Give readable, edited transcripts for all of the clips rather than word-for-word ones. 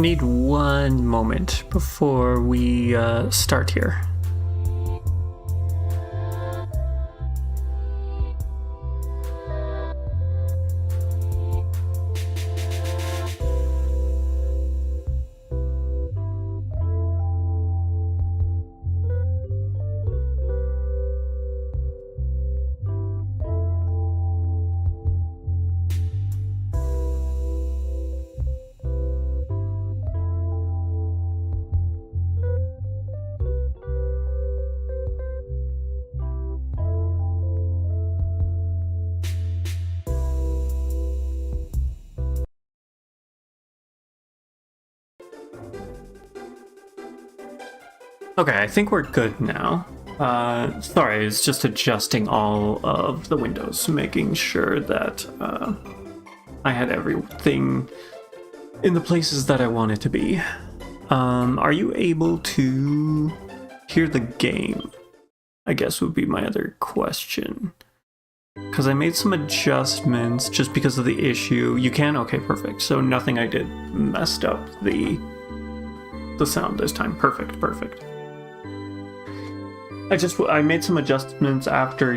I need one moment before we start here. Okay, I think we're good now. Sorry, it's just adjusting all of the windows, making sure that I had everything in the places that I want it to be. Are you able to hear the game? I guess would be my other question. Because I made some adjustments just because of the issue. You can? Okay, perfect. So nothing I did messed up the sound this time. Perfect. I made some adjustments after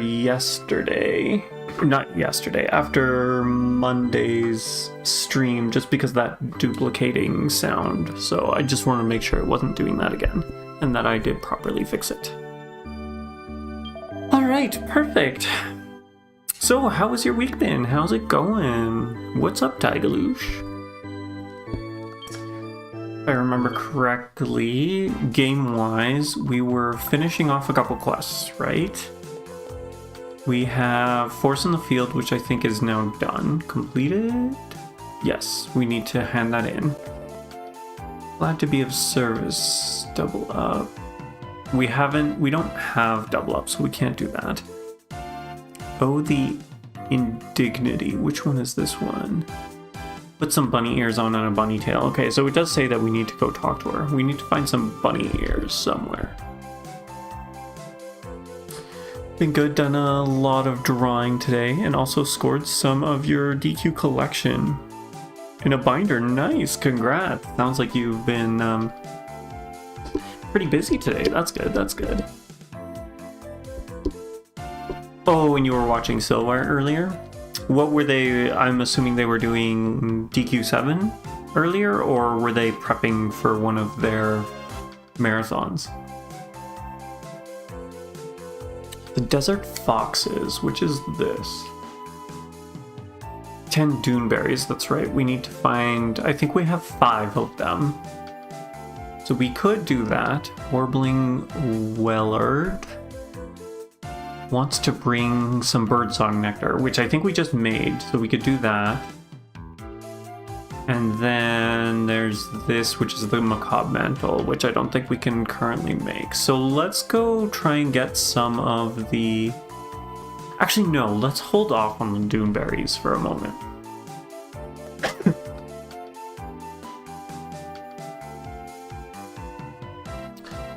after Monday's stream, just because of that duplicating sound. So I just wanted to make sure it wasn't doing that again, and that I did properly fix it. Alright, perfect. So how has your week been? How's it going? What's up, Tigaloosh? If I remember correctly, game-wise, we were finishing off a couple quests, right? We have Force in the Field, which I think is now done. Completed? Yes, we need to hand that in. Glad to be of service. Double up. We don't have double up, so we can't do that. Oh, the Indignity. Which one is this one? Put some bunny ears on and a bunny tail. Okay, so it does say that we need to go talk to her. We need to find some bunny ears somewhere. Been good, done a lot of drawing today, and also scored some of your DQ collection in a binder. Nice, congrats. Sounds like you've been pretty busy today. That's good. Oh, and you were watching Silware earlier? What were they? I'm assuming they were doing DQ7 earlier, or were they prepping for one of their marathons? The Desert Foxes, which is this? 10 Duneberries, that's right. We need to find, I think we have 5 of them. So we could do that. Warbling Wellard wants to bring some birdsong nectar, which I think we just made, so we could do that. And then there's this, which is the Macabre Mantle, which I don't think we can currently make. So let's go try and get some of the... Actually, no, let's hold off on the Duneberries for a moment.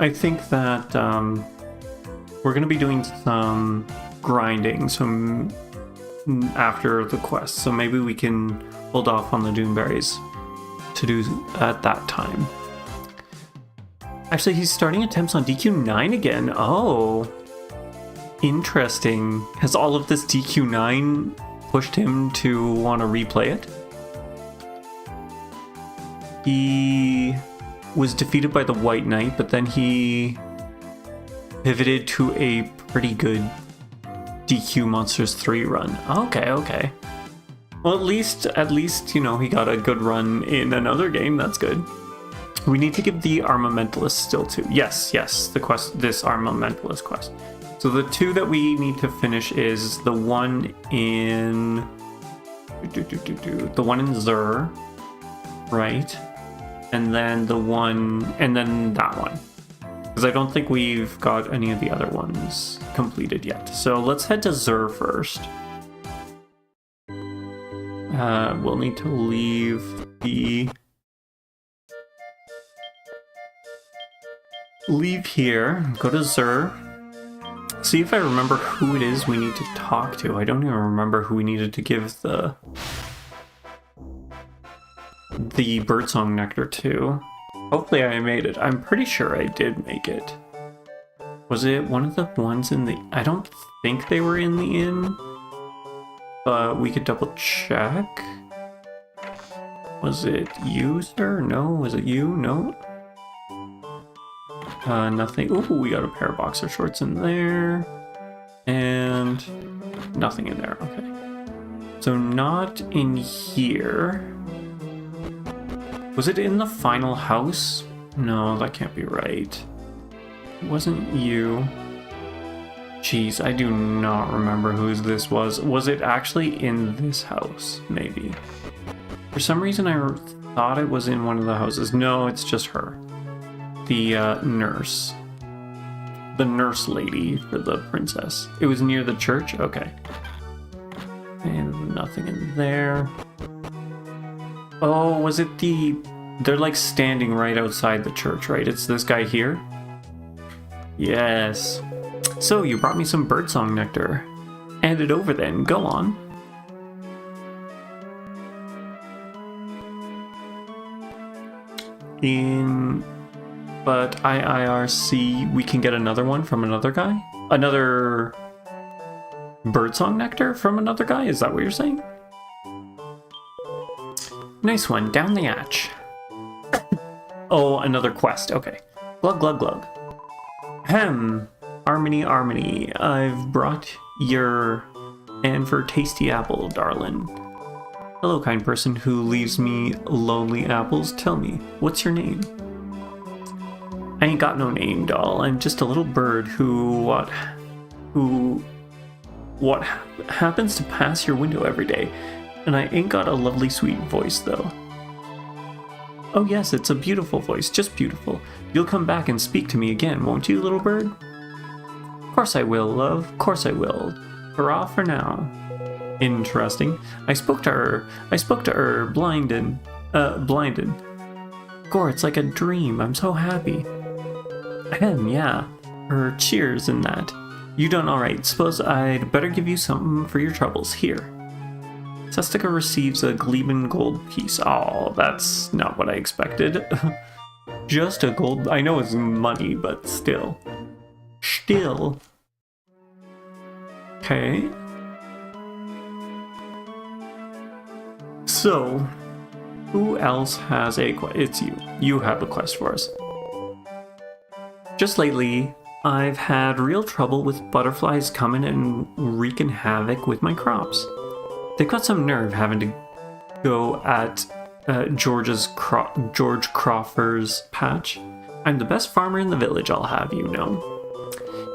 I think that we're going to be doing some grinding after the quest, so maybe we can hold off on the Duneberries to do at that time. Actually, he's starting attempts on DQ9 again. Oh, interesting. Has all of this DQ9 pushed him to want to replay it? He was defeated by the White Knight, but then he pivoted to a pretty good DQ Monsters 3 run. Okay. Well, at least, you know, he got a good run in another game. That's good. We need to give the Armamentalist still to. Yes, this Armamentalist quest. So the 2 that we need to finish is the one in... The one in Zur, right? And then that one. Because I don't think we've got any of the other ones completed yet. So let's head to Zur first. We'll need to leave here, go to Zur, see if I remember who it is we need to talk to. I don't even remember who we needed to give the the birdsong nectar too. Hopefully I made it. I'm pretty sure I did make it. Was it one of the ones in the... I don't think they were in the inn, but we could double check. Was it you, sir? No. Was it you? No. Nothing. Ooh, we got a pair of boxer shorts in there. And nothing in there. Okay. So not in here. Was it in the final house? No, that can't be right. It wasn't you. Jeez, I do not remember whose this was. Was it actually in this house? Maybe. For some reason I thought it was in one of the houses. No, it's just her. The nurse. The nurse lady for the princess. It was near the church? Okay. And nothing in there. Oh, was it the... They're like standing right outside the church, right? It's this guy here? Yes. So, you brought me some birdsong nectar. Hand it over then. Go on. But IIRC, we can get another one from another guy? Another birdsong nectar from another guy? Is that what you're saying? Nice one. Down the hatch. Oh, another quest. Okay. Glug, glug, glug. Ahem. Armony, I've brought your Anfer tasty apple, darling. Hello, kind person who leaves me lonely apples. Tell me, what's your name? I ain't got no name, doll. I'm just a little bird who happens to pass your window every day. And I ain't got a lovely, sweet voice, though. Oh yes, it's a beautiful voice, just beautiful. You'll come back and speak to me again, won't you, little bird? Of course I will, love. Of course I will. Hurrah for now. Interesting. I spoke to her, blinded. Gore, it's like a dream. I'm so happy. Ahem, yeah. Her cheers and that. You done alright. Suppose I'd better give you something for your troubles. Here. Sestica receives a gleaming gold piece. Oh, that's not what I expected. Just a gold... I know it's money, but still. Still. Okay. So, who else has a quest? It's you. You have a quest for us. Just lately, I've had real trouble with butterflies coming and wreaking havoc with my crops. They've got some nerve having to go at George Crawford's patch. I'm the best farmer in the village, I'll have you know.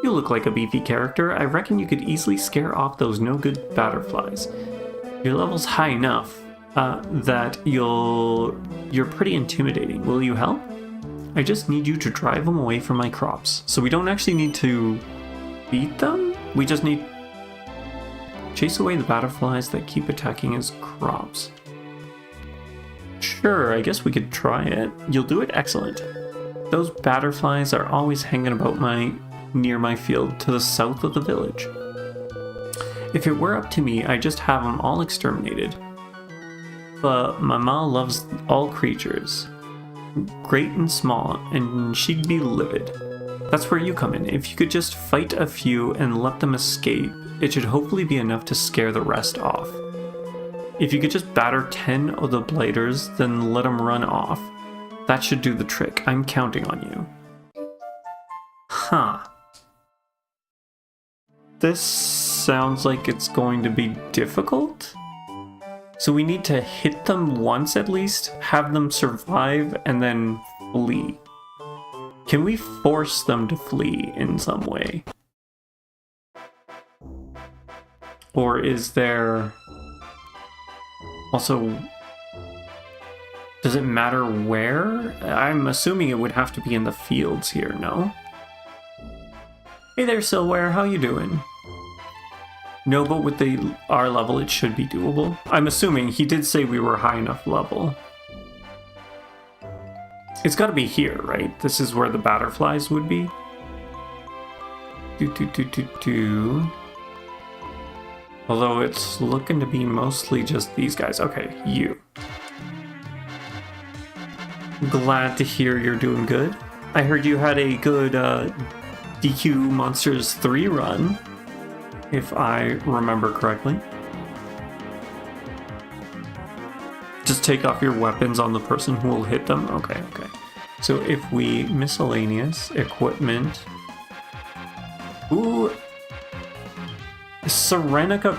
You look like a beefy character. I reckon you could easily scare off those no-good butterflies. Your level's high enough that you're pretty intimidating. Will you help? I just need you to drive them away from my crops. So we don't actually need to beat them? We just need... Chase away the butterflies that keep attacking his crops. Sure, I guess we could try it. You'll do it excellent. Those butterflies are always hanging about near my field to the south of the village. If it were up to me, I'd just have them all exterminated. But my ma loves all creatures, great and small, and she'd be livid. That's where you come in. If you could just fight a few and let them escape, it should hopefully be enough to scare the rest off. If you could just batter 10 of the blighters, then let them run off. That should do the trick. I'm counting on you. Huh. This sounds like it's going to be difficult? So we need to hit them once at least, have them survive, and then flee. Can we force them to flee in some way? Or is there... Also... Does it matter where? I'm assuming it would have to be in the fields here, no? Hey there, Silware, how you doing? No, but with our level, it should be doable. I'm assuming he did say we were high enough level. It's gotta be here, right? This is where the butterflies would be. Although it's looking to be mostly just these guys. Okay, you. Glad to hear you're doing good. I heard you had a good DQ Monsters 3 run, if I remember correctly. Just take off your weapons on the person who will hit them? Okay, okay. So if we miscellaneous equipment... Ooh... Serenica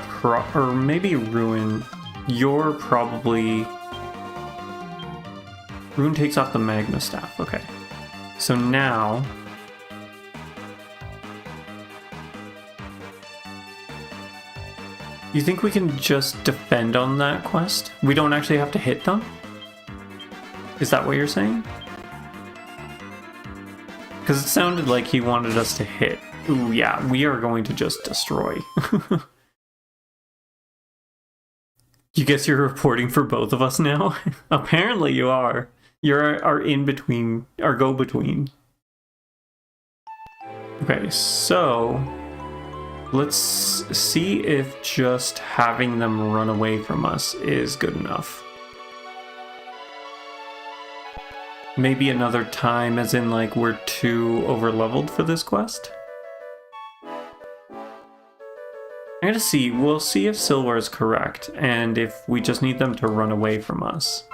or maybe Ruin. You're probably... Ruin takes off the Magma Staff. Okay. So now... You think we can just defend on that quest? We don't actually have to hit them? Is that what you're saying? Because it sounded like he wanted us to hit. Ooh, yeah, we are going to just destroy. You guess you're reporting for both of us now? Apparently you are. You're our in-between, our go-between. Okay, so... let's see if just having them run away from us is good enough. Maybe another time, as in like we're too overleveled for this quest? I'm gonna see, we'll see if Silver is correct, and if we just need them to run away from us.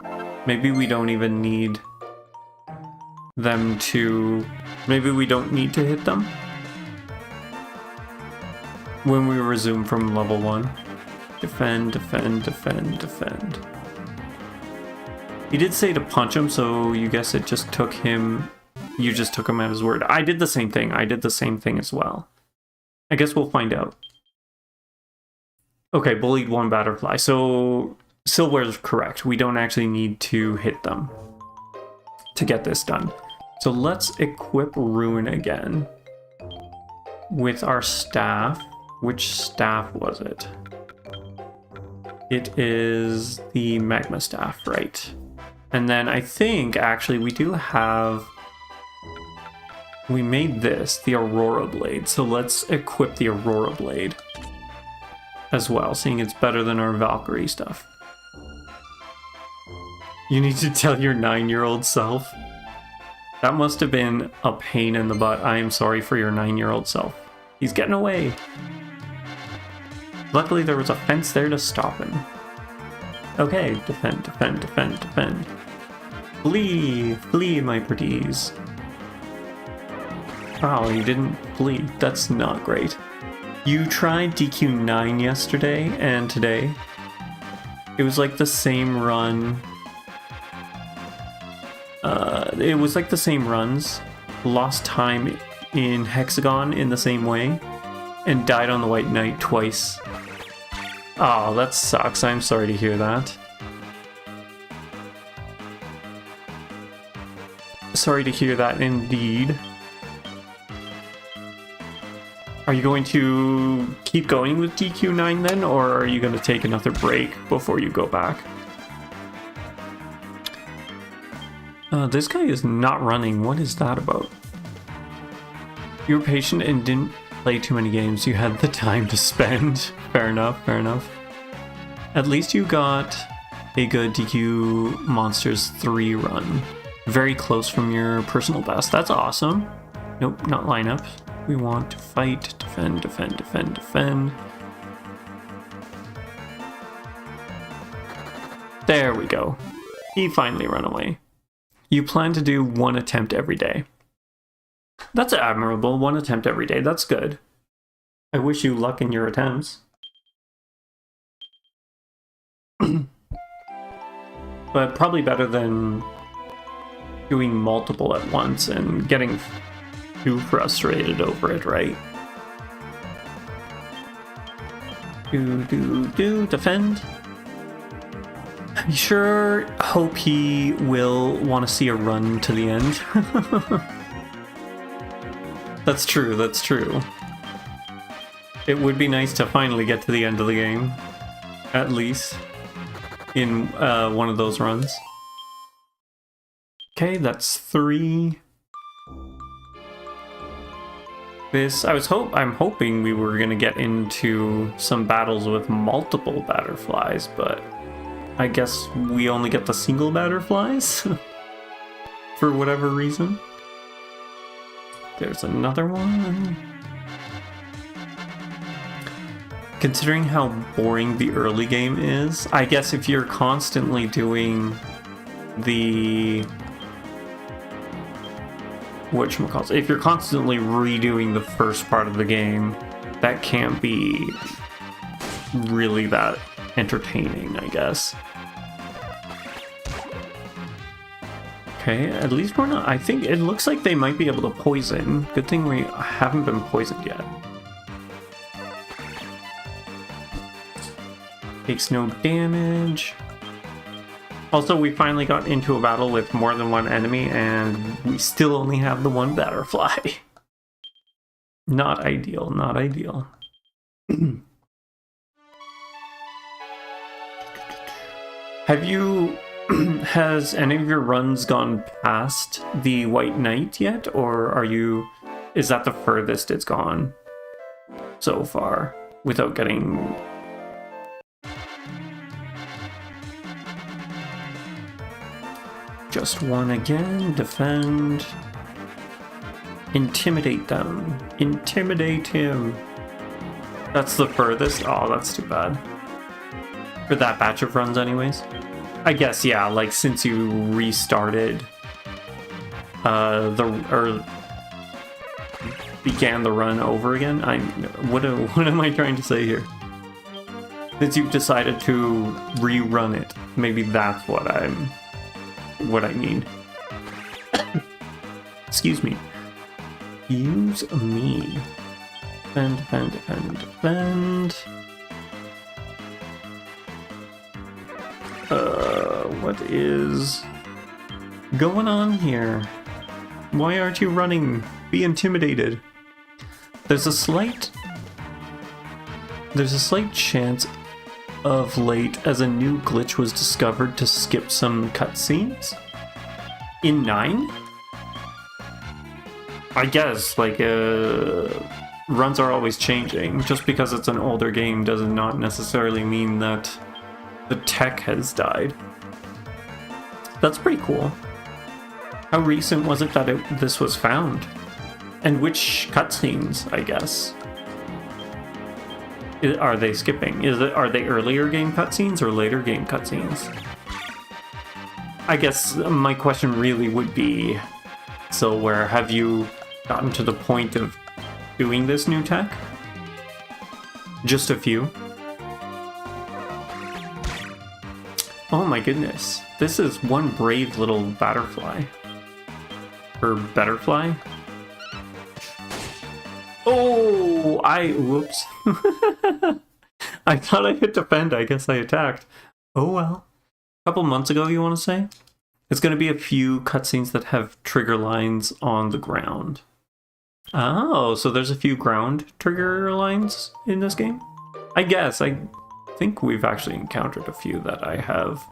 Maybe we don't even need them to... maybe we don't need to hit them? When we resume from level 1. Defend, defend, defend, defend. He did say to punch him, so you guess it just took him... you just took him at his word. I did the same thing. I did the same thing as well. I guess we'll find out. Okay, bullied one butterfly. So Silver is correct. We don't actually need to hit them to get this done. So let's equip Ruin again with our staff. Which staff was it? It is the Magma Staff, right? And then I think, actually, we do have... we made this, the Aurora Blade. So let's equip the Aurora Blade as well, seeing it's better than our Valkyrie stuff. You need to tell your 9-year-old self. That must have been a pain in the butt. I am sorry for your 9-year-old self. He's getting away. Luckily, there was a fence there to stop him. Okay, defend, defend, defend, defend. Flee! Flee, my pretties. Wow, you didn't flee. That's not great. You tried DQ9 yesterday and today. It was like the same run. It was like the same runs. Lost time in Hexagon in the same way. And died on the White Knight twice. Oh, that sucks. I'm sorry to hear that. Sorry to hear that indeed. Are you going to keep going with DQ9 then, or are you going to take another break before you go back? This guy is not running. What is that about? You were patient and didn't play too many games. You had the time to spend. Fair enough, fair enough. At least you got a good DQ Monsters 3 run. Very close from your personal best. That's awesome. Nope, not lineup. We want to fight, defend, defend, defend, defend. There we go. He finally ran away. You plan to do 1 attempt every day. That's admirable. 1 attempt every day. That's good. I wish you luck in your attempts. But probably better than doing multiple at once and getting too frustrated over it, right? Defend. I sure hope he will want to see a run to the end. That's true, that's true. It would be nice to finally get to the end of the game. At least. In one of those runs. Okay, that's 3. I'm hoping we were gonna get into some battles with multiple butterflies, but I guess we only get the single butterflies. for whatever reason. There's another one. Considering how boring the early game is, I guess if you're constantly doing the... whatchamacallit, if you're constantly redoing the first part of the game, that can't be really that entertaining, I guess. Okay, at least we're not... I think it looks like they might be able to poison. Good thing we haven't been poisoned yet. Takes no damage. Also, we finally got into a battle with more than one enemy, and we still only have the one butterfly. Not ideal, not ideal. Have you... has any of your runs gone past the White Knight yet, or are you... is that the furthest it's gone so far without getting... Just one again, defend. Intimidate them. Intimidate him. That's the furthest? Oh, that's too bad. For that batch of runs anyways. I guess, yeah, like since you restarted began the run over again. What am I trying to say here? Since you've decided to rerun it, maybe that's what I mean. Excuse me. Use me. Defend. What is going on here? Why aren't you running? Be intimidated. There's a slight chance of late as a new glitch was discovered to skip some cutscenes in 9. I guess, like, runs are always changing. Just because it's an older game does not necessarily mean that the tech has died. That's pretty cool. How recent was it that this was found? And which cutscenes, I guess? Are they skipping? Are they earlier game cutscenes or later game cutscenes? I guess my question really would be, Silware, have you gotten to the point of doing this new tech? Just a few? Oh my goodness. This is one brave little butterfly. Or betterfly? Oh, whoops. I thought I hit defend, I guess I attacked. Oh well. A couple months ago, you want to say? It's going to be a few cutscenes that have trigger lines on the ground. Oh, so there's a few ground trigger lines in this game? I guess, I think we've actually encountered a few that I have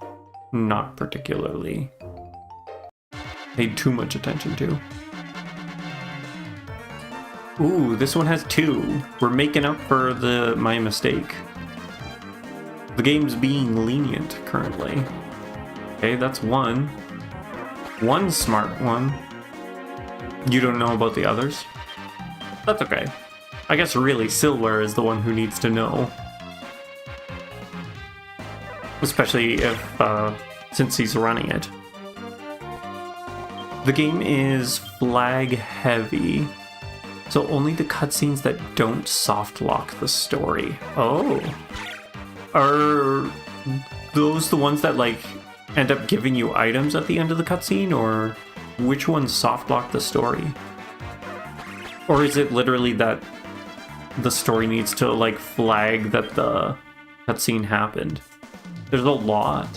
not particularly paid too much attention to. Ooh, this one has 2. We're making up for my mistake. The game's being lenient currently. Okay, that's 1. One smart one. You don't know about the others? That's okay. I guess really Silware is the one who needs to know. Especially if, since he's running it. The game is flag heavy, so only the cutscenes that don't soft lock the story. Oh. Are those the ones that, like, end up giving you items at the end of the cutscene, or which ones soft lock the story? Or is it literally that the story needs to, like, flag that the cutscene happened? There's a lot.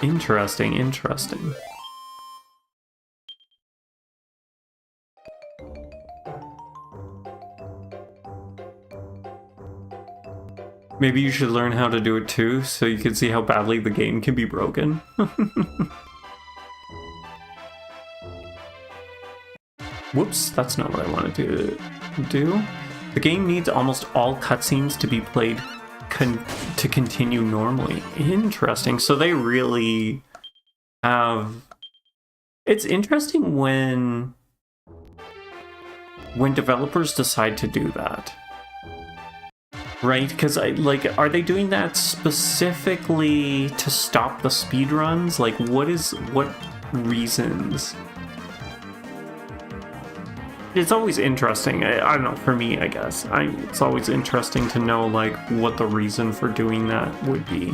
Interesting, interesting. Maybe you should learn how to do it too, so you can see how badly the game can be broken. Whoops, that's not what I wanted to do. The game needs almost all cutscenes to be played to continue normally. Interesting. So they really have... It's interesting when developers decide to do that. Right? Because, like, are they doing that specifically to stop the speedruns? Like, what reasons? It's always interesting. I don't know, for me, I guess. It's always interesting to know, like, what the reason for doing that would be.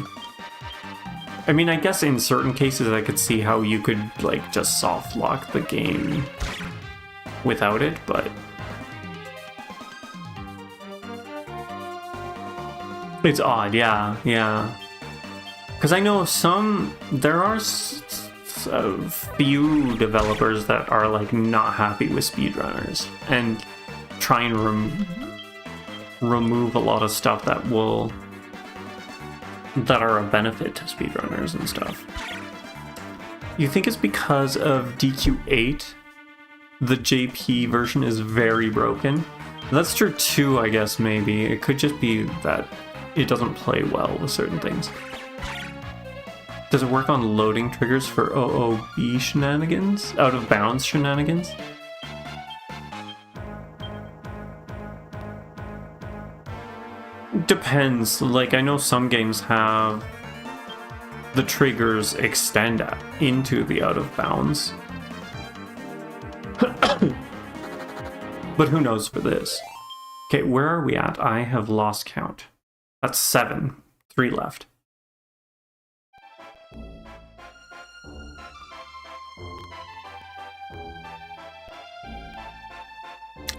I mean, I guess in certain cases I could see how you could, like, just soft lock the game without it, but... It's odd, yeah. Because I know there are a few developers that are like not happy with speedrunners and try and remove a lot of stuff that are a benefit to speedrunners and stuff. You think it's because of DQ8? The JP version is very broken. That's true too, I guess, maybe. It could just be that it doesn't play well with certain things. Does it work on loading triggers for OOB shenanigans? Out of bounds shenanigans? Depends. Like, I know some games have the triggers extend into the out of bounds. But who knows for this? Okay, where are we at? I have lost count. That's 7. 3 left.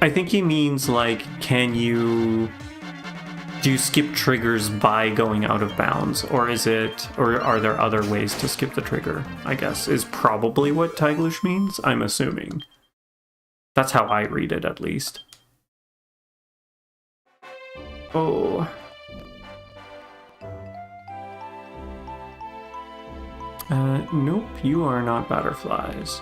I think he means, like, do you skip triggers by going out of bounds? Or are there other ways to skip the trigger? I guess is probably what Tiglush means, I'm assuming. That's how I read it, at least. Oh. Nope, you are not butterflies.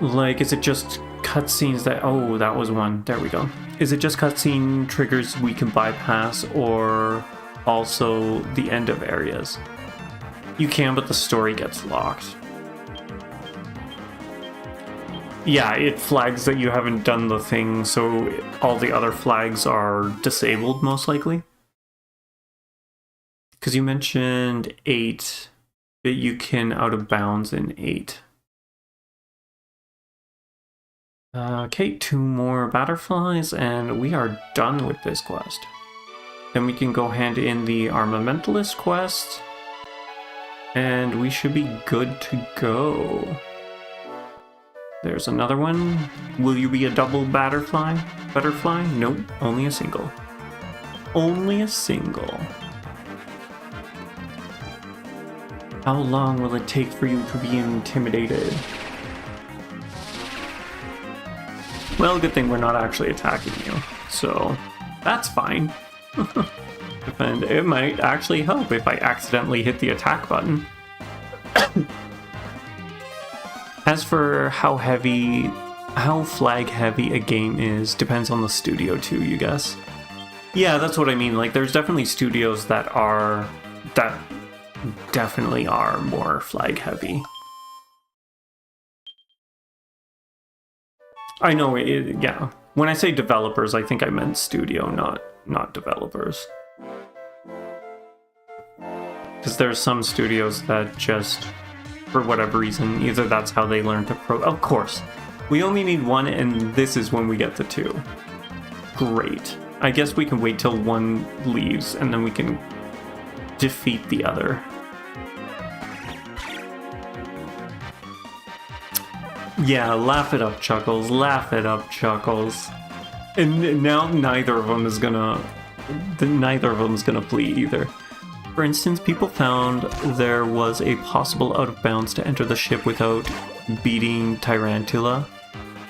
Like, is it just cutscenes that... Oh, that was one. There we go. Is it just cutscene triggers we can bypass, or also the end of areas? You can, but the story gets locked. Yeah, it flags that you haven't done the thing, so all the other flags are disabled, most likely. Because you mentioned 8, that you can out of bounds in 8. Okay, 2 more butterflies, and we are done with this quest. Then we can go hand in the Armamentalist quest, and we should be good to go. There's another one. Will you be a double butterfly? Nope, only a single. Only a single. How long will it take for you to be intimidated? Well, good thing we're not actually attacking you, so that's fine. And it might actually help if I accidentally hit the attack button. As for how flag heavy a game is, depends on the studio too, you guess. Yeah, that's what I mean. Like, there's definitely studios that definitely are more flag heavy. I know, yeah. When I say developers, I think I meant studio, not developers. Because there's some studios that just, for whatever reason, either that's how they learn to Of course. We only need 1, and this is when we get the 2. Great. I guess we can wait till 1 leaves, and then we can defeat the other. Yeah, laugh it up, Chuckles. Laugh it up, Chuckles. And now neither of them is gonna flee either. For instance, people found there was a possible out of bounds to enter the ship without beating Tyrantula.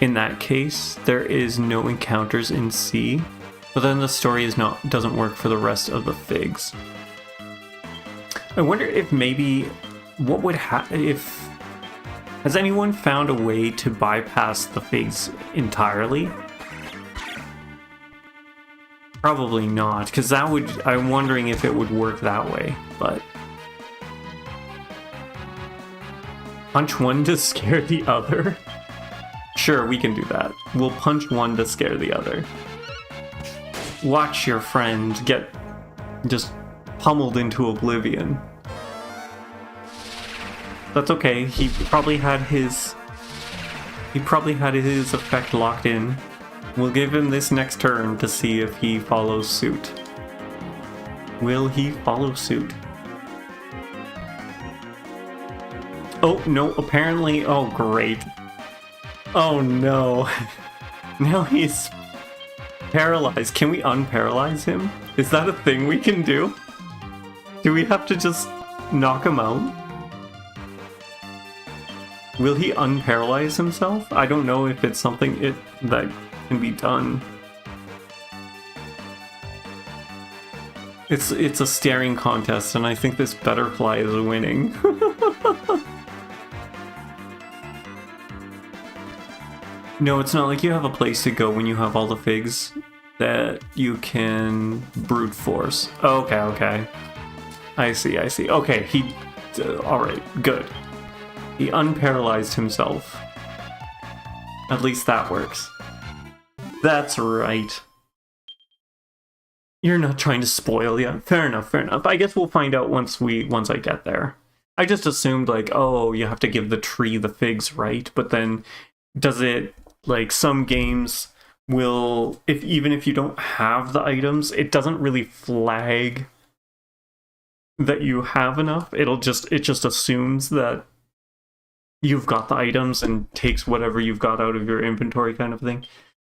In that case, there is no encounters in C, but then the story doesn't work for the rest of the figs. I wonder if maybe what would happen if... Has anyone found a way to bypass the figs entirely? Probably not, because that would... I'm wondering if it would work that way, but... Punch one to scare the other? Sure, we can do that. We'll punch one to scare the other. Watch your friend get just pummeled into oblivion. That's okay. He probably had his effect locked in. We'll give him this next turn to see if he follows suit. Will he follow suit? Oh, no, apparently... Oh, great. Oh, no. Now he's paralyzed. Can we unparalyze him? Is that a thing we can do? Do we have to just knock him out? Will he unparalyze himself? I don't know if it's something that can be done. It's a staring contest, and I think this butterfly is winning. No, it's not like you have a place to go when you have all the figs that you can brute force. Okay. I see. Okay, alright, good. He unparalyzed himself. At least that works. That's right. You're not trying to spoil yet. Fair enough. I guess we'll find out once I get there. I just assumed, like, oh, you have to give the tree the figs, right? But then, does it... Like, some games will, even if you don't have the items, it doesn't really flag that you have enough. It just assumes that you've got the items and takes whatever you've got out of your inventory kind of thing.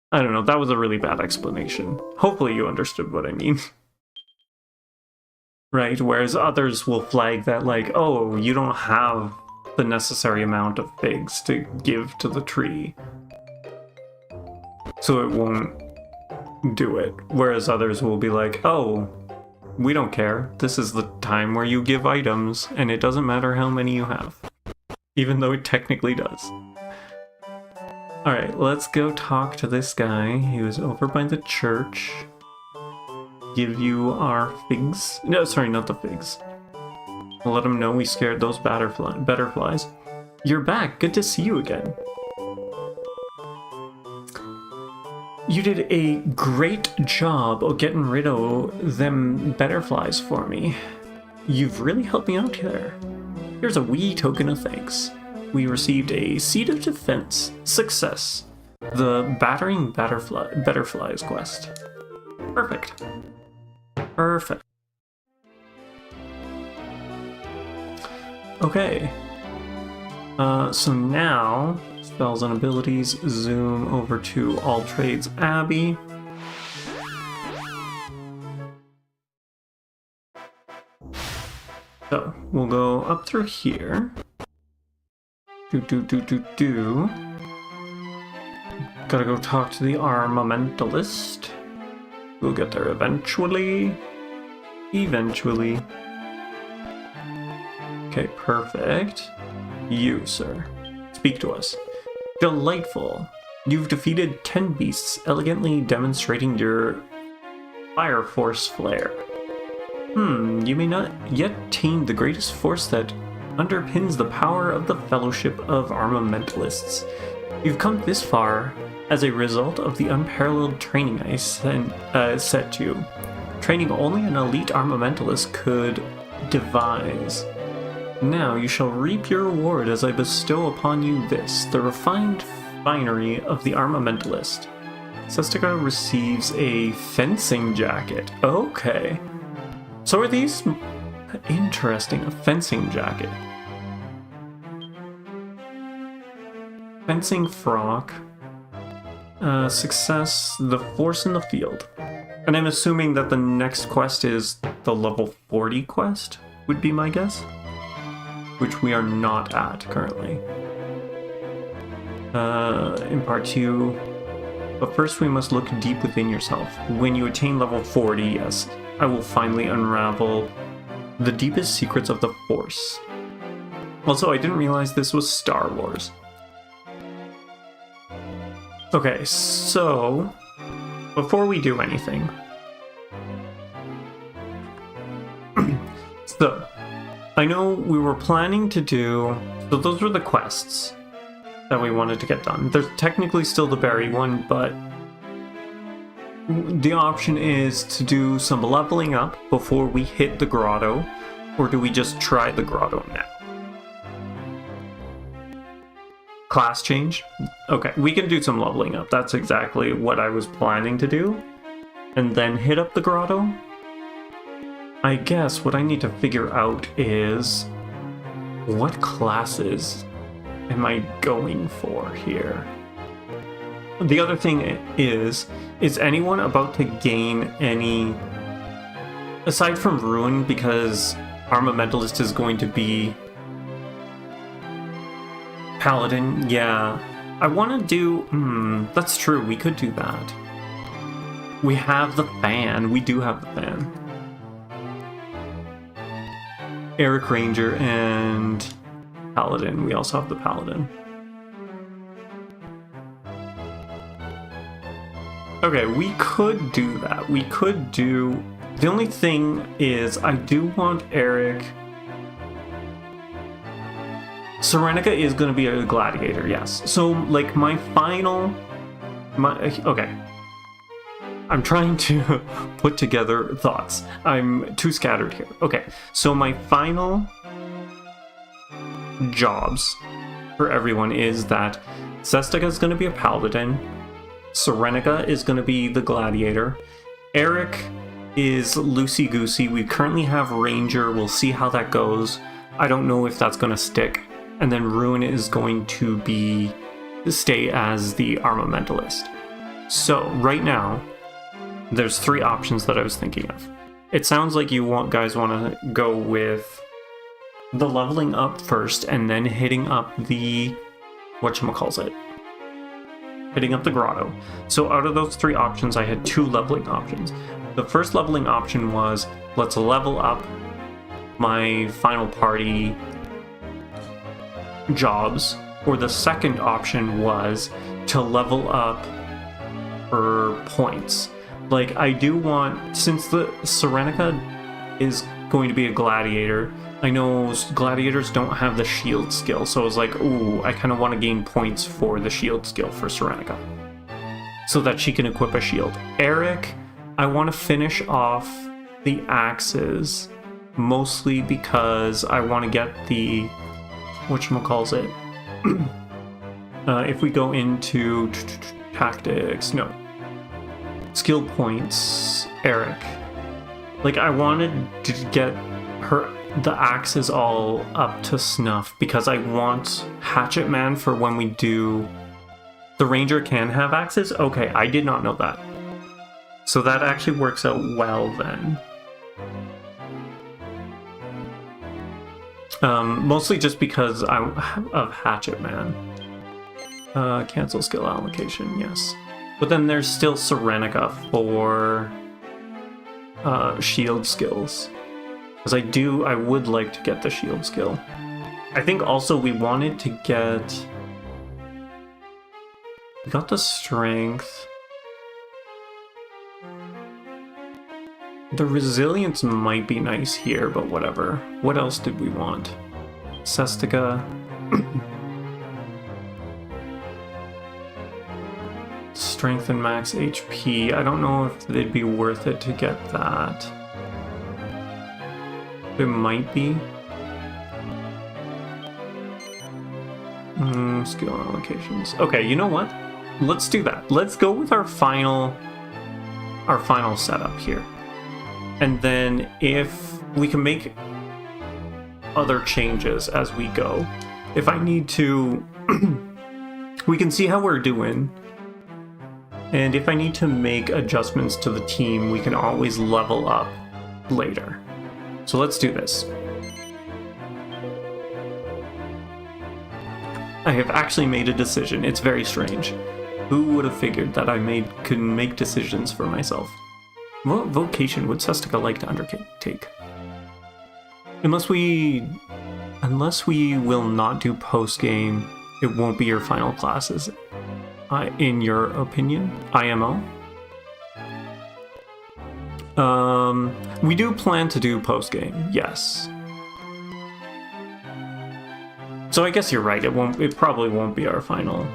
I don't know, that was a really bad explanation. Hopefully you understood what I mean. Right, whereas others will flag that, like, oh, you don't have the necessary amount of figs to give to the tree. So it won't do it. Whereas others will be like, oh, we don't care. This is the time where you give items, and it doesn't matter how many you have. Even though it technically does. Alright, let's go talk to this guy. He was over by the church. Give you our figs. No, sorry, not the figs. We'll let him know we scared those butterflies. You're back. Good to see you again. You did a great job of getting rid of them butterflies for me. You've really helped me out here. Here's a wee token of thanks. We received a Seed of Defense. Success. The Battering Butterflies quest. Perfect. Okay. So now... Spells and abilities, zoom over to All Trades Abbey. So, we'll go up through here. Gotta go talk to the Armamentalist. We'll get there eventually. Okay, perfect. You, sir. Speak to us. Delightful. You've defeated 10 beasts, elegantly demonstrating your fire force flair. You may not yet tame the greatest force that underpins the power of the Fellowship of Armamentalists. You've come this far as a result of the unparalleled training I set to you. Training only an elite armamentalist could devise. Now you shall reap your reward as I bestow upon you this, the refined finery of the armamentalist. Sestica receives a fencing jacket. Okay. So are these... Interesting, a fencing jacket. Fencing frock. Success, the force in the field. And I'm assuming that the next quest is the level 40 quest, would be my guess. Which we are not at currently. Impart to you. But first we must look deep within yourself. When you attain level 40, yes, I will finally unravel the deepest secrets of the Force. Also, I didn't realize this was Star Wars. Okay, so before we do anything, I know we were planning to do... So those were the quests that we wanted to get done. There's technically still the berry one, but the option is to do some leveling up before we hit the grotto, or do we just try the grotto now? Class change? Okay, we can do some leveling up. That's exactly what I was planning to do. And then hit up the grotto. I guess what I need to figure out is what classes am I going for here? The other thing is anyone about to gain any, aside from Ruin, because Armamentalist is going to be Paladin, yeah. I want to do, that's true, we could do that. We have the fan, we do have the fan. Eric Ranger and Paladin. We also have the Paladin. Okay, we could do that. We could do... The only thing is, I do want Eric... Serenica is going to be a gladiator, yes. So, like, my final... Okay. I'm trying to put together thoughts. I'm too scattered here. Okay, so my final jobs for everyone is that Sestica is going to be a paladin, Serenica is going to be the gladiator, Eric is loosey-goosey. We currently have ranger. We'll see how that goes. I don't know if that's going to stick. And then Ruin is going to stay as the armamentalist. So right now, there's 3 options that I was thinking of. It sounds like you guys want to go with the leveling up first and then hitting up the... whatchamacallit? Hitting up the grotto. So out of those 3 options, I had 2 leveling options. The first leveling option was, let's level up my final party jobs. Or the second option was to level up for points. Like, I do want, since the Serenica is going to be a gladiator, I know gladiators don't have the shield skill, so I was like, ooh, I kind of want to gain points for the shield skill for Serenica, so that she can equip a shield. Eric, I want to finish off the axes, mostly because I want to get the, whatchamacallit, if we go into tactics, no. Skill points, Eric. Like, I wanted to get the axes all up to snuff because I want Hatchet Man for when we do... The ranger can have axes? Okay, I did not know that. So that actually works out well then. Mostly just because of Hatchet Man. Cancel skill allocation, yes. But then there's still Serenica for shield skills. Because I would like to get the shield skill. I think also we wanted to get... We got the strength. The resilience might be nice here, but whatever. What else did we want? Sestica. Strength and max HP. I don't know if they'd be worth it to get that. It might be. Skill allocations. Okay, you know what? Let's do that. Let's go with our final setup here. And then if we can make other changes as we go. If I need to, we can see how we're doing. And if I need to make adjustments to the team, we can always level up later. So let's do this. I have actually made a decision. It's very strange. Who would have figured that I could make decisions for myself? What vocation would Sestica like to undertake? Unless we will not do post-game, it won't be your final classes. In your opinion, IMO? We do plan to do post-game, yes. So I guess you're right. It probably won't be our final.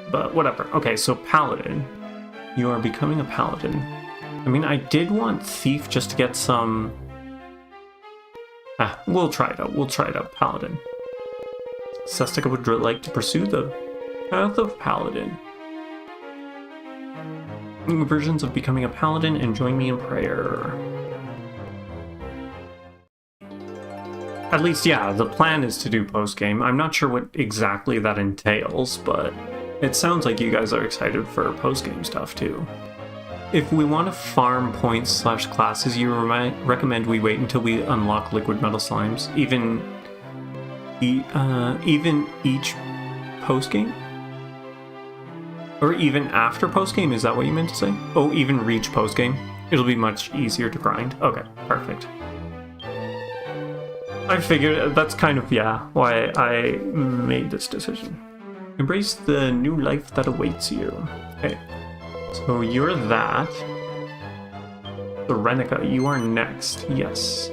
But whatever. Okay, so Paladin. You are becoming a Paladin. I mean, I did want Thief just to get some... we'll try it out. We'll try it out. Paladin. Sestica would like to pursue the path of Paladin. Versions of becoming a Paladin and join me in prayer. At least, yeah, the plan is to do post-game. I'm not sure what exactly that entails, but it sounds like you guys are excited for post-game stuff, too. If we want to farm points / classes, you recommend we wait until we unlock liquid metal slimes, even each post-game? Or even after post-game, is that what you meant to say? Oh, even reach post-game? It'll be much easier to grind. Okay, perfect. I figured that's kind of, yeah, why I made this decision. Embrace the new life that awaits you. Okay, so you're that. Serenica, you are next. Yes.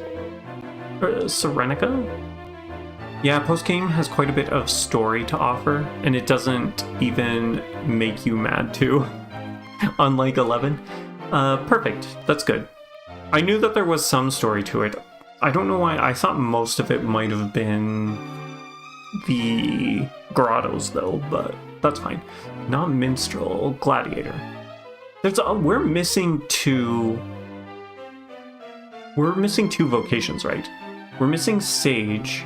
Serenica? Yeah, post-game has quite a bit of story to offer, and it doesn't even make you mad too. Unlike 11. Perfect. That's good. I knew that there was some story to it. I don't know why. I thought most of it might have been the grottos, though, but that's fine. Not minstrel, gladiator. We're missing two vocations, right? We're missing sage,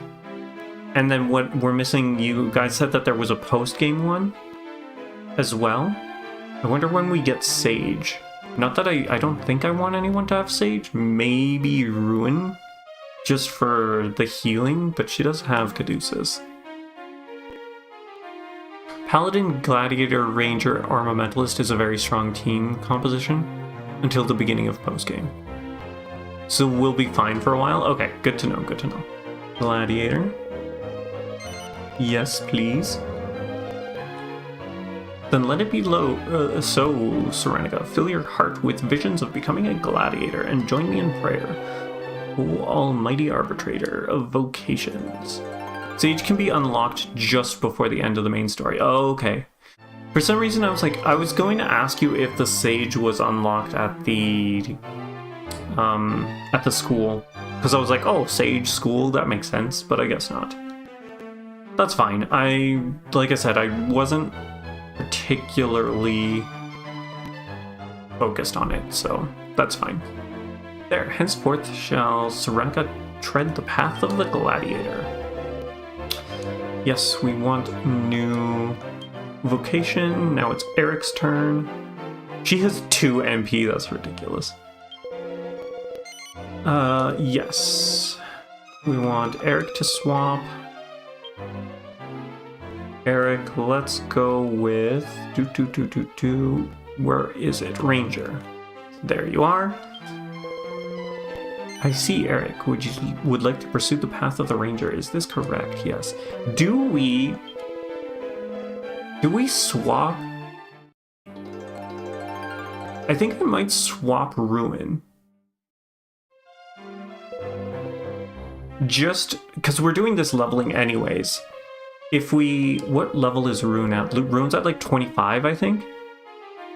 and then what we're missing, you guys said that there was a post-game one as well. I wonder when we get sage. Not that I don't think I want anyone to have sage. Maybe ruin, just for the healing, but she does have caduceus. Paladin, Gladiator, Ranger, Armamentalist is a very strong team composition until the beginning of postgame. So we'll be fine for a while? Okay, good to know, good to know. Gladiator. Yes, please. Then let it be so, Serenica, fill your heart with visions of becoming a gladiator and join me in prayer. O almighty arbitrator of vocations. Sage can be unlocked just before the end of the main story. Oh, okay. For some reason I was going to ask you if the sage was unlocked at the school. Because I was like, oh, sage school, that makes sense, but I guess not. That's fine. Like I said, I wasn't particularly focused on it, so that's fine. There, henceforth shall Serenica tread the path of the gladiator. Yes, we want new vocation. Now it's Eric's turn. She has 2 MP, that's ridiculous. Yes. We want Eric to swap. Eric, let's go with... Where is it? Ranger. There you are. I see, Eric. Would like to pursue the path of the Ranger. Is this correct? Yes. Do we swap? I think I might swap Ruin. Just because we're doing this leveling anyways. What level is Rune at? Rune's at like 25, I think.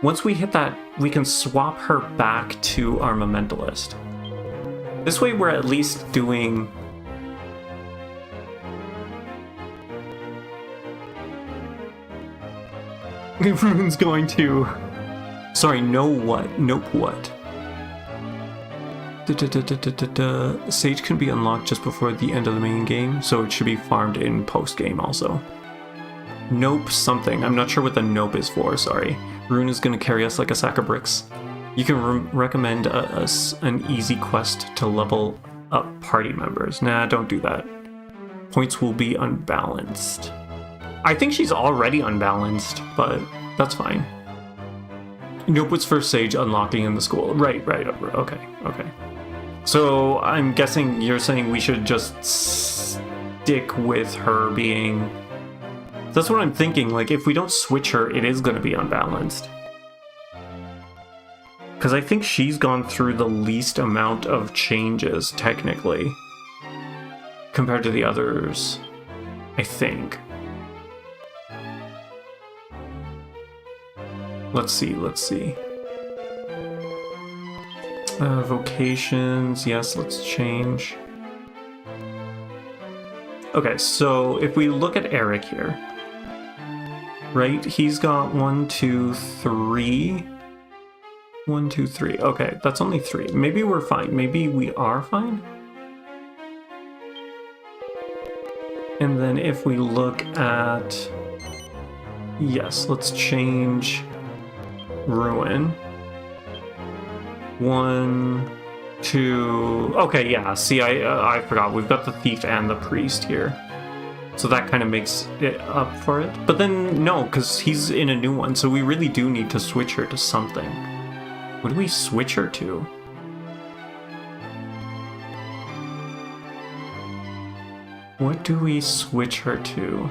Once we hit that, we can swap her back to Armamentalist. This way we're at least doing... Rune's going to... Sorry, no what? Nope what? Sage can be unlocked just before the end of the main game, so it should be farmed in post-game also. Nope something. I'm not sure what the nope is for, sorry. Rune is going to carry us like a sack of bricks. You can recommend an easy quest to level up party members. Nah, don't do that. Points will be unbalanced. I think she's already unbalanced, but that's fine. Nope was for Sage unlocking in the school. Right, okay. So I'm guessing you're saying we should just stick with her being... That's what I'm thinking, like if we don't switch her, it is going to be unbalanced. Because I think she's gone through the least amount of changes, technically, compared to the others. I think. Let's see. Vocations, yes, let's change. Okay, so if we look at Eric here, right, he's got 1, 2, 3. 1, 2, 3. Okay, that's only 3. Maybe we're fine. Maybe we are fine. And then if we look at... Yes, let's change Ruin. 1, 2... Okay, yeah, see, I forgot. We've got the Thief and the Priest here. So that kind of makes it up for it. But then, no, because he's in a new one, so we really do need to switch her to something. What do we switch her to? What do we switch her to?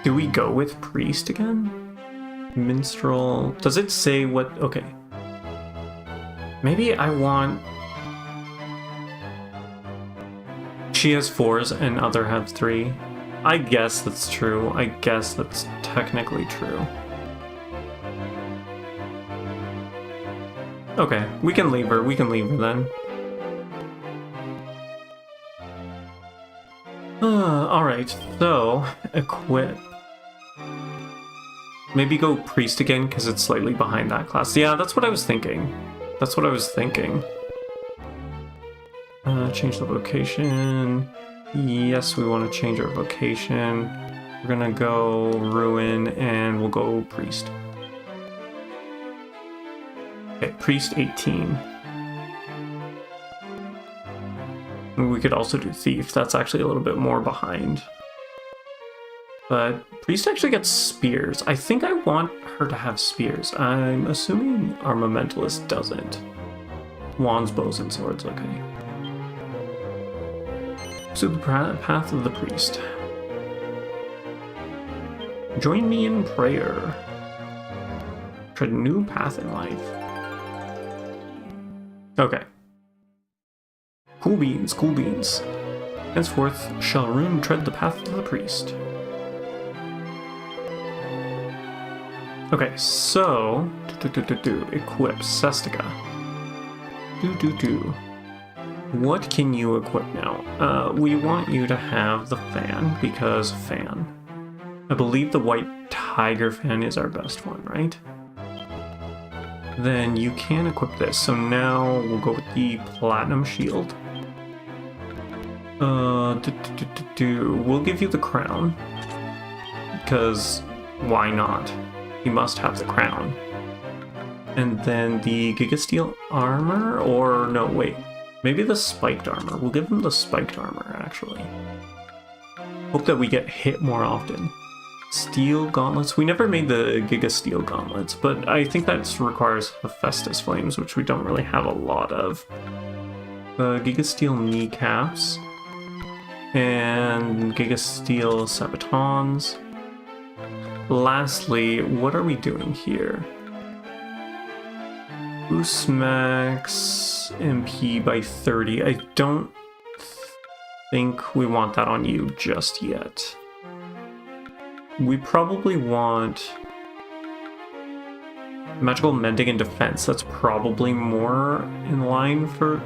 Do we go with Priest again? Minstrel... Does it say what... Okay. Maybe I want... She has 4s and other have 3. I guess that's true. I guess that's technically true. Okay, we can leave her. We can leave her then. Alright, so... Equip. Maybe go Priest again, because it's slightly behind that class. Yeah, that's what I was thinking. That's what I was thinking. Change the vocation. Yes, we want to change our vocation. We're gonna go Ruin, and we'll go Priest. Okay, Priest 18. We could also do Thief. That's actually a little bit more behind. But Priest actually gets spears. I think I want her to have spears. I'm assuming Armamentalist doesn't. Wands, bows, and swords, okay. So the path of the Priest. Join me in prayer. Tread a new path in life. Okay. Cool beans, cool beans. Henceforth shall Rune tread the path of the Priest. Okay, so... Equip Sestica. What can you equip now? We want you to have the fan, because fan. I believe the white tiger fan is our best one, right? Then you can equip this. So now we'll go with the platinum shield. We'll give you the crown. Because why not? You must have the crown. And then the Giga Steel armor, or no, wait. Maybe the spiked armor. We'll give him the spiked armor, actually. Hope that we get hit more often. Steel gauntlets. We never made the Giga Steel gauntlets, but I think that requires Hephaestus flames, which we don't really have a lot of. Giga Steel kneecaps. And Giga Steel sabatons. Lastly, what are we doing here? Boost max MP by 30. I don't think we want that on you just yet. We probably want magical mending and defense. That's probably more in line for...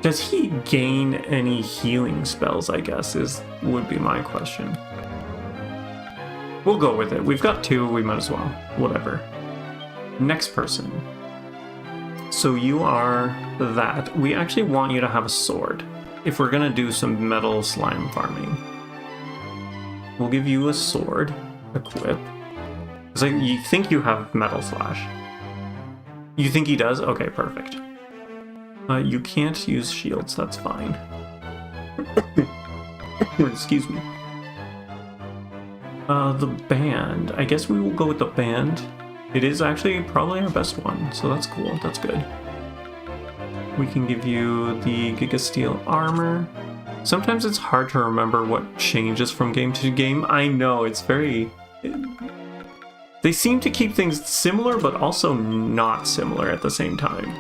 Does he gain any healing spells, I guess, would be my question. We'll go with it. We've got 2, we might as well. Whatever. Next person. So you are that. We actually want you to have a sword. If we're gonna do some metal slime farming. We'll give you a sword. Equip. So you think you have metal slash. You think he does? Okay, perfect. You can't use shields, that's fine. Excuse me. The band. I guess we will go with the band. It is actually probably our best one, so that's cool. That's good. We can give you the Giga Steel armor. Sometimes it's hard to remember what changes from game to game. I know, it's very... They seem to keep things similar, but also not similar at the same time.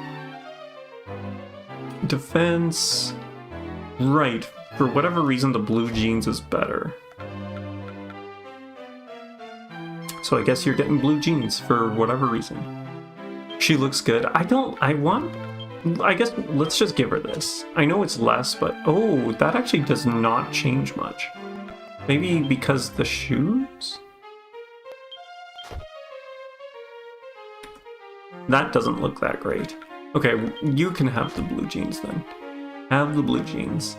defense. Right. For whatever reason, the blue jeans is better. So I guess you're getting blue jeans for whatever reason. She looks good. I guess let's just give her this. I know it's less, but oh, that actually does not change much. Maybe because the shoes? That doesn't look that great. Okay, you can have the blue jeans then. Have the blue jeans.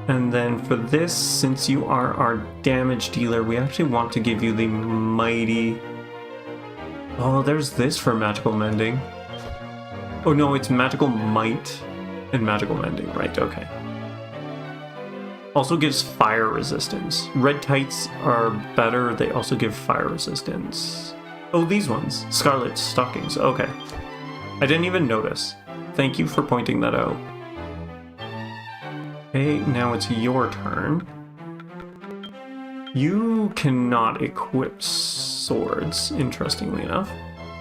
And then for this, since you are our damage dealer, we actually want to give you the mighty... Oh, there's this for magical mending. Oh no, it's magical might and magical mending, right, okay. Also gives fire resistance. Red tights are better, they also give fire resistance. Oh, these ones. Scarlet stockings, okay. I didn't even notice. Thank you for pointing that out. Okay, now it's your turn. You cannot equip swords, interestingly enough.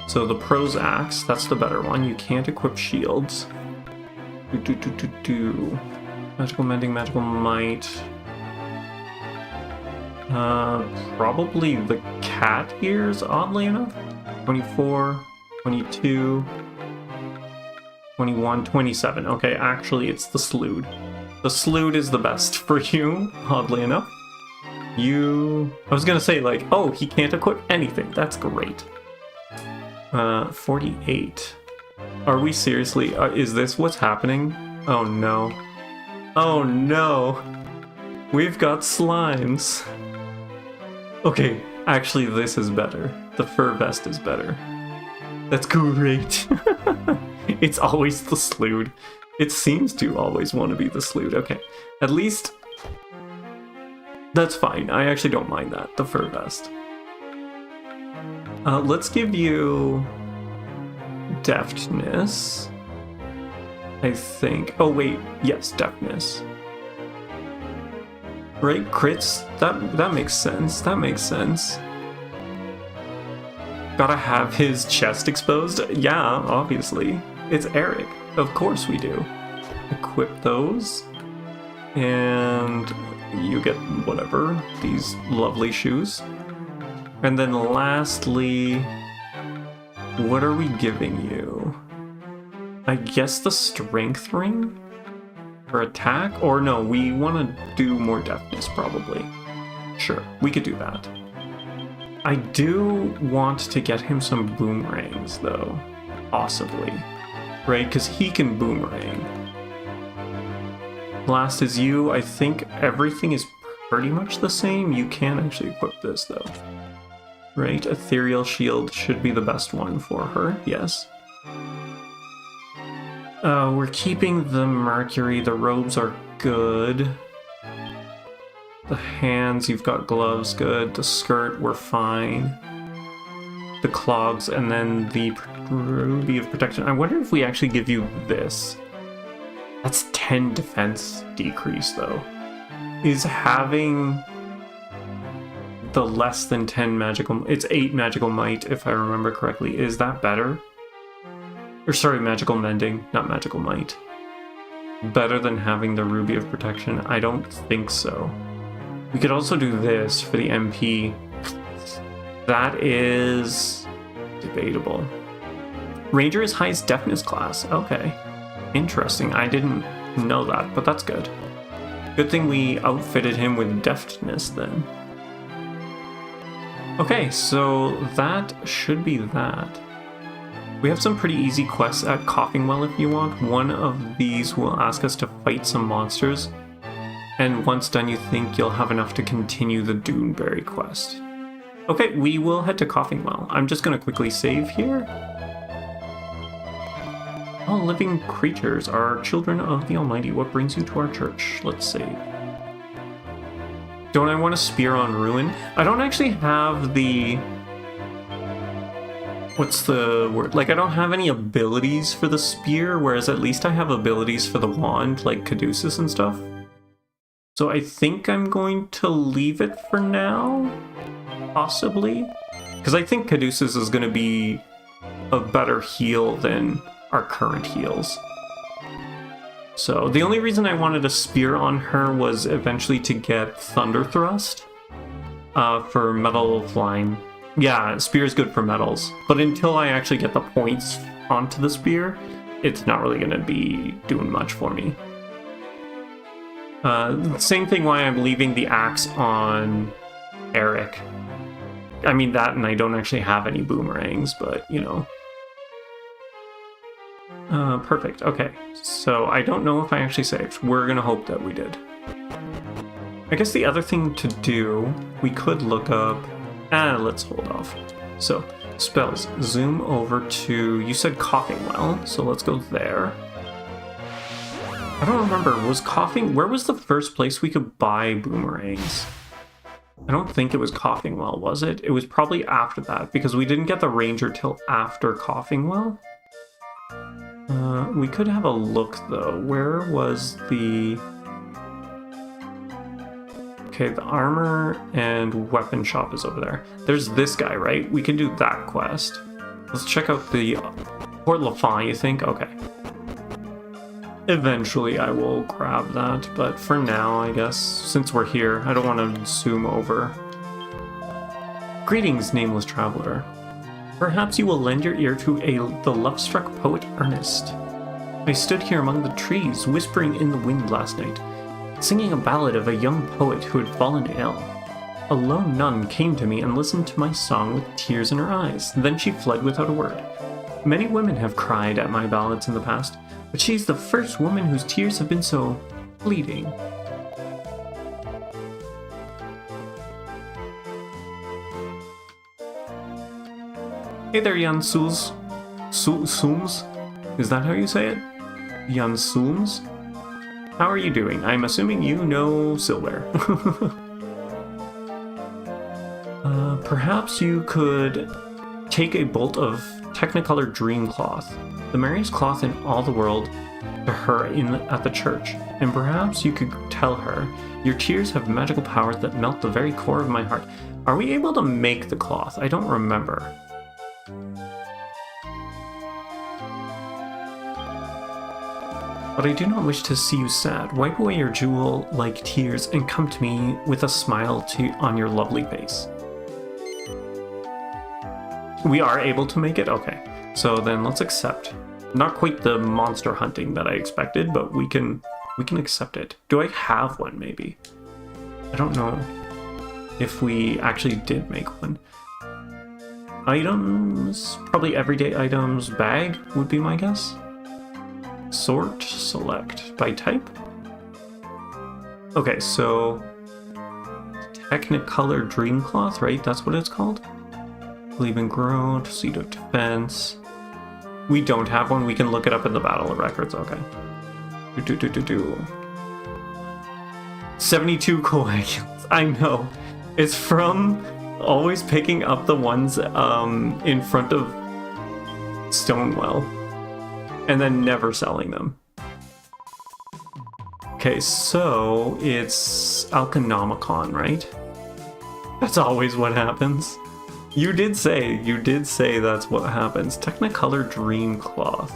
So the Pro's Axe, that's the better one. You can't equip shields. Magical Mending, Magical Might. Probably the cat ears, oddly enough. 24, 22, 21, 27. Okay, actually it's the Slood. The Slood is the best for you, oddly enough. I was gonna say, like, oh, he can't equip anything. That's great. 48. Are we seriously? Is this what's happening? Oh no. Oh no. We've got slimes. Okay, actually this is better. The fur vest is better. That's great. It's always the Slood. It seems to always want to be the Slood. Okay, at least that's fine. I actually don't mind that, the fur vest. Let's give you deftness, I think. Oh wait, yes, deftness. Right, crits? That makes sense. That makes sense. Gotta have his chest exposed? Yeah, obviously. It's Eric. Of course we do. Equip those. And you get whatever, these lovely shoes. And then lastly, what are we giving you? I guess the strength ring? For attack? Or no, we want to do more deftness probably. Sure, we could do that. I do want to get him some boomerangs though, possibly. Right, because he can boomerang. Last is you. I think everything is pretty much the same. You can actually equip this though. Right, ethereal shield should be the best one for her, yes. We're keeping the mercury, the robes are good. The hands, you've got gloves, good. The skirt, we're fine. The clogs, and then the ruby of protection. I wonder if we actually give you this. That's 10 defense decrease though. Is having the less than 10 magical... It's 8 magical might, if I remember correctly. Is that better? Or sorry, magical mending, not magical might. Better than having the ruby of protection? I don't think so. We could also do this for the MP. That is debatable. Ranger is highest deafness class. Okay. Interesting. I didn't know that, but that's good. Good thing we outfitted him with deftness then. Okay, so that should be that. We have some pretty easy quests at Coughingwell if you want. One of these will ask us to fight some monsters. And once done, you think you'll have enough to continue the Duneberry quest. Okay, we will head to Coughingwell. I'm just going to quickly save here. All living creatures are children of the Almighty. What brings you to our church? Let's save. Don't I want to spear on Ruin? I don't actually have the... What's the word? Like, I don't have any abilities for the spear, whereas at least I have abilities for the wand, like Caduceus and stuff. So I think I'm going to leave it for now, possibly. Because I think Caduceus is going to be a better heal than our current heals. So the only reason I wanted a spear on her was eventually to get Thunder Thrust for metal flying. Yeah, spear is good for metals, but until I actually get the points onto the spear, it's not really going to be doing much for me. Same thing why I'm leaving the axe on Eric. I mean that, and I don't actually have any boomerangs, but you know. Perfect. Okay, so I don't know if I actually saved. We're gonna hope that we did. I guess the other thing to do, we could look up... let's hold off. So, spells. Zoom over to... You said Coughing Well, so let's go there. I don't remember, was Coughing... Where was the first place we could buy boomerangs? I don't think it was Coughing Well, was it? It was probably after that, because we didn't get the Ranger till after Coughing Well. We could have a look, though. Where was the... Okay, the armor and weapon shop is over there. There's this guy, right? We can do that quest. Let's check out the Port Lafon, you think? Okay. Eventually I will grab that, but for now, I guess, since we're here, I don't want to zoom over. Greetings, nameless traveler. Perhaps you will lend your ear to the love-struck poet Ernest. I stood here among the trees, whispering in the wind last night, singing a ballad of a young poet who had fallen ill. A lone nun came to me and listened to my song with tears in her eyes. Then she fled without a word. Many women have cried at my ballads in the past, but she's the first woman whose tears have been so fleeting. Hey there, Jan Sooms. Sooms? Is that how you say it? Jan Sooms? How are you doing? I'm assuming you know Silver. Perhaps you could take a bolt of Technicolor Dream Cloth, the merriest cloth in all the world, to her at the church, and perhaps you could tell her, your tears have magical powers that melt the very core of my heart. Are we able to make the cloth? I don't remember. But I do not wish to see you sad. Wipe away your jewel-like tears and come to me with a smile on your lovely face. We are able to make it? Okay. So then let's accept. Not quite the monster hunting that I expected, but we can accept it. Do I have one, maybe? I don't know if we actually did make one. Items, probably everyday items, bag would be my guess. Sort, select, by type? Okay, so Technicolor Dream Cloth, right? That's what it's called? Believe in Grotto, Seat of Defense. We don't have one, we can look it up in the Battle of Records, okay. 72 coagulants, I know. It's from always picking up the ones in front of Stonewell. And then never selling them. Okay, so it's Alconomicon, right? That's always what happens. You did say that's what happens. Technicolor Dream Cloth.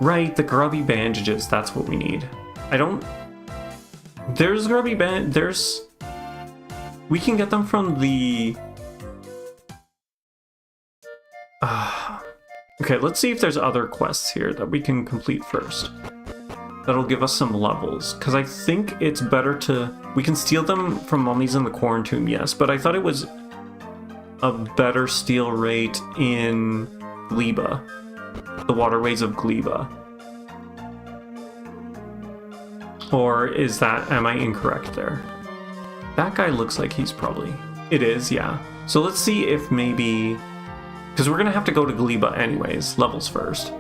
Right, the grubby bandages, that's what we need. There's grubby we can get them from the... Okay, let's see if there's other quests here that we can complete first. That'll give us some levels, because I think it's better to... We can steal them from mummies in the quarantine, yes, but I thought it was a better steal rate in Gleba. The Waterways of Gleba. Or am I incorrect there? That guy looks like he's probably... It is, yeah. So let's see if maybe... Because we're going to have to go to Gleba anyways, levels first.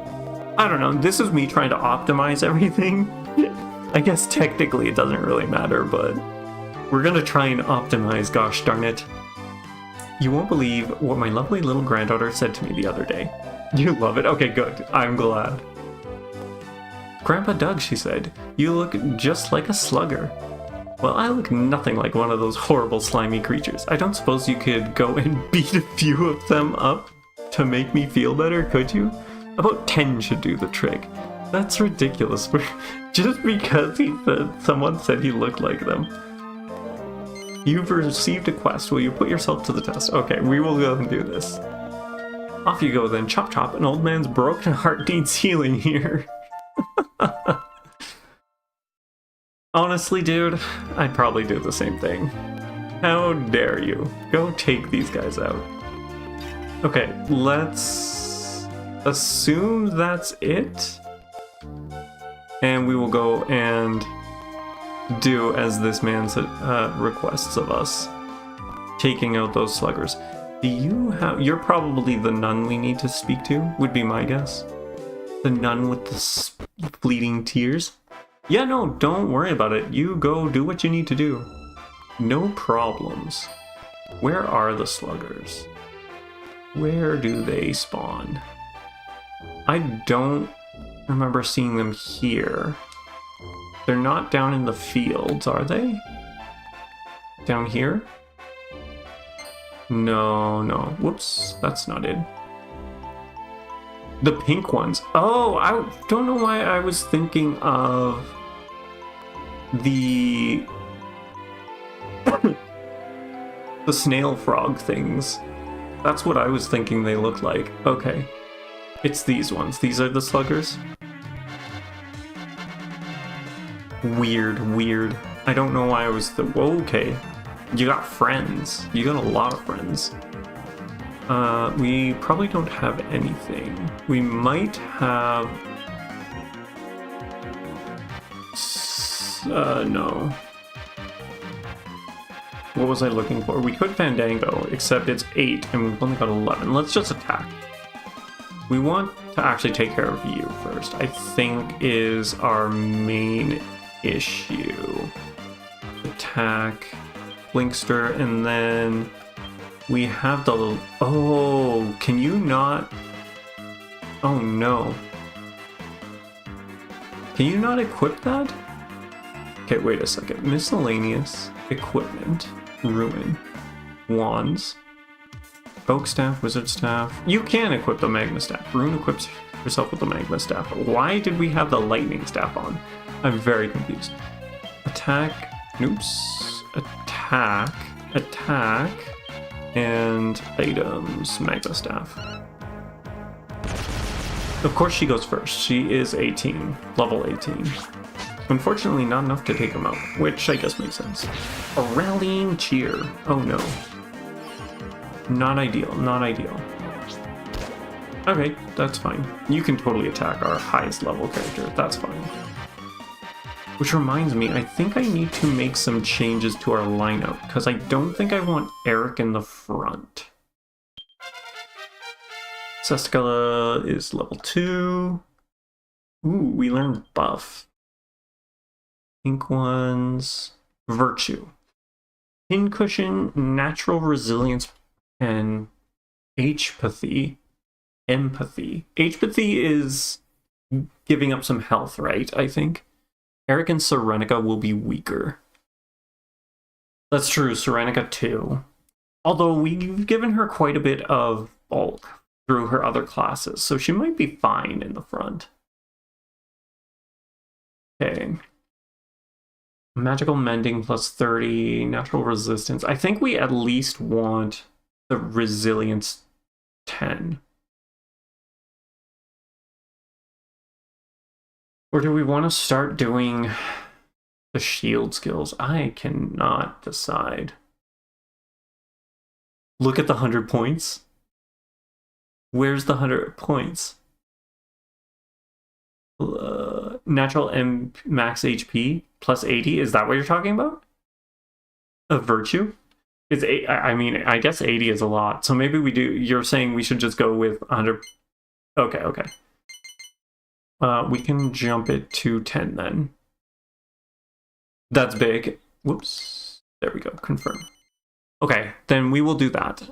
I don't know, this is me trying to optimize everything. I guess technically it doesn't really matter, but we're going to try and optimize, gosh darn it. You won't believe what my lovely little granddaughter said to me the other day. You love it? Okay, good. I'm glad. Grandpa Doug, she said, you look just like a slugger. Well, I look nothing like one of those horrible slimy creatures. I don't suppose you could go and beat a few of them up to make me feel better, could you? About 10 should do the trick. That's ridiculous. Just because someone said he looked like them. You've received a quest. Will you put yourself to the test? Okay, we will go and do this. Off you go then. Chop chop. An old man's broken heart needs healing here. Honestly, dude, I'd probably do the same thing. How dare you? Go take these guys out. Okay, let's assume that's it. And we will go and do as this man requests of us. Taking out those sluggers. Do you have... You're probably the nun we need to speak to, would be my guess. The nun with the fleeting tears. Yeah, no, don't worry about it. You go do what you need to do. No problems. Where are the sluggers? Where do they spawn? I don't remember seeing them here. They're not down in the fields, are they? Down here? No, no. Whoops, that's not it. The pink ones. Oh, I don't know why I was thinking of the the snail frog things. That's what I was thinking they look like. Okay. It's these ones. These are the sluggers. Weird, weird. I don't know why I was okay. You got friends. You got a lot of friends. We probably don't have anything. We might have... no. What was I looking for? We could Fandango, except it's 8 and we've only got 11. Let's just attack. We want to actually take care of you first, I think is our main issue. Attack, Blinkster, and then we have the... Oh, can you not... Oh no. Can you not equip that? Okay, wait a second. Miscellaneous, equipment, ruin, wands, oak staff, wizard staff. You can equip the magma staff. Rune equips herself with the magma staff. Why did we have the lightning staff on? I'm very confused. Attack, oops, attack, attack, and items, magma staff. Of course she goes first. She is 18, level 18. Unfortunately, not enough to take him out, which I guess makes sense. A rallying cheer. Oh no. Not ideal, not ideal. Okay, that's fine. You can totally attack our highest level character, that's fine. Which reminds me, I think I need to make some changes to our lineup, because I don't think I want Eric in the front. Sesticula is level 2. Ooh, we learned buff. Pink ones. Virtue. Pincushion, natural resilience, and H-pathy. Empathy. H-pathy is giving up some health, right? I think. Eric and Serenica will be weaker. That's true, Serenica too. Although we've given her quite a bit of bulk through her other classes, so she might be fine in the front. Okay. Magical mending plus 30, natural resistance. I think we at least want the resilience 10. Or do we want to start doing the shield skills? I cannot decide. Look at the 100 points. Where's the 100 points? Natural M max HP plus 80. Is that what you're talking about? A virtue? Is I mean, I guess 80 is a lot. So maybe we do. You're saying we should just go with 100. Okay, okay. We can jump it to 10 then. That's big. Whoops. There we go. Confirm. Okay, then we will do that.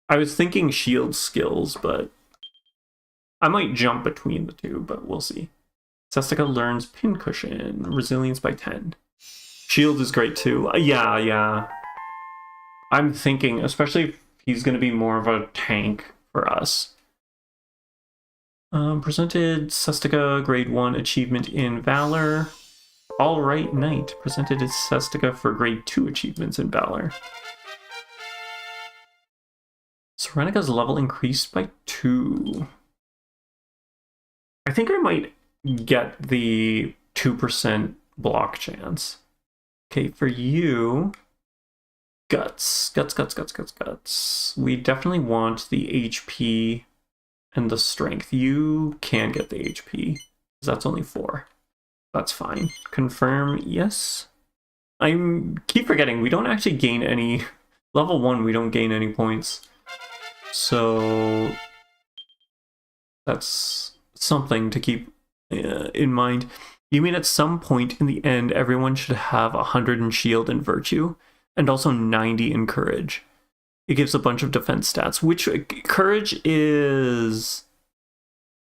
I was thinking shield skills, but I might jump between the two, but we'll see. Sestica learns Pincushion, resilience by 10. Shield is great too. Yeah, yeah. I'm thinking, especially if he's going to be more of a tank for us. Presented Sestica grade 1 achievement in Valor. All Right Knight presented his Sestica for grade 2 achievements in Valor. Serenica's level increased by 2. I think I might get the 2% block chance. Okay, for you, Guts. We definitely want the HP and the Strength. You can get the HP, because that's only 4. That's fine. Confirm, yes. I keep forgetting, we don't actually gain any... Level 1, we don't gain any points. So... that's something to keep in mind. You mean at some point in the end, everyone should have 100 in shield and virtue, and also 90 in courage. It gives a bunch of defense stats. Which courage is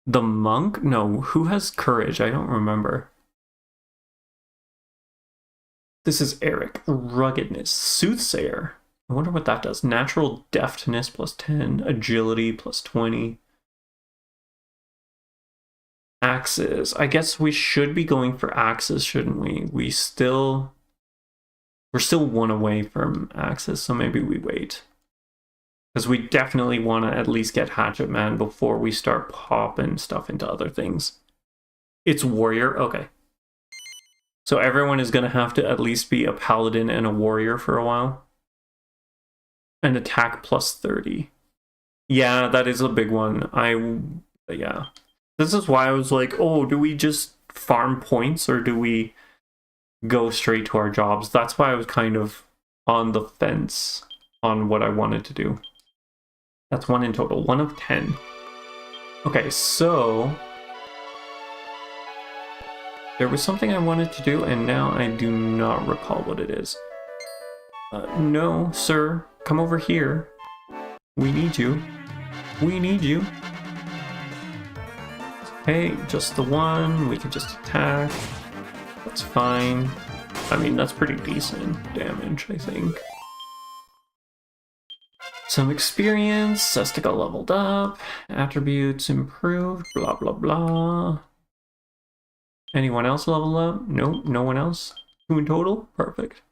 the monk? No, who has courage? I don't remember. This is Eric. Ruggedness. Soothsayer. I wonder what that does. Natural deftness plus 10. Agility plus 20. Axes. I guess we should be going for axes, shouldn't we? We're still 1 away from axes, so maybe we wait. Because we definitely want to at least get Hatchet Man before we start popping stuff into other things. It's warrior? Okay. So everyone is going to have to at least be a paladin and a warrior for a while. And attack plus 30. Yeah, that is a big one. Yeah. This is why I was like, oh, do we just farm points or do we go straight to our jobs? That's why I was kind of on the fence on what I wanted to do. That's 1 in total. 1 of 10. Okay, so... there was something I wanted to do, and now I do not recall what it is. No, sir. Come over here. We need you. We need you. Hey, just the 1. We can just attack. That's fine. I mean, that's pretty decent damage, I think. Some experience. Sestica leveled up. Attributes improved. Blah, blah, blah. Anyone else level up? No, no one else? 2 in total? Perfect.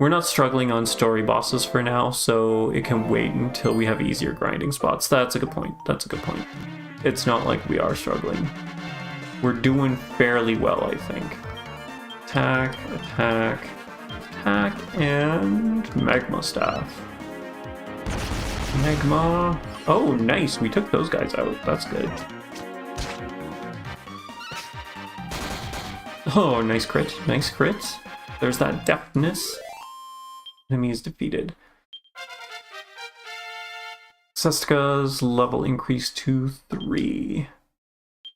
We're not struggling on story bosses for now, so it can wait until we have easier grinding spots. That's a good point. That's a good point. It's not like we are struggling. We're doing fairly well, I think. Attack, attack, attack, and Magma Staff. Magma. Oh, nice. We took those guys out. That's good. Oh, nice crit. Nice crit. There's that deftness. Enemy is defeated. Sestica's level increased to 3.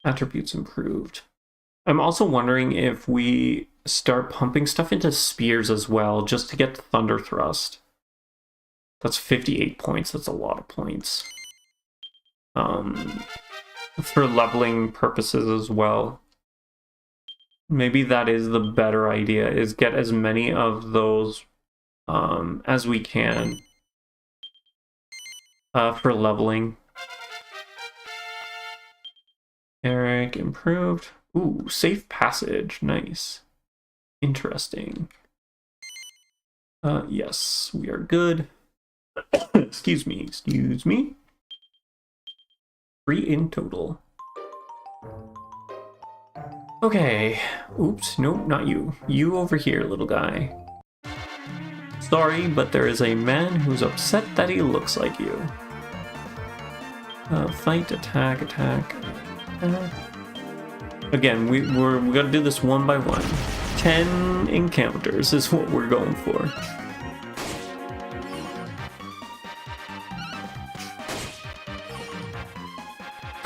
Attributes improved. I'm also wondering if we start pumping stuff into spears as well, just to get the Thunder Thrust. That's 58 points. That's a lot of points. For leveling purposes as well. Maybe that is the better idea, is get as many of those as we can for leveling. Eric improved. Ooh, safe passage. Nice. Interesting. Yes, we are good. Excuse me, excuse me. 3 in total. Okay. Oops, nope, not you. You over here, little guy. Sorry, but there is a man who's upset that he looks like you. Fight, attack, attack. Again, we gotta do this 1 by 1. 10 encounters is what we're going for.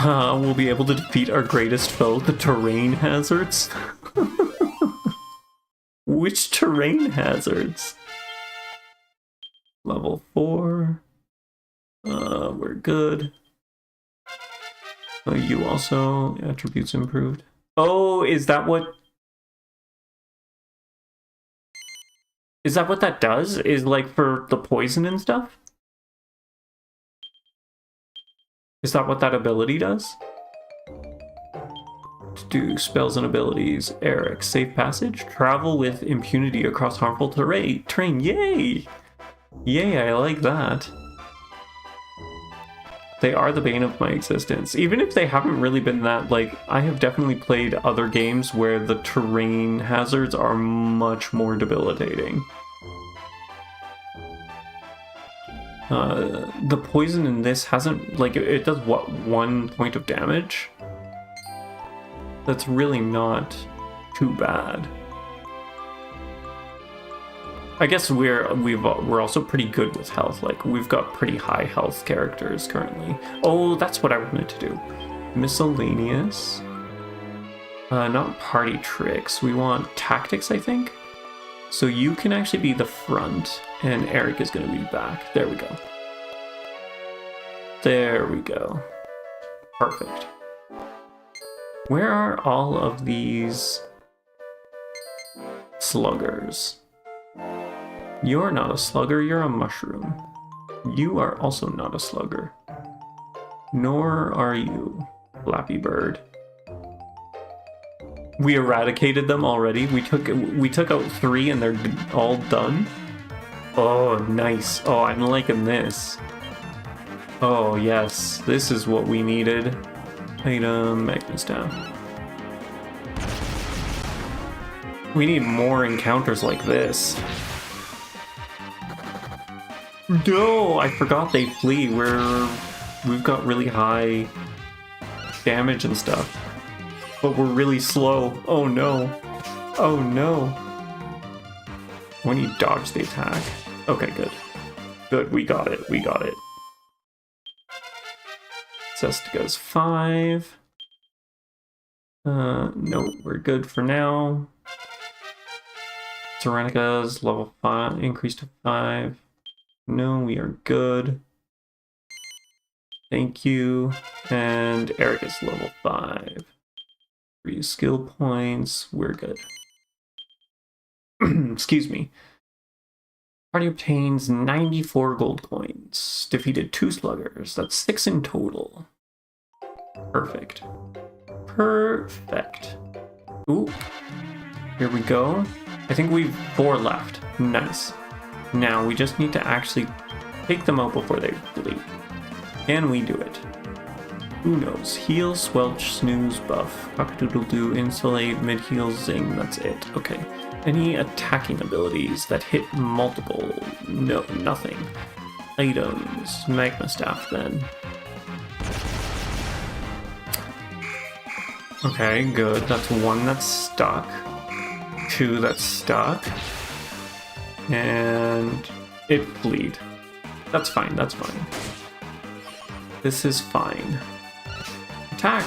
We'll be able to defeat our greatest foe, the terrain hazards. Which terrain hazards? Level 4. We're good. Oh, you also, attributes improved. Oh, is that what that does? Is like for the poison and stuff? Is that what that ability does? To do spells and abilities. Eric, safe passage. Travel with impunity across harmful terrain. Yay! Yay, I like that. They are the bane of my existence. Even if they haven't really been that, like, I have definitely played other games where the terrain hazards are much more debilitating. The poison in this hasn't, like, it does, what, 1 point of damage? That's really not too bad. I guess we're also pretty good with health. Like, we've got pretty high health characters currently. Oh, that's what I wanted to do. Miscellaneous. Not party tricks. We want tactics, I think. So you can actually be the front, and Eric is going to be back. There we go. There we go. Perfect. Where are all of these sluggers? You're not a slugger, you're a mushroom. You are also not a slugger. Nor are you, Flappy Bird. We eradicated them already. We took out 3 and they're all done. Oh, nice. Oh, I'm liking this. Oh, yes. This is what we needed. Item, Magma Staff. We need more encounters like this. No, I forgot they flee. We've got really high damage and stuff. But we're really slow. Oh no. Oh no. When you dodge the attack. Okay, good. Good, we got it. We got it. Zestiga's 5. No, we're good for now. Serenica's level 5, increased to 5. No, we are good. Thank you. And Erica's level 5. 3 skill points. We're good. Excuse me. Party obtains 94 gold coins. Defeated 2 sluggers. That's 6 in total. Perfect. Perfect. Ooh. Here we go. I think we've 4 left. Nice. Now we just need to actually take them out before they flee. Can we do it? Who knows? Heal, Swelch, Snooze, Buff, Cock-a-doodle-doo, Insulate, Mid-heal, Zing, that's it. Okay. Any attacking abilities that hit multiple? No, nothing. Items. Magma Staff then. Okay, good. That's 1 that's stuck. 2 that's stuck. And it fleed. That's fine, that's fine. This is fine. Attack!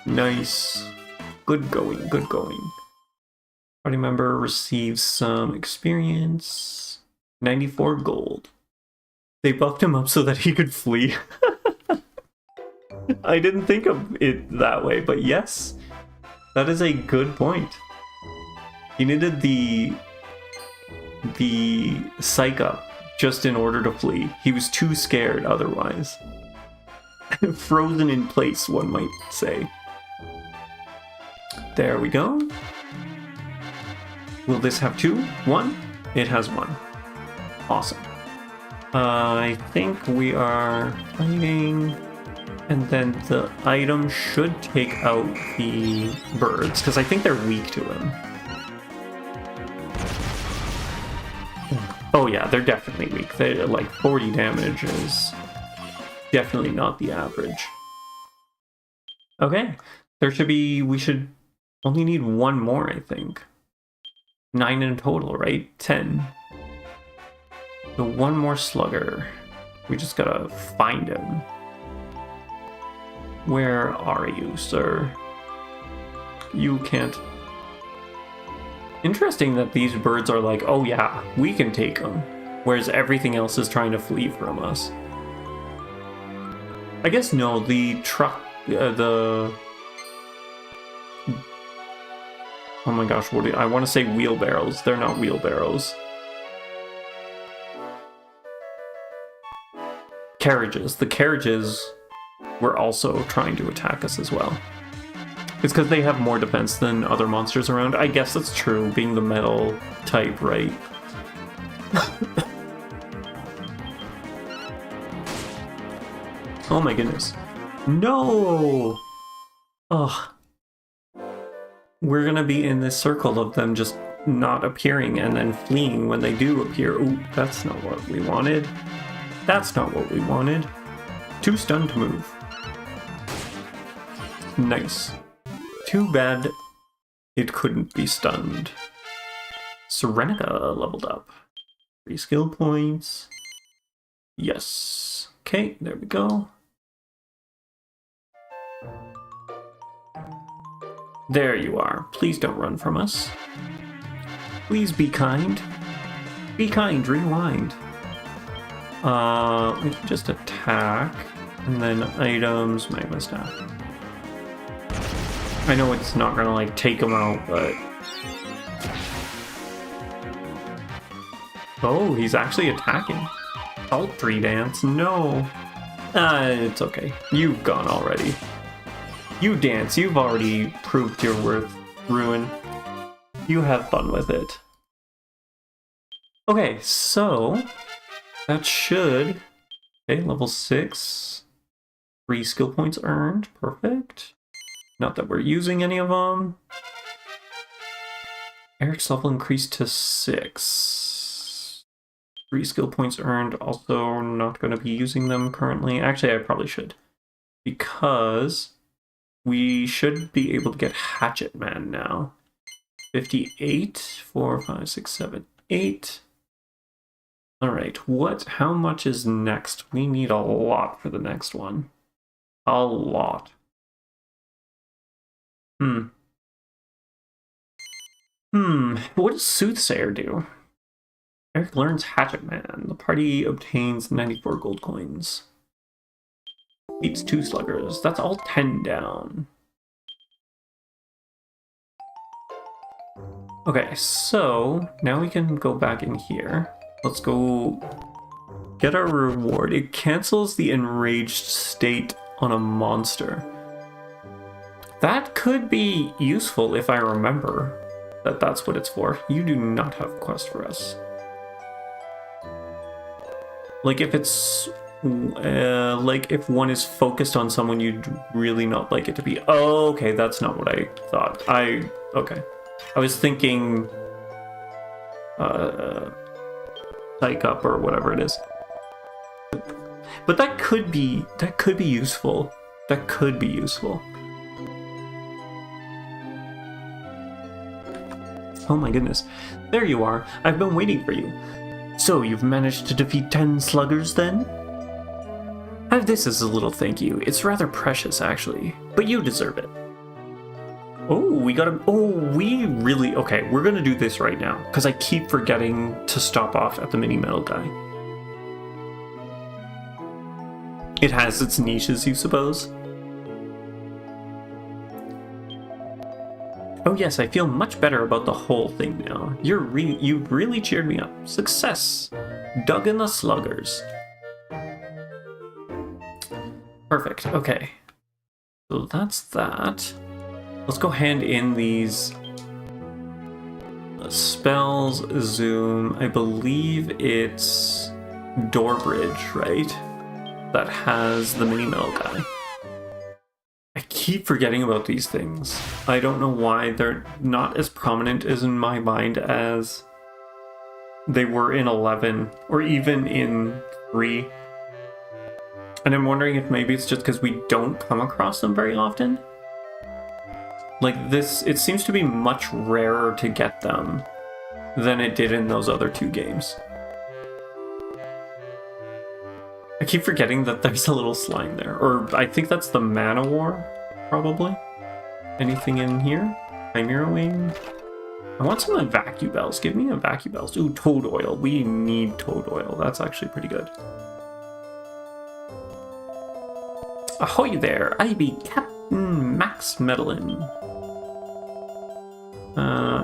Nice. Good going, good going. Party member receives some experience. 94 gold. They buffed him up so that he could flee. I didn't think of it that way, but yes. That is a good point. He needed the psych up just in order to flee. He was too scared otherwise. Frozen in place, one might say. There we go. Will this have 2? 1? It has 1. Awesome. I think we are fighting, and then the item should take out the birds, because I think they're weak to him. Oh yeah, they're definitely weak. They're like 40 damage is definitely not the average. Okay, there should be, we should only need 1 more, I think. 9 in total, right? 10. So 1 more slugger. We just gotta find him. Where are you, sir? You can't. Interesting that these birds are like, oh yeah, we can take them, whereas everything else is trying to flee from us. I guess no, the truck, oh my gosh, I want to say wheelbarrows. They're not wheelbarrows. Carriages. The carriages were also trying to attack us as well. It's because they have more defense than other monsters around. I guess that's true, being the metal type, right? Oh my goodness. No! Ugh. We're gonna be in this circle of them just not appearing and then fleeing when they do appear. Ooh, that's not what we wanted. That's not what we wanted. Too stunned to move. Nice. Too bad it couldn't be stunned. Serenica leveled up. 3 skill points. Yes. Okay, there we go. There you are. Please don't run from us. Please be kind. Be kind, rewind. We can just attack. And then items, magma staff. I know it's not gonna like take him out, but... Oh, he's actually attacking. Alt 3 dance, no. It's okay. You've gone already. You dance, you've already proved your worth, Ruin. You have fun with it. Okay, so... that should... Okay, level 6. 3 skill points earned, perfect. Not that we're using any of them. Eric's level increased to 6. 3 skill points earned, also not going to be using them currently. Actually, I probably should. Because we should be able to get Hatchet Man now. 58, 4, 5, 6, 7, 8. Alright, how much is next? We need a lot for the next one. A lot. What does Soothsayer do? Eric learns Hatchet Man. The party obtains 94 gold coins. Beats 2 sluggers. That's all 10 down. Okay, so now we can go back in here. Let's go get our reward. It cancels the enraged state on a monster. That could be useful if I remember that that's what it's for. You do not have a quest for us. Like if it's... like if one is focused on someone you'd really not like it to be... Oh, okay, that's not what I thought. Okay. I was thinking... Psych up or whatever it is. But that could be useful. That could be useful. Oh my goodness. There you are. I've been waiting for you. So, you've managed to defeat 10 sluggers then? Have this as a little thank you. It's rather precious, actually. But you deserve it. Oh, we got him. Oh, we really... Okay, we're gonna do this right now. Because I keep forgetting to stop off at the mini metal guy. It has its niches, you suppose? Oh yes, I feel much better about the whole thing now. You've really cheered me up. Success! Dug in the sluggers. Perfect, okay. So that's that. Let's go hand in these spells, zoom. I believe it's Doorbridge, right? That has the mini metal guy. I keep forgetting about these things. I don't know why they're not as prominent as in my mind as they were in 11 or even in 3. And I'm wondering if maybe it's just because we don't come across them very often. Like this, it seems to be much rarer to get them than it did in those other 2 games. I keep forgetting that there's a little slime there. Or I think that's the Mana War, probably. Anything in here? Chimera Wing? I want some of vacuum bells. Give me a vacuum bells. Ooh, toad oil. We need toad oil. That's actually pretty good. Ahoy there! I be Captain Max Medlin.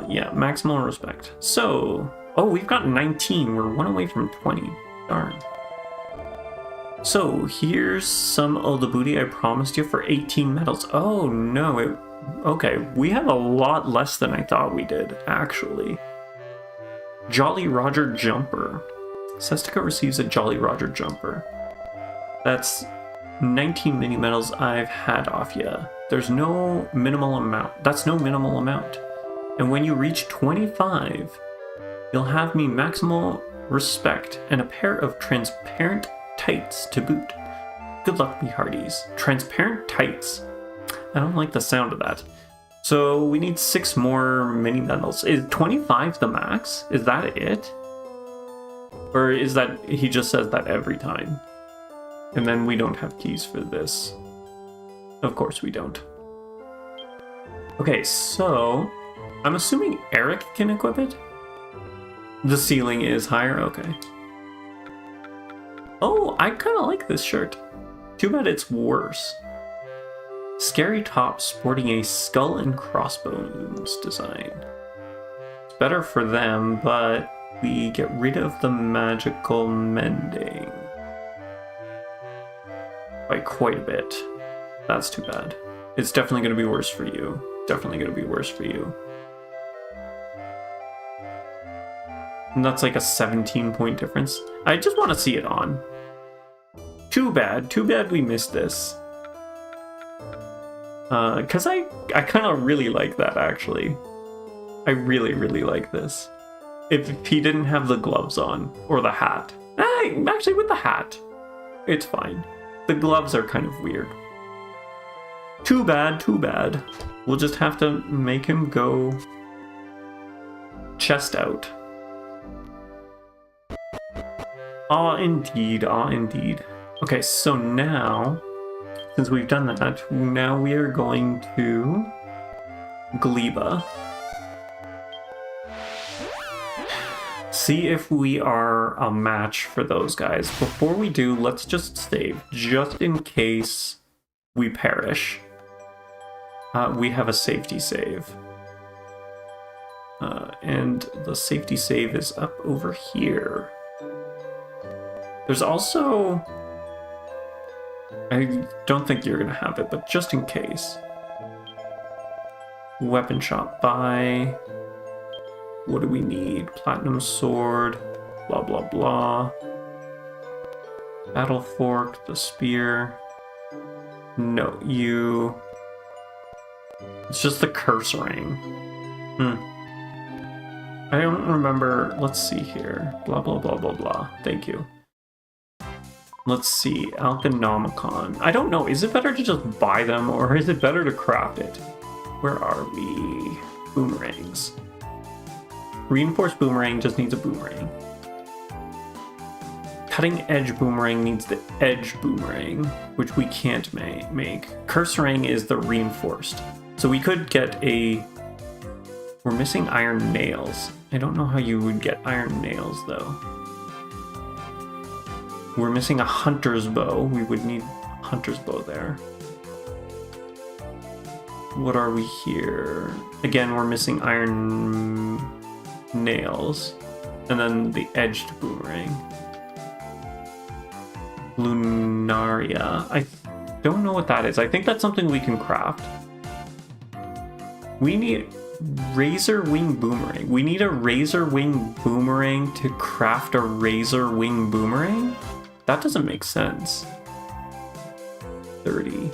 Yeah, maximal respect. So, oh, we've got 19. We're 1 away from 20. Darn. So here's some of the booty I promised you for 18 medals. Oh no, okay, we have a lot less than I thought we did, actually. Jolly Roger Jumper. Sestica receives a Jolly Roger Jumper. That's 19 mini medals I've had off ya. There's no minimal amount. That's no minimal amount. And when you reach 25, you'll have me maximal respect and a pair of transparent tights to boot. Good luck, me hearties. Transparent tights. I don't like the sound of that. So we need 6 more mini medals. Is 25 the max? Is that it? Or is that he just says that every time? And then we don't have keys for this. Of course we don't. Okay, so I'm assuming Eric can equip it? The ceiling is higher? Okay. Oh, I kind of like this shirt. Too bad it's worse. Scary top sporting a skull and crossbones design. It's better for them, but we get rid of the magical mending by quite a bit. That's too bad. It's definitely going to be worse for you. Definitely going to be worse for you. And that's like a 17-point difference. I just want to see it on. Too bad we missed this. Because I kind of really like that, actually. I really like this. If he didn't have the gloves on, or the hat. Actually, with the hat, it's fine. The gloves are kind of weird. Too bad. We'll just have to make him go chest out. Ah, indeed. Okay, so now, since we've done that, now we are going to Gleba. See if we are a match for those guys. Before we do, let's just save, just in case we perish. We have a safety save. And the safety save is up over here. There's also... I don't think you're going to have it, but just in case. Weapon shop buy. What do we need? Platinum sword. Blah, blah, blah. Battle fork. The spear. No, you... It's just the curse ring. I don't remember. Let's see here. Blah, blah, blah, blah, blah. Thank you. Let's see, Alchenomicon. I don't know, is it better to just buy them or is it better to craft it? Where are we? Boomerangs. Reinforced boomerang just needs a boomerang. Cutting edge boomerang needs the edge boomerang, which we can't make. Curse ring is the reinforced. So we could get a... We're missing iron nails. I don't know how you would get iron nails though. We're missing a hunter's bow. We would need a hunter's bow there. What are we here? Again, we're missing iron nails. And then the edged boomerang. Lunaria. I don't know what that is. I think that's something we can craft. We need razor wing boomerang. We need a razor wing boomerang to craft a razor wing boomerang? That doesn't make sense. 30.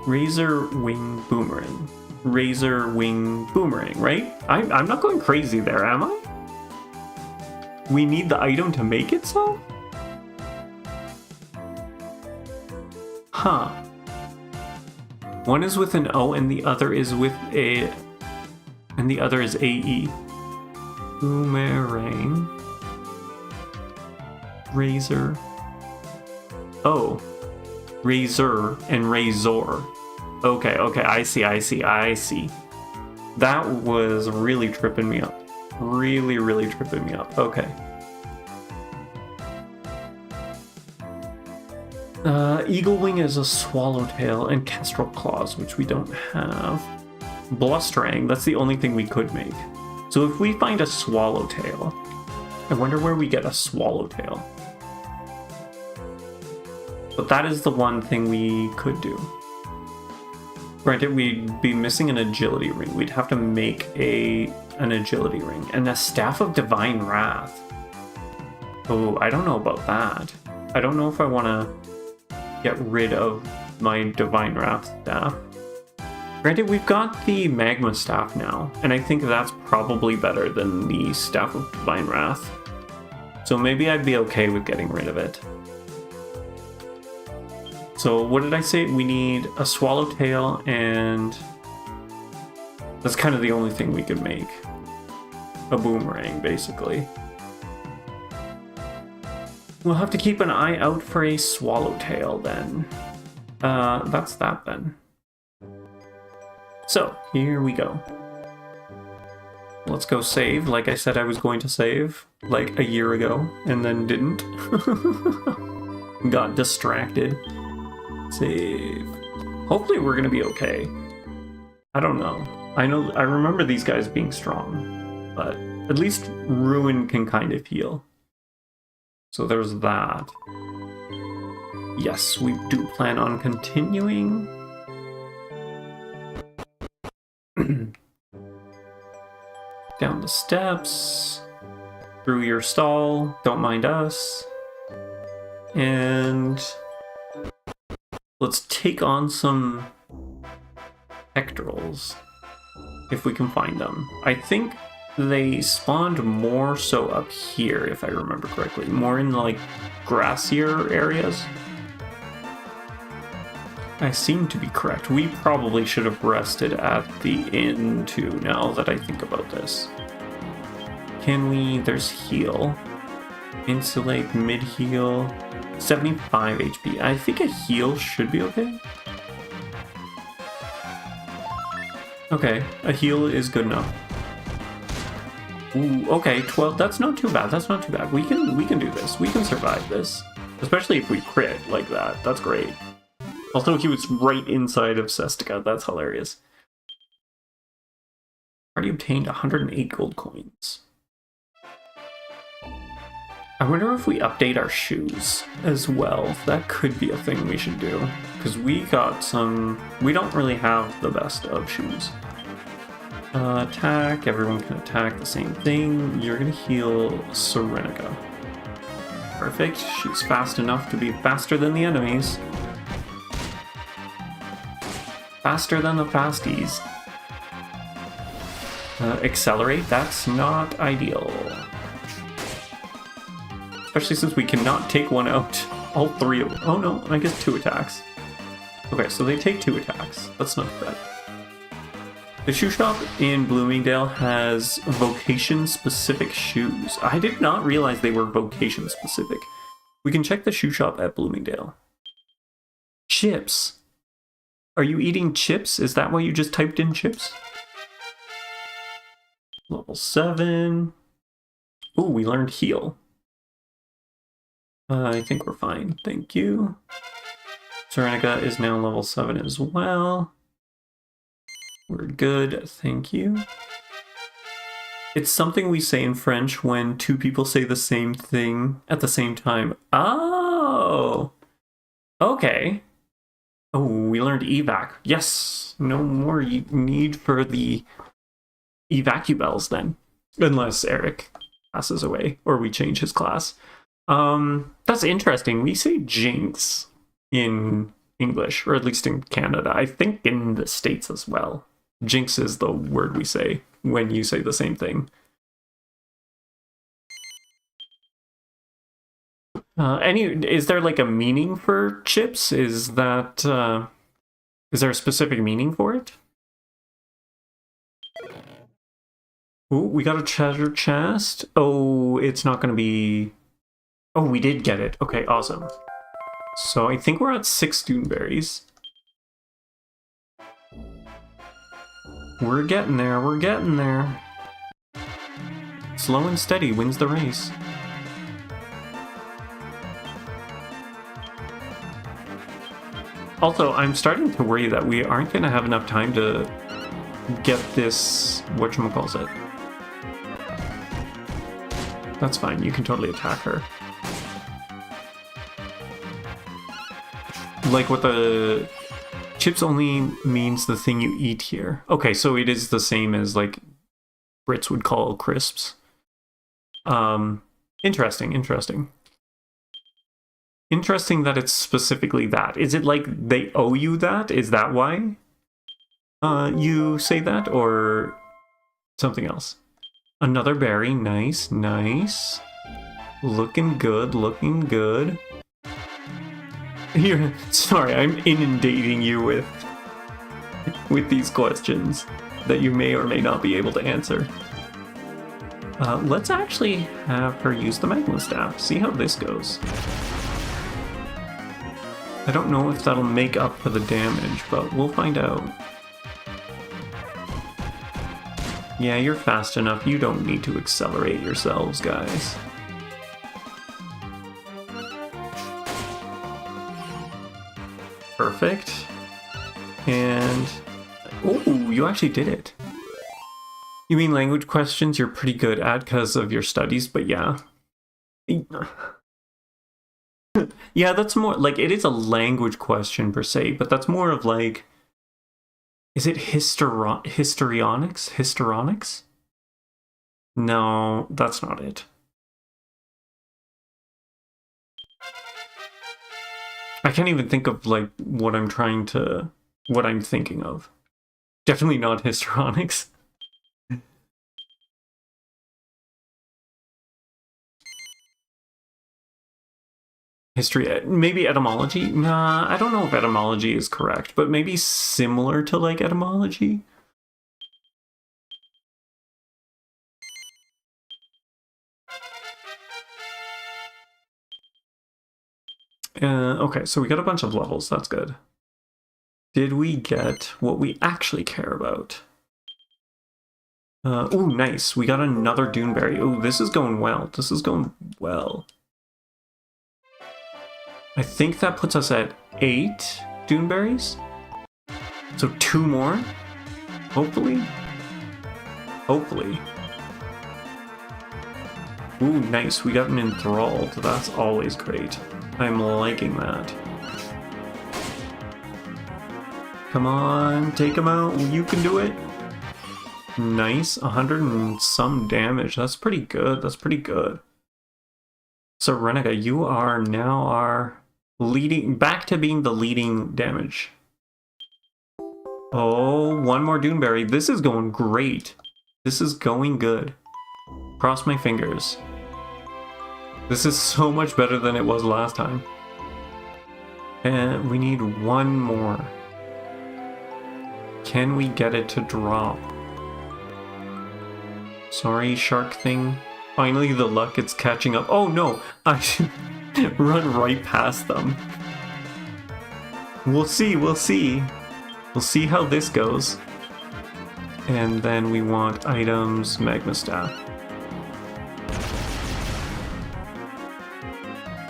Razor wing boomerang. Razor wing boomerang, right? I'm not going crazy there, am I? We need the item to make it so? Huh. One is with an O and the other is with a... And the other is AE. Boomerang. Razor. Oh. Razor and razor. Okay, I see. That was really tripping me up. Really tripping me up. Okay. Eagle Wing is a Swallowtail and Kestrel Claws, which we don't have. Blustering, that's the only thing we could make. So if we find a Swallowtail, I wonder where we get a Swallowtail. But that is the one thing we could do. Granted, we'd be missing an agility ring. We'd have to make an agility ring. And a Staff of Divine Wrath. Oh, I don't know about that. I don't know if I want to get rid of my Divine Wrath staff. Granted, we've got the Magma Staff now, and I think that's probably better than the Staff of Divine Wrath. So maybe I'd be okay with getting rid of it. So what did I say? We need a Swallowtail, and that's kind of the only thing we could make. A boomerang, basically. We'll have to keep an eye out for a Swallowtail then. That's that then. So, here we go. Let's go save, like I said I was going to save, like a year ago, and then didn't. Got distracted. Save. Hopefully we're gonna be okay. I don't know. I remember these guys being strong, but at least Ruin can kind of heal. So there's that. Yes, we do plan on continuing. Down the steps, through your stall, don't mind us. And let's take on some pectorals, if we can find them. I think they spawned more so up here, if I remember correctly. More in, like, grassier areas. I seem to be correct. We probably should have rested at the inn, too, now that I think about this. Can we... There's heal. Insulate, mid-heal. 75 HP. I think a heal should be okay. Okay, a heal is good enough. Ooh, okay, 12. That's not too bad. That's not too bad. We can do this. We can survive this. Especially if we crit like that. That's great. Also, he was right inside of Sestica. That's hilarious. Already obtained 108 gold coins. I wonder if we update our shoes as well. That could be a thing we should do. Because we got some... We don't really have the best of shoes. Attack. Everyone can attack the same thing. You're going to heal Serenica. Perfect. She's fast enough to be faster than the enemies. Faster than the fasties. Accelerate, that's not ideal. Especially since we cannot take one out. All three of them. Oh no, I guess 2 attacks. Okay, so they take 2 attacks. That's not bad. The shoe shop in Bloomingdale has vocation-specific shoes. I did not realize they were vocation-specific. We can check the shoe shop at Bloomingdale. Chips. Are you eating chips? Is that why you just typed in chips? Level 7. Ooh, we learned heal. I think we're fine. Thank you. Serenica is now level 7 as well. We're good. Thank you. It's something we say in French when 2 people say the same thing at the same time. Oh! Okay. Oh, we learned evac. Yes! No more need for the evacubells then. Unless Eric passes away or we change his class. That's interesting. We say jinx in English, or at least in Canada. I think in the States as well. Jinx is the word we say when you say the same thing. Is there like a meaning for chips? Is there a specific meaning for it? Ooh, we got a treasure chest. Oh, it's not going to be... Oh, we did get it. Okay, awesome. So I think we're at 6 Stoneberries. We're getting there, we're getting there. Slow and steady wins the race. Also, I'm starting to worry that we aren't going to have enough time to get this, whatchamacallit. That's fine, you can totally attack her. Like what the chips only means the thing you eat here. Okay, so it is the same as like Brits would call crisps. Interesting, interesting. Interesting that it's specifically that. Is it like they owe you that? Is that why you say that, or something else? Another berry, nice, nice. Looking good, looking good. Here, sorry, I'm inundating you with these questions that you may or may not be able to answer. Let's actually have her use the magma staff. See how this goes. I don't know if that'll make up for the damage, but we'll find out. Yeah, you're fast enough. You don't need to accelerate yourselves, guys. Perfect. And... oh, you actually did it. You mean language questions you're pretty good at because of your studies, but yeah. Yeah, that's more like, it is a language question per se, but that's more of like, is it histrionics? Histrionics? No, that's not it. I can't even think of like what I'm thinking of. Definitely not histrionics. History, maybe etymology? Nah, I don't know if etymology is correct, but maybe similar to like etymology. Okay, so we got a bunch of levels, that's good. Did we get what we actually care about? Ooh, nice, we got another Duneberry. Ooh, this is going well, this is going well. I think that puts us at 8 Duneberries. So 2 more, hopefully. Hopefully. Ooh, nice, we got an enthralled. That's always great. I'm liking that. Come on, take him out. You can do it. Nice, 100 and some damage. That's pretty good. That's pretty good. So Renica, you are now our leading, back to being the leading damage. Oh, 1 more Duneberry. This is going great. This is going good. Cross my fingers. This is so much better than it was last time. And we need 1 more. Can we get it to drop? Sorry, shark thing. Finally, the luck, it's catching up. Oh no, I should run right past them. We'll see, we'll see. We'll see how this goes. And then we want items, magma staff.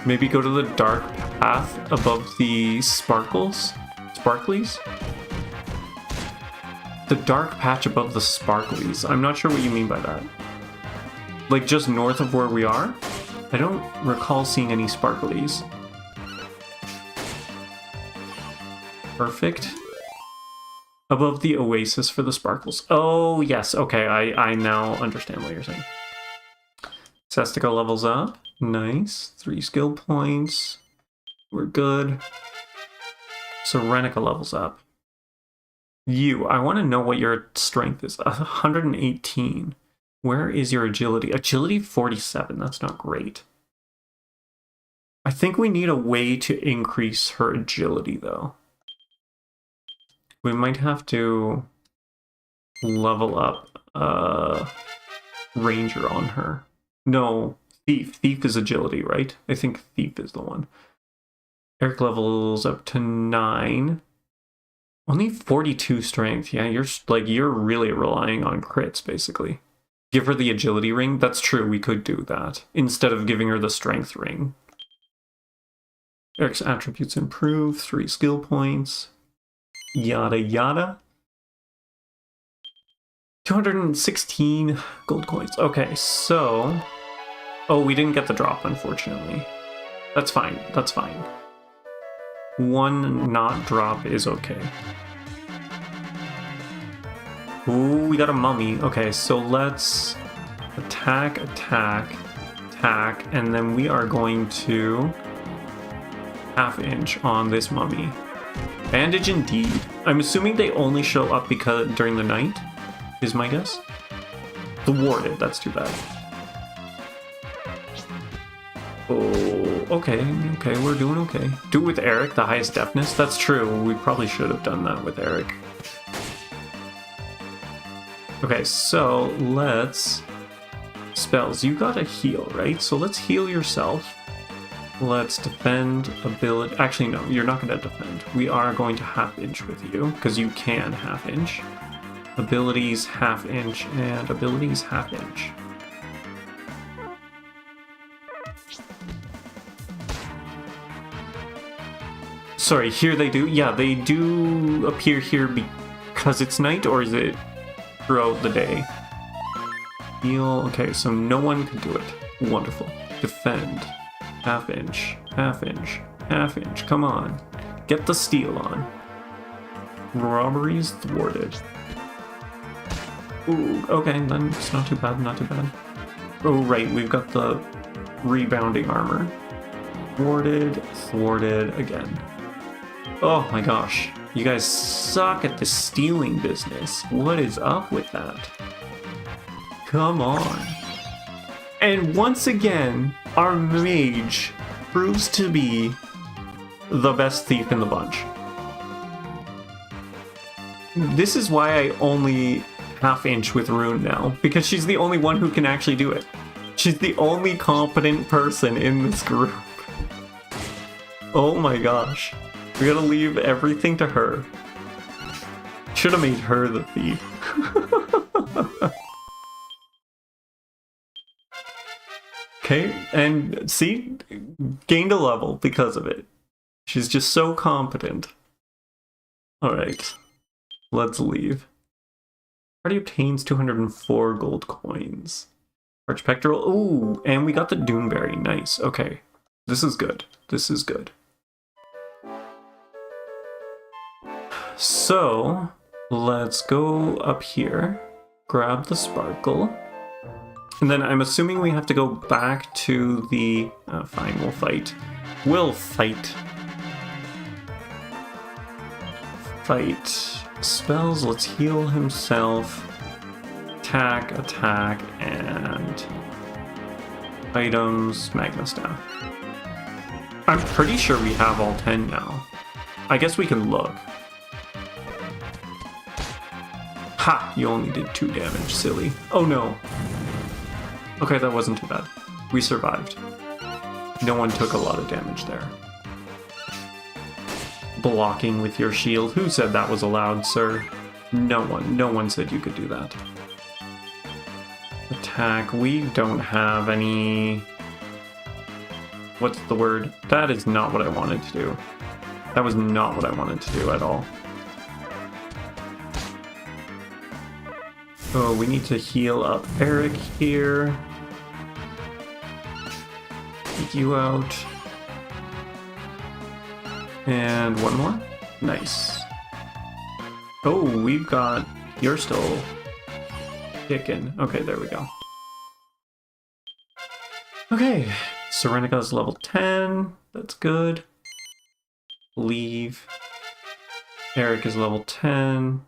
Maybe go to the dark path above the sparklies? The dark patch above the sparklies. I'm not sure what you mean by that. Like just north of where we are? I don't recall seeing any sparklies. Perfect. Above the oasis for the sparkles. Oh, yes. Okay, I now understand what you're saying. Cestica levels up. Nice. 3 skill points. We're good. So Renica levels up. I want to know what your strength is. 118. Where is your agility? Agility 47. That's not great. I think we need a way to increase her agility, though. We might have to level up Ranger on her. No, Thief. Thief is agility, right? I think Thief is the one. Eric levels up to 9. Only 42 strength. Yeah, you're really relying on crits, basically. Give her the agility ring. That's true, we could do that. Instead of giving her the strength ring. Eric's attributes improve. 3 skill points. Yada yada. 216 gold coins. Okay, so... oh, we didn't get the drop, unfortunately. That's fine, that's fine. One not drop is okay. Ooh, we got a mummy. Okay, so let's attack, attack, attack, and then we are going to half inch on this mummy. Bandage indeed. I'm assuming they only show up because during the night, is my guess. Thwarted, that's too bad. Oh, okay, we're doing okay. Do it with Eric, the highest deafness. That's true, we probably should have done that with Eric. Okay, so let's... Spells, you gotta heal, right? So let's heal yourself. Let's defend, ability... Actually, no, you're not gonna defend. We are going to half inch with you, because you can half inch. Abilities, half inch, and abilities, half inch. Sorry, here they do? Yeah, they do appear here because it's night, or is it throughout the day? Heal, okay, so no one can do it. Wonderful. Defend. Half inch, half inch, half inch. Come on. Get the steal on. Robberies thwarted. Ooh, okay, then it's not too bad, not too bad. Oh, right, we've got the rebounding armor. Thwarted, thwarted again. Oh my gosh, you guys suck at the stealing business. What is up with that? Come on. And once again, our mage proves to be the best thief in the bunch. This is why I only half inch with Rune now, because she's the only one who can actually do it. She's the only competent person in this group. Oh my gosh. We gotta leave everything to her. Should have made her the thief. Okay, and see? Gained a level because of it. She's just so competent. Alright. Let's leave. Party obtains 204 gold coins. Archpectoral. Ooh, and we got the Doomberry. Nice. Okay. This is good. This is good. So, let's go up here, grab the sparkle, and then I'm assuming we have to go back to the... fine, we'll fight. We'll fight. Fight. Spells, let's heal himself. Attack, attack, and... items, Magma Staff. I'm pretty sure we have all 10 now. I guess we can look. Ha! You only did 2 damage, silly. Oh no. Okay, that wasn't too bad. We survived. No one took a lot of damage there. Blocking with your shield. Who said that was allowed, sir? No one. No one said you could do that. Attack. We don't have any... What's the word? That is not what I wanted to do. That was not what I wanted to do at all. Oh, we need to heal up Eric here. Take you out. And one more. Nice. Oh, we've got... You're still kicking. Okay, there we go. Okay, Serenika's level 10. That's good. Leave. Eric is level 10.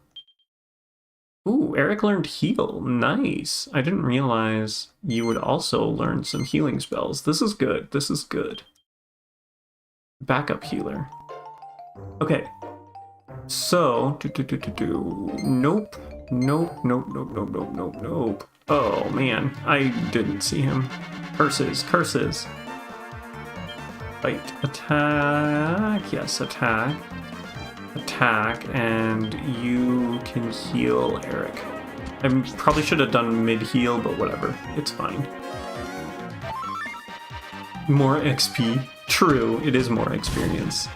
Ooh, Eric learned heal. Nice. I didn't realize you would also learn some healing spells. This is good. This is good. Backup healer. Okay. So, nope. Nope, nope, nope, nope, nope, nope, nope. Oh, man. I didn't see him. Curses, curses. Fight. Attack. Yes, attack. Attack, and you can heal Eric. I probably should have done mid-heal, but whatever. It's fine. More XP. True, it is more experience.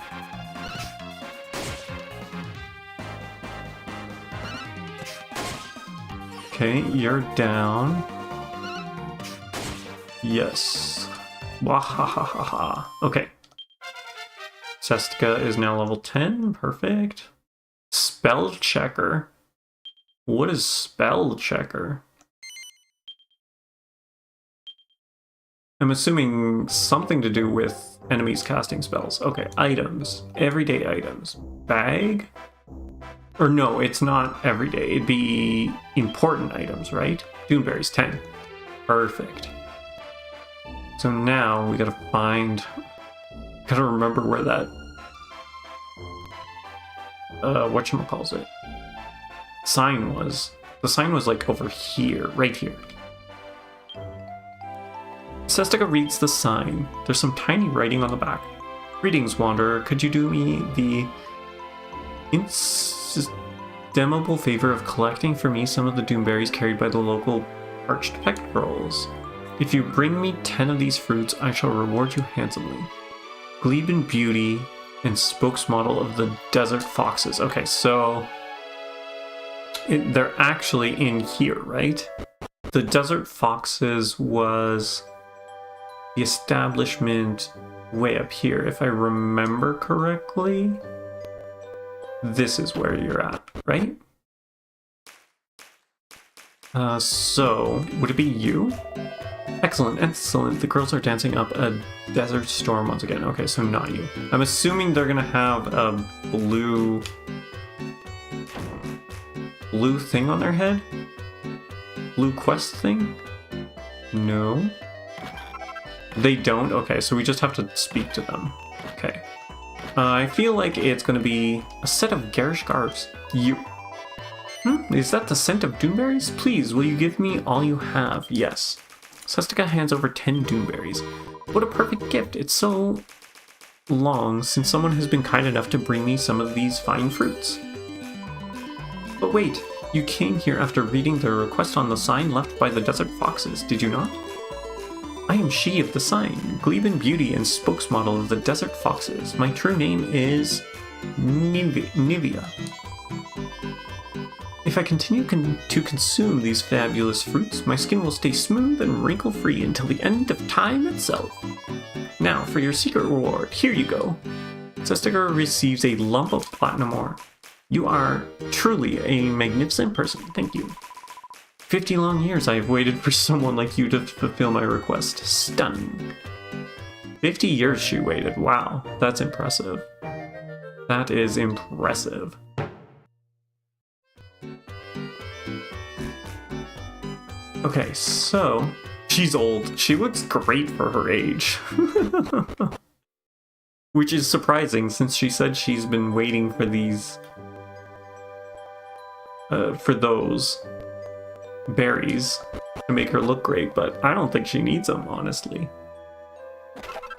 Okay, you're down. Yes. Wahahaha. Okay. Sestica is now level 10. Perfect. Spell checker. What is spell checker? I'm assuming something to do with enemies casting spells. Okay, items. Everyday items. Bag? Or no, it's not everyday. It'd be important items, right? Doomberries, 10. Perfect. So now we gotta find... Gotta remember where that... whatchamacallit? Sign was. The sign was like over here, right here. Sestica reads the sign. There's some tiny writing on the back. Greetings, Wanderer. Could you do me the inestimable favor of collecting for me some of the doomberries carried by the local parched petrels? If you bring me 10 of these fruits, I shall reward you handsomely. Glebe in beauty and spokesmodel of the desert foxes. Okay, so they're actually in here, right? The desert foxes was the establishment way up here. If I remember correctly, this is where you're at, right? So, would it be you? Excellent, excellent. The girls are dancing up a desert storm once again. Okay, so not you. I'm assuming they're gonna have a blue thing on their head? Blue quest thing? No. They don't? Okay, so we just have to speak to them. Okay. I feel like it's gonna be a set of garish garbs. You... Is that the scent of doomberries? Please, will you give me all you have? Yes. Sestica hands over 10 doomberries. What a perfect gift. It's so long since someone has been kind enough to bring me some of these fine fruits. But wait, you came here after reading the request on the sign left by the desert foxes, did you not? I am she of the sign, Glebe in beauty and spokesmodel of the desert foxes. My true name is Nivea. If I continue to consume these fabulous fruits, my skin will stay smooth and wrinkle-free until the end of time itself. Now, for your secret reward, here you go. Sestica receives a lump of platinum ore. You are truly a magnificent person, thank you. 50 long years I have waited for someone like you to fulfill my request. Stunning. 50 years she waited, wow, that's impressive. That is impressive. Okay, so she's old. She looks great for her age. Which is surprising since she said she's been waiting for these... for those berries to make her look great, but I don't think she needs them, honestly.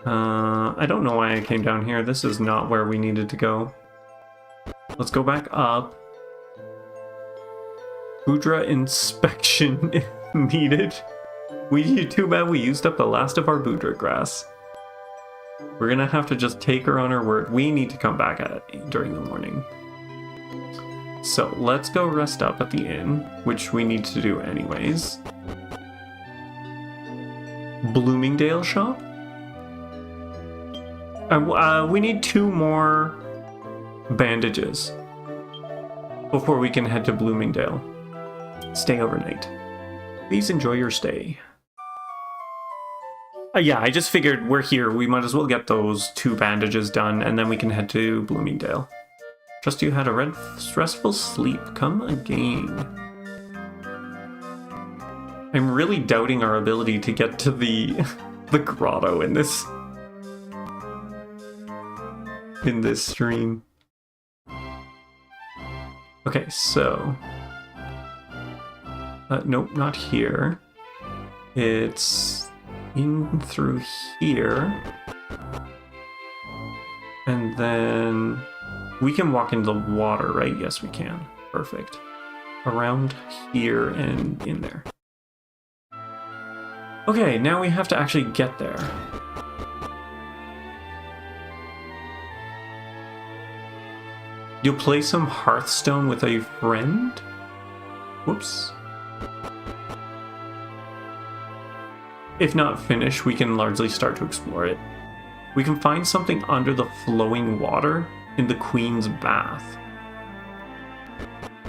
I don't know why I came down here. This is not where we needed to go. Let's go back up. Boudra inspection needed. Too bad we used up the last of our Boudra grass. We're gonna have to just take her on her word. We need to come back during the morning. So let's go rest up at the inn, which we need to do anyways. Bloomingdale shop? We need 2 more bandages before we can head to Bloomingdale. Stay overnight. Please enjoy your stay. Yeah, I just figured we're here. We might as well get those 2 bandages done, and then we can head to Bloomingdale. Trust you had a restful sleep. Come again. I'm really doubting our ability to get to the grotto in this stream. Okay, so nope, not here. It's in through here, and then we can walk into the water, right? Yes, we can. Perfect. Around here and in there. Okay, now we have to actually get there. You'll play some Hearthstone with a friend? Whoops. If not finished, we can largely start to explore it. We can find something under the flowing water in the Queen's bath.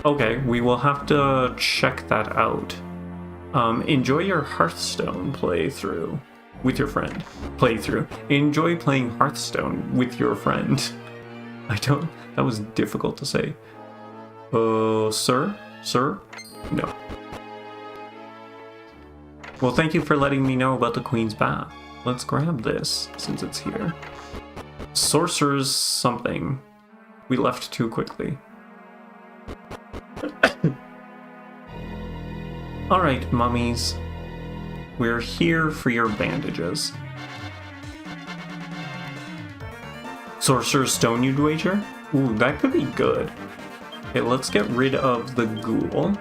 Okay, we will have to check that out. Enjoy your Hearthstone playthrough with your friend. Enjoy playing Hearthstone with your friend. That was difficult to say. Sir? Sir? No. Well, thank you for letting me know about the Queen's Bath. Let's grab this, since it's here. Sorcerer's something. We left too quickly. Alright, mummies. We're here for your bandages. Sorcerer's Stone, you'd wager? Ooh, that could be good. Okay, let's get rid of the ghoul.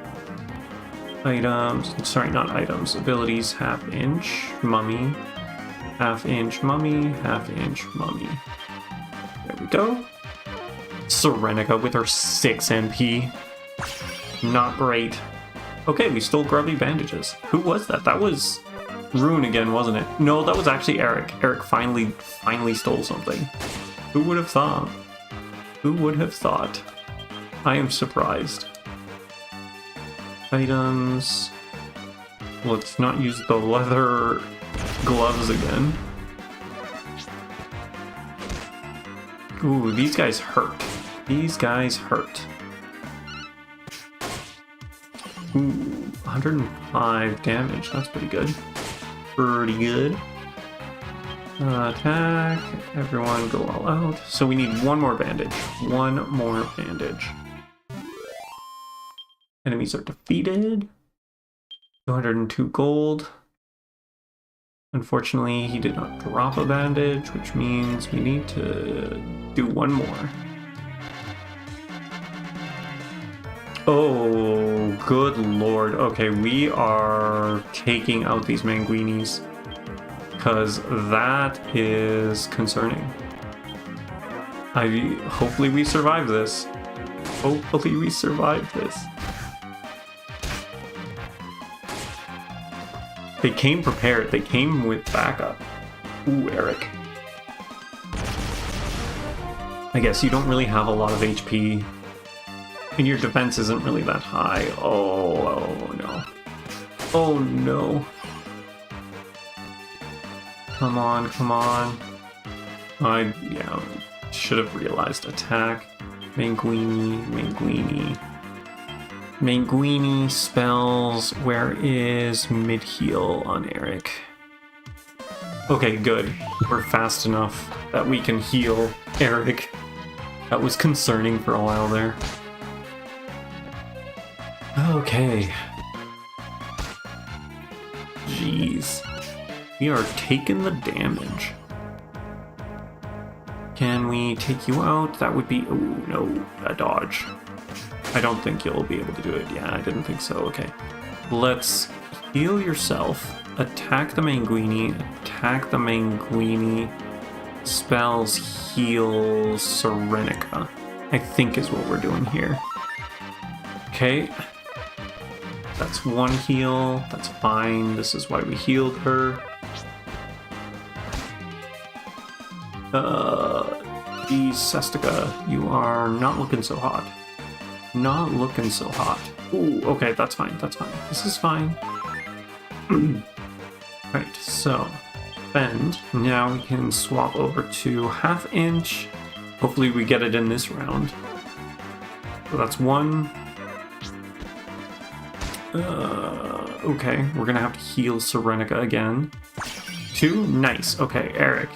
Items, sorry, not items. Abilities, half inch, mummy. Half inch, mummy, half inch, mummy. There we go. Serenica with her 6 MP. Not great. Okay, we stole grubby bandages. Who was that? That was Rune again, wasn't it? No, that was actually Eric. Eric finally stole something. Who would have thought? Who would have thought? I am surprised. Items. Let's not use the leather gloves again. Ooh, these guys hurt. These guys hurt. Ooh, 105 damage. That's pretty good. Pretty good. Attack. Everyone go all out. So we need one more bandage. One more bandage. Enemies are defeated. 202 gold. Unfortunately, he did not drop a bandage, which means we need to do one more. Oh, good lord. Okay, we are taking out these Manguinis, because that is concerning. Hopefully we survive this. Hopefully we survive this. They came prepared. They came with backup. Ooh, Eric. I guess you don't really have a lot of HP. And your defense isn't really that high. Oh no. Oh no. Come on, come on. I should have realized attack. Manguini. Manguini spells. Where is mid-heal on Eric? Okay, good. We're fast enough that we can heal Eric. That was concerning for a while there. Okay. Jeez. We are taking the damage. Can we take you out? That would be... Oh, no. A dodge. I don't think you'll be able to do it. Yeah, I didn't think so. Okay. Let's heal yourself. Attack the Manguini. Attack the Manguini. Spells heal Serenica, I think is what we're doing here. Okay. That's one heal. That's fine. This is why we healed her. Sestica, you are not looking so hot. Not looking so hot. Ooh, okay, that's fine. That's fine. This is fine. Right, so bend. Now we can swap over to half inch. Hopefully we get it in this round. So that's one. Okay, we're gonna have to heal Serenica again. 2, nice. Okay, Eric.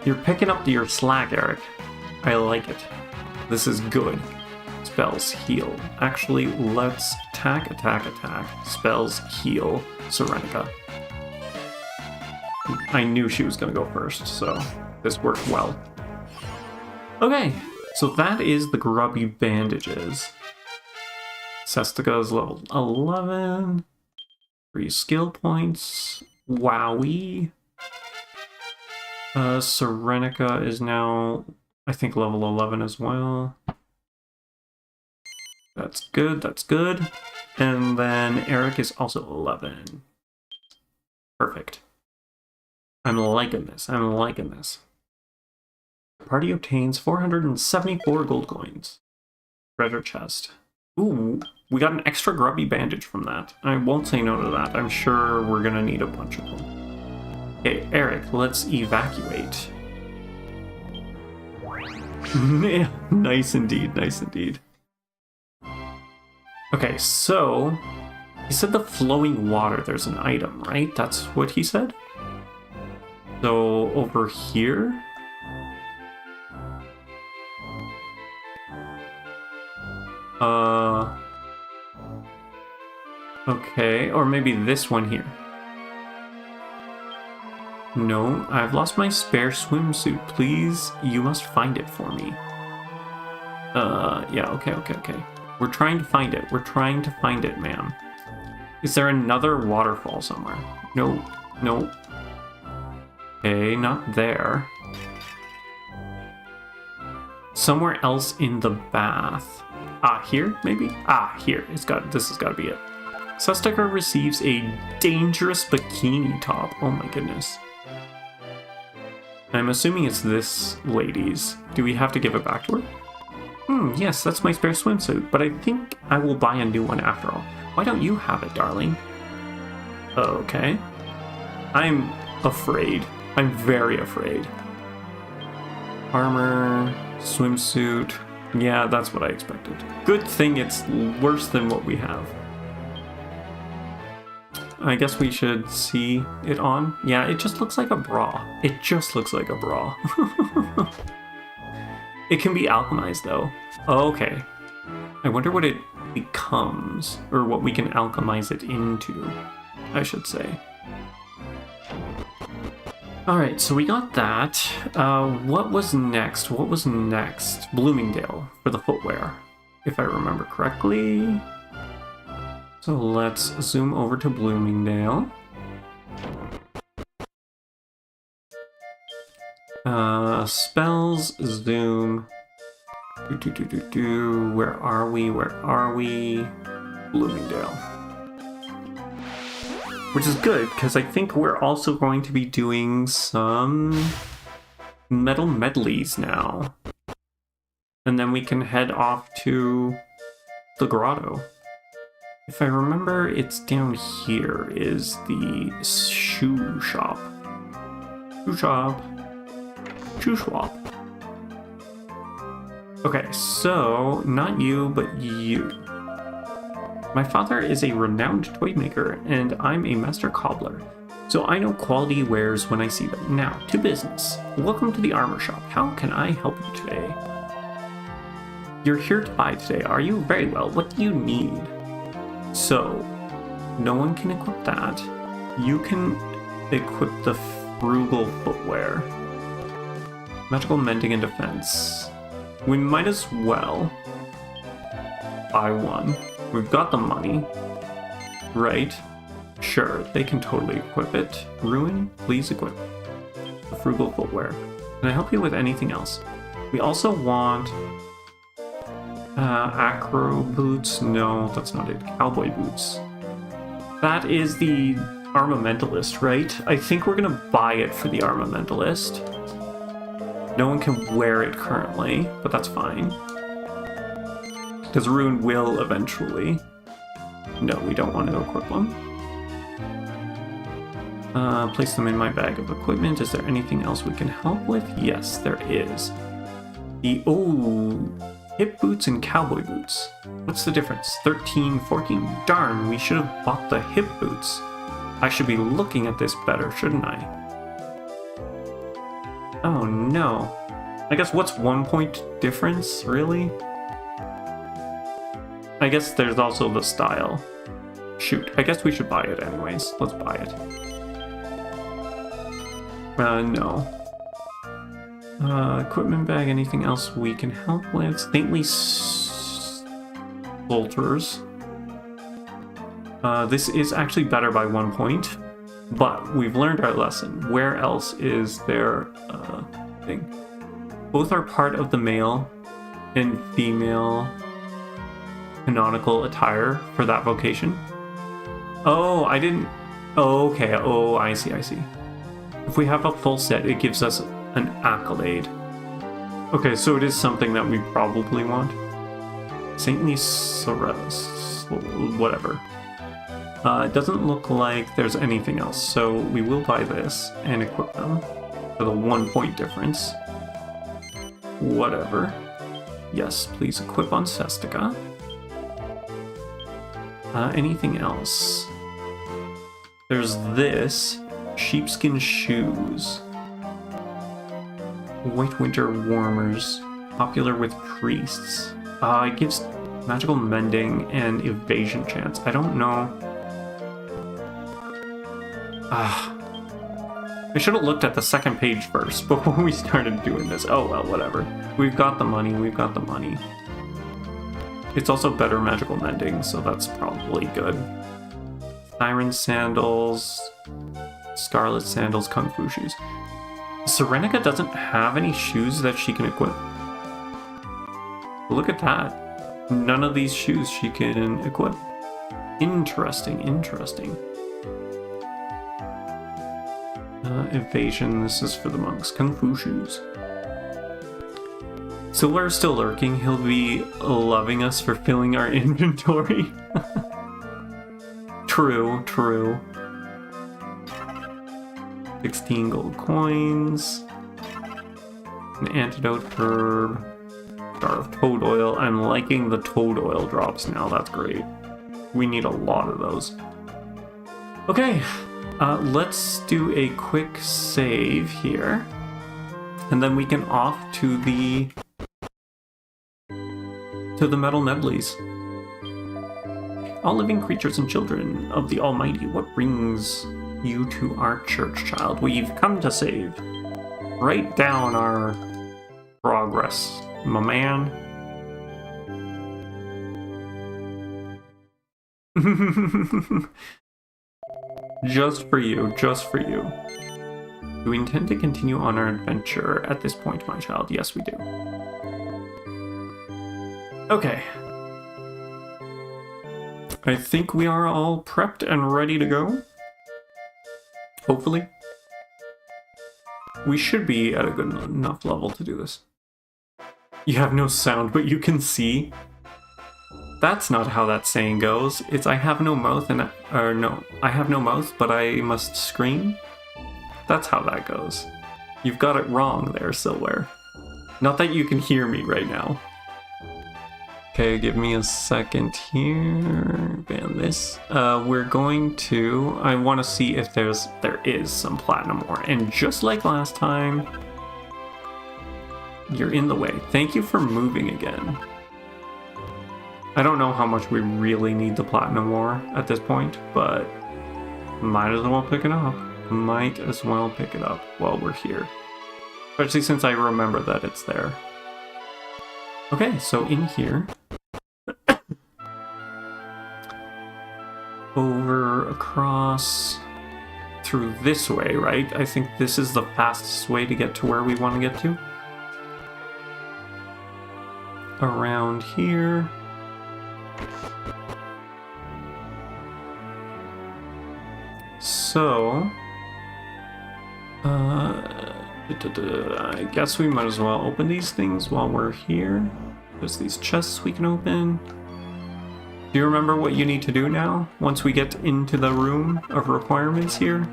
You're picking up your slack, Eric. I like it. This is good. Spells heal. Actually, let's attack. Spells heal Serenica. I knew she was gonna go first, so this worked well. Okay, so that is the grubby bandages. Sestica is level 11. 3 skill points. Wowie. Serenica is now, I think, level 11 as well. That's good, that's good. And then Eric is also 11. Perfect. I'm liking this, I'm liking this. Party obtains 474 gold coins. Treasure chest. Ooh, we got an extra grubby bandage from that. I won't say no to that. I'm sure we're gonna need a bunch of them. Okay, Eric, let's evacuate. Yeah, nice indeed, nice indeed. Okay, so he said the flowing water, there's an item, right? That's what he said? So over here? Okay, or maybe this one here. No, I've lost my spare swimsuit. Please, you must find it for me. Yeah, okay. We're trying to find it. We're trying to find it, ma'am. Is there another waterfall somewhere? No. Okay, not there. Somewhere else in the bath. Ah, here, maybe? Ah, here. This has got to be it. Sustaker receives a dangerous bikini top. Oh my goodness. I'm assuming it's this lady's. Do we have to give it back to her? Yes, that's my spare swimsuit, but I think I will buy a new one after all. Why don't you have it, darling? Okay. I'm afraid. I'm very afraid. Armor, swimsuit. Yeah, that's what I expected. Good thing it's worse than what we have. I guess we should see it on. Yeah, it just looks like a bra. It just looks like a bra. It can be alchemized though. Oh, okay. I wonder what it becomes, or what we can alchemize it into, I should say. Alright, so we got that. What was next? Bloomingdale for the footwear, if I remember correctly. So let's zoom over to Bloomingdale. Spells, zoom. Where are we? Bloomingdale. Which is good, because I think we're also going to be doing some metal medleys now. And then we can head off to the Grotto. If I remember, it's down here is the shoe shop. Shoe swap. Okay, so not you, but you. My father is a renowned toy maker, and I'm a master cobbler, so I know quality wares when I see them. Now, to business. Welcome to the armor shop. How can I help you today? You're here to buy today, are you? Very well. What do you need? So, no one can equip that. You can equip the frugal footwear. Magical mending and defense. We might as well buy one. We've got the money, right? Sure, they can totally equip it. Ruin, please equip the frugal footwear. Can I help you with anything else? We also want acro boots. No, that's not it. Cowboy boots. That is the armamentalist, right? I think we're gonna buy it for the armamentalist. No one can wear it currently, but that's fine. Because Ruin will eventually. No, we don't want to equip them. Place them in my bag of equipment. Is there anything else we can help with? Yes, there is. Hip boots and cowboy boots. What's the difference? 13, 14. Darn, we should have bought the hip boots. I should be looking at this better, shouldn't I? Oh no. I guess what's 1 point difference, really? I guess there's also the style. Shoot, I guess we should buy it anyways. Let's buy it. No. Equipment bag, anything else we can help with? Saintly Soldiers. This is actually better by 1 point, but we've learned our lesson. Where else is there a thing? Both are part of the male and female canonical attire for that vocation. Oh, I didn't... Oh, okay. Oh, I see. If we have a full set, it gives us an accolade. Okay, so it is something that we probably want. Saintly Sorrels, whatever. It doesn't look like there's anything else, so we will buy this and equip them for the 1 point difference. Whatever. Yes, please equip on Sestica. Anything else? There's this. Sheepskin shoes. White winter warmers. Popular with priests. It gives magical mending and evasion chance. I don't know. I should have looked at the second page first before we started doing this. Oh well, whatever. We've got the money, we've got the money. It's also better magical mending, so that's probably good. Siren sandals, scarlet sandals, kung fu shoes. Serenica doesn't have any shoes that she can equip. Look at that. None of these shoes she can equip. Interesting, interesting. Evasion, this is for the monks. Kung fu shoes. Silver is still lurking. He'll be loving us for filling our inventory. True, true. 16 gold coins. An antidote herb. Jar of toad oil. I'm liking the toad oil drops now. That's great. We need a lot of those. Okay. Let's do a quick save here. And then we can off to the metal medleys. All living creatures and children of the Almighty, what brings you to our church, child? We've come to save. Write down our progress, my man. Just for you, just for you. Do we intend to continue on our adventure at this point, my child? Yes, we do. Okay. I think we are all prepped and ready to go. Hopefully. We should be at a good enough level to do this. You have no sound, but you can see. That's not how that saying goes. It's I have no mouth and I have no mouth, but I must scream. That's how that goes. You've got it wrong there, Silware. Not that you can hear me right now. Okay, give me a second here. Ban this. We're going to. I want to see if there is some platinum ore, and just like last time, you're in the way. Thank you for moving again. I don't know how much we really need the platinum ore at this point, but might as well pick it up. Might as well pick it up while we're here. Especially since I remember that it's there. Okay, so in here. Over, across, through this way, right? I think this is the fastest way to get to where we want to get to. Around here. So, I guess we might as well open these things while we're here. There's these chests we can open. Do you remember what you need to do now, once we get into the room of requirements here?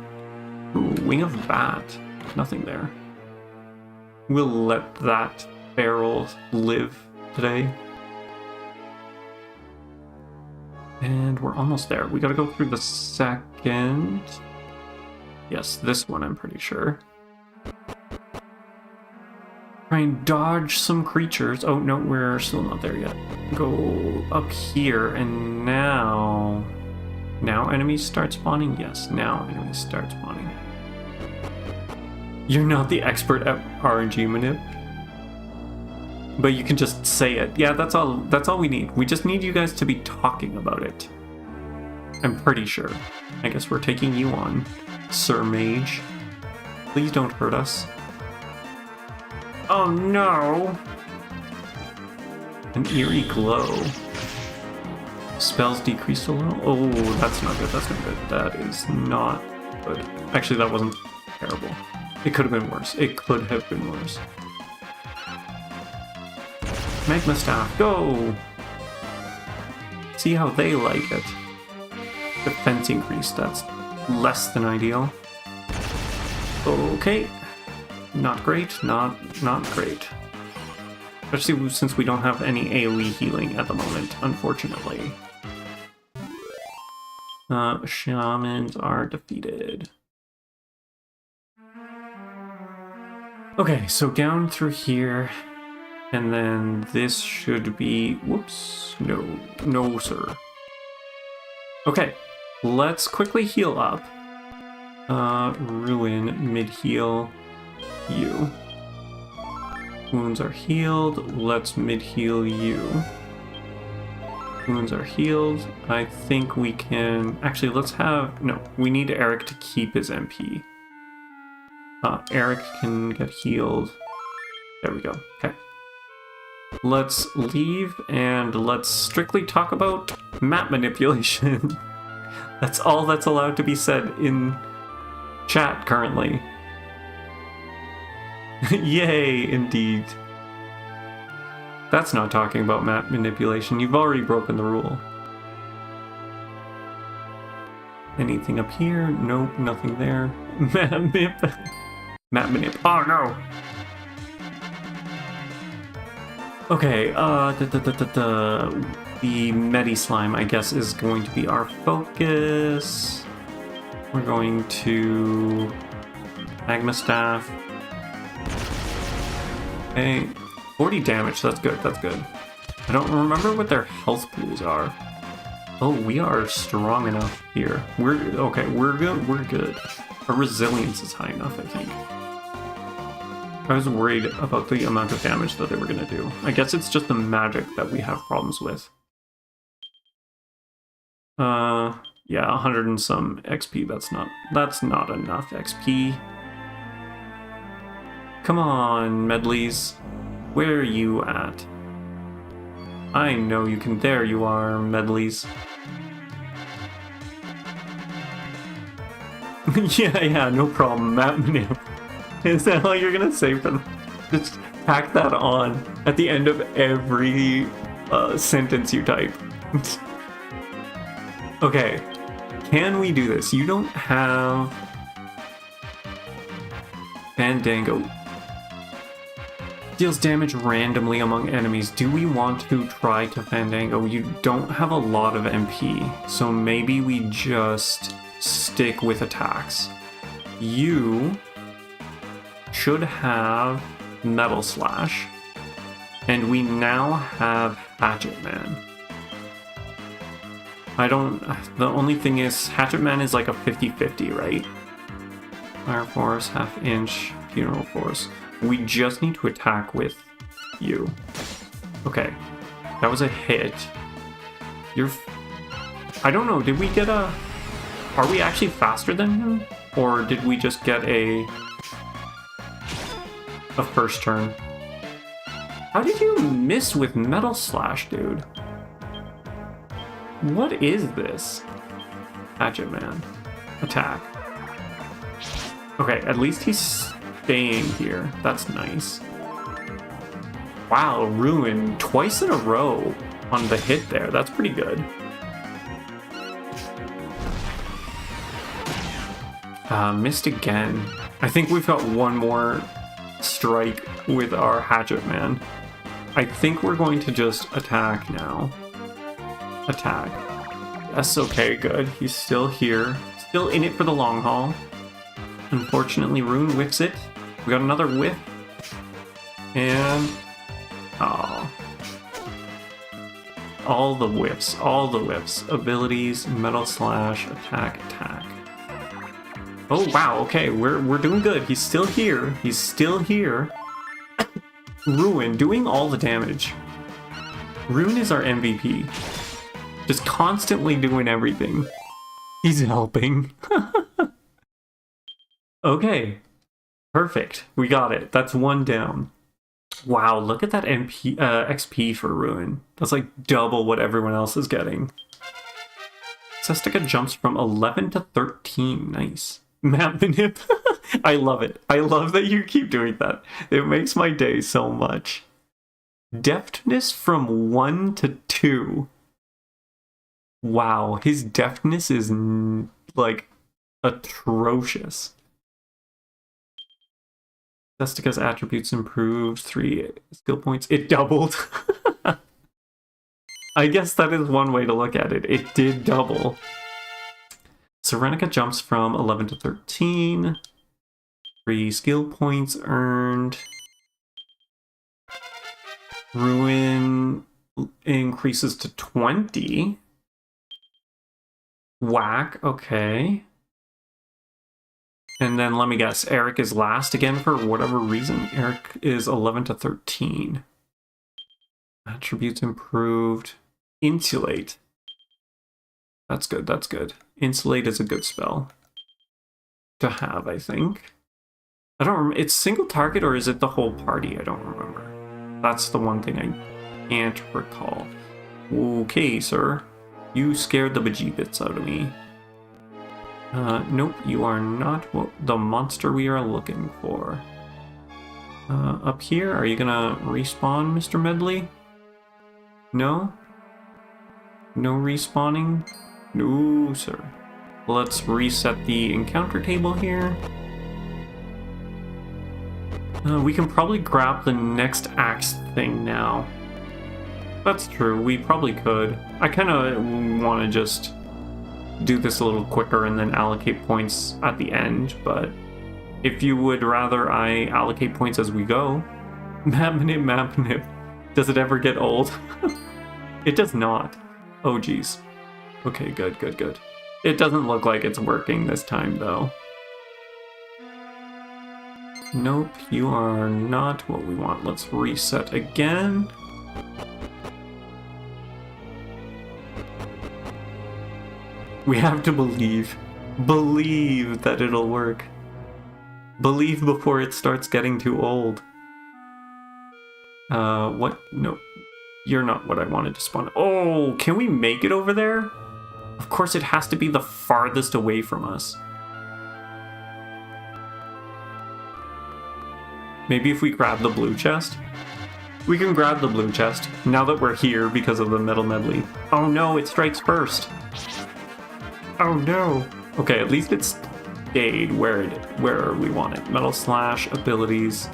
Ooh, Wing of Bat. Nothing there. We'll let that barrel live today. And we're almost there. We gotta go through the second... Yes, this one I'm pretty sure. Try and dodge some creatures. Oh, no, we're still not there yet. Go up here, and now... Now enemies start spawning? Yes, now enemies start spawning. You're not the expert at RNG manip. But you can just say it. Yeah, that's all we need. We just need you guys to be talking about it. I'm pretty sure. I guess we're taking you on, Sir Mage. Please don't hurt us. Oh no! An eerie glow. Spells decreased a little? Oh, that's not good, that's not good. That is not good. Actually, that wasn't terrible. It could have been worse. It could have been worse. Magma Staff, go! See how they like it. Defense increase, that's less than ideal. Okay. Not great, not great. Especially since we don't have any AoE healing at the moment, unfortunately. Shamans are defeated. Okay, so down through here, and then this should be... Whoops. No, sir. Okay, let's quickly heal up. Ruin, mid-heal, you. Wounds are healed. Let's mid-heal you. Wounds are healed. I think we can... Actually, let's have... No, we need Eric to keep his MP. Eric can get healed. There we go. Okay. Let's leave and let's strictly talk about map manipulation. That's all that's allowed to be said in chat currently. Yay, indeed. That's not talking about map manipulation. You've already broken the rule. Anything up here? Nope, nothing there. Map manip. Oh no! Okay, the Medi Slime, I guess, is going to be our focus. We're going to Magma Staff. Okay, 40 damage, that's good, that's good. I don't remember what their health pools are. Oh, we are strong enough here. We're good. Our resilience is high enough, I think. I was worried about the amount of damage that they were gonna do. I guess it's just the magic that we have problems with. Yeah, 100 and some XP, that's not enough XP. Come on, Medleys. Where are you at? I know you can. There you are, Medleys. yeah, no problem, Map Manip. Is that all you're gonna say for them? Just tack that on at the end of every sentence you type. Okay, can we do this? You don't have Fandango. Deals damage randomly among enemies. Do we want to try to Fandango? You don't have a lot of MP, so maybe we just stick with attacks. You should have Metal Slash, and we now have Hatchet Man. The only thing is, Hatchet Man is like a 50-50, right? Fire Force, half inch, Funeral Force. We just need to attack with you. Okay, that was a hit. I don't know, did we get a... Are we actually faster than him? Or did we just get a first turn? How did you miss with Metal Slash, dude? What is this? Hatchet Man. Attack. Okay, at least he's staying here. That's nice. Wow, Ruin twice in a row on the hit there. That's pretty good. Missed again. I think we've got one more strike with our Hatchet Man. I think we're going to just attack now. Attack. Yes, okay, good. He's still here. Still in it for the long haul. Unfortunately, Rune whiffs it. We got another whiff. And... oh. All the whiffs. Abilities, Metal Slash, attack. Oh, wow, okay, we're doing good. He's still here. Ruin, doing all the damage. Rune is our MVP. Just constantly doing everything. He's helping. Okay. Perfect. We got it. That's one down. Wow, look at that XP for Ruin. That's like double what everyone else is getting. Sestica jumps from 11 to 13. Nice. Map Manip. I love it. I love that you keep doing that. It makes my day so much. Deftness from 1 to 2. Wow, his deftness is like atrocious. Destica's attributes improved 3 skill points. It doubled. I guess that is one way to look at it. It did double. Serenica jumps from 11 to 13. 3 skill points earned. Ruin increases to 20. Whack, okay. And then let me guess, Eric is last again for whatever reason. Eric is 11 to 13. Attributes improved. Insulate. That's good, that's good. Insulate is a good spell to have, I think. I don't remember. It's single target or is it the whole party? I don't remember. That's the one thing I can't recall. Okay, sir. You scared the bejeebits out of me. Nope, you are not the monster we are looking for. Up here, are you gonna respawn, Mr. Medley? No? No respawning? No, sir. Let's reset the encounter table here. We can probably grab the next axe thing now. That's true, we probably could. I kind of want to just do this a little quicker and then allocate points at the end, but if you would rather I allocate points as we go. Map-nip. Does it ever get old? It does not. Oh geez. Okay, good. It doesn't look like it's working this time though. Nope, you are not what we want. Let's reset again. We have to believe. Believe that it'll work. Believe before it starts getting too old. What? No. You're not what I wanted to spawn. Oh, can we make it over there? Of course it has to be the farthest away from us. Maybe if we grab the blue chest? We can grab the blue chest, now that we're here because of the metal medley. Oh no, it strikes first. Oh no. Okay, at least it stayed where we want it. Metal slash, abilities,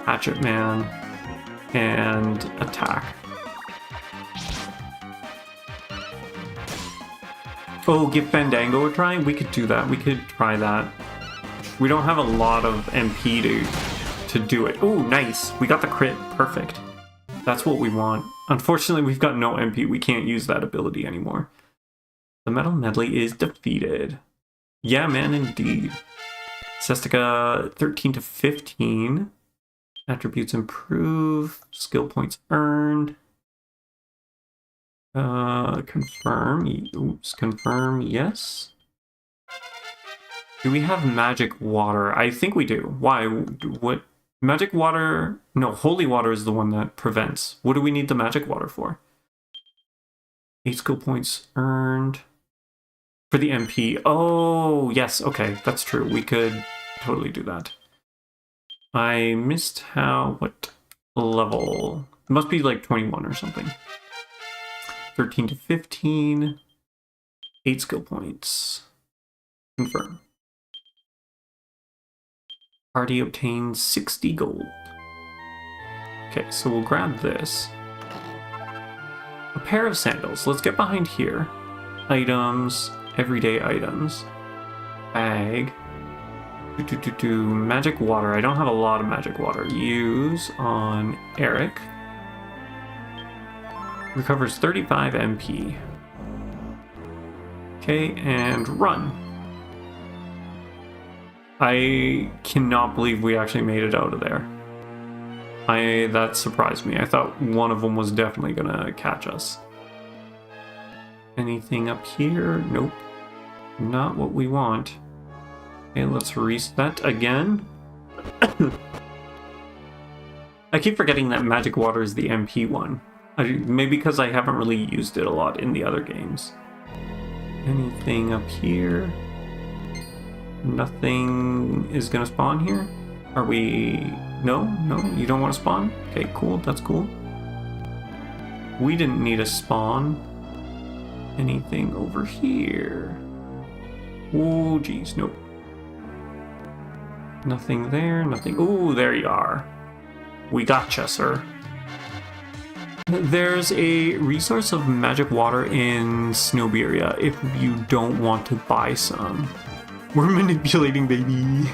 hatchet man, and attack. Oh, give Fandango a try? We could do that. We could try that. We don't have a lot of MP to do it. Oh, nice. We got the crit. Perfect. That's what we want. Unfortunately, we've got no MP. We can't use that ability anymore. The Metal Medley is defeated. Yeah, man, indeed. Cestica, 13 to 15. Attributes improve. Skill points earned. Confirm. Oops, confirm, yes. Do we have magic water? I think we do. Why? What? Magic water? No, holy water is the one that prevents. What do we need the magic water for? 8 skill points earned. For the MP. Oh, yes, okay, that's true. We could totally do that. I missed what level? It must be like 21 or something. 13 to 15. 8 skill points. Confirm. Party obtains 60 gold. Okay, so we'll grab this. A pair of sandals. Let's get behind here. Items. Everyday items. Bag. Magic water. I don't have a lot of magic water. Use on Eric. Recovers 35 MP. Okay, and run. I cannot believe we actually made it out of there. That surprised me. I thought one of them was definitely gonna catch us. Anything up here? Nope. Not what we want. Okay, let's reset again. I keep forgetting that magic water is the MP one. Maybe because I haven't really used it a lot in the other games. Anything up here? Nothing is gonna spawn here? Are we... No, you don't want to spawn? Okay, cool, that's cool. We didn't need a spawn. Anything over here? Oh, geez, nope. Nothing there, nothing. Oh, there you are. We gotcha, sir. There's a resource of magic water in Snowberia if you don't want to buy some. We're manipulating, baby.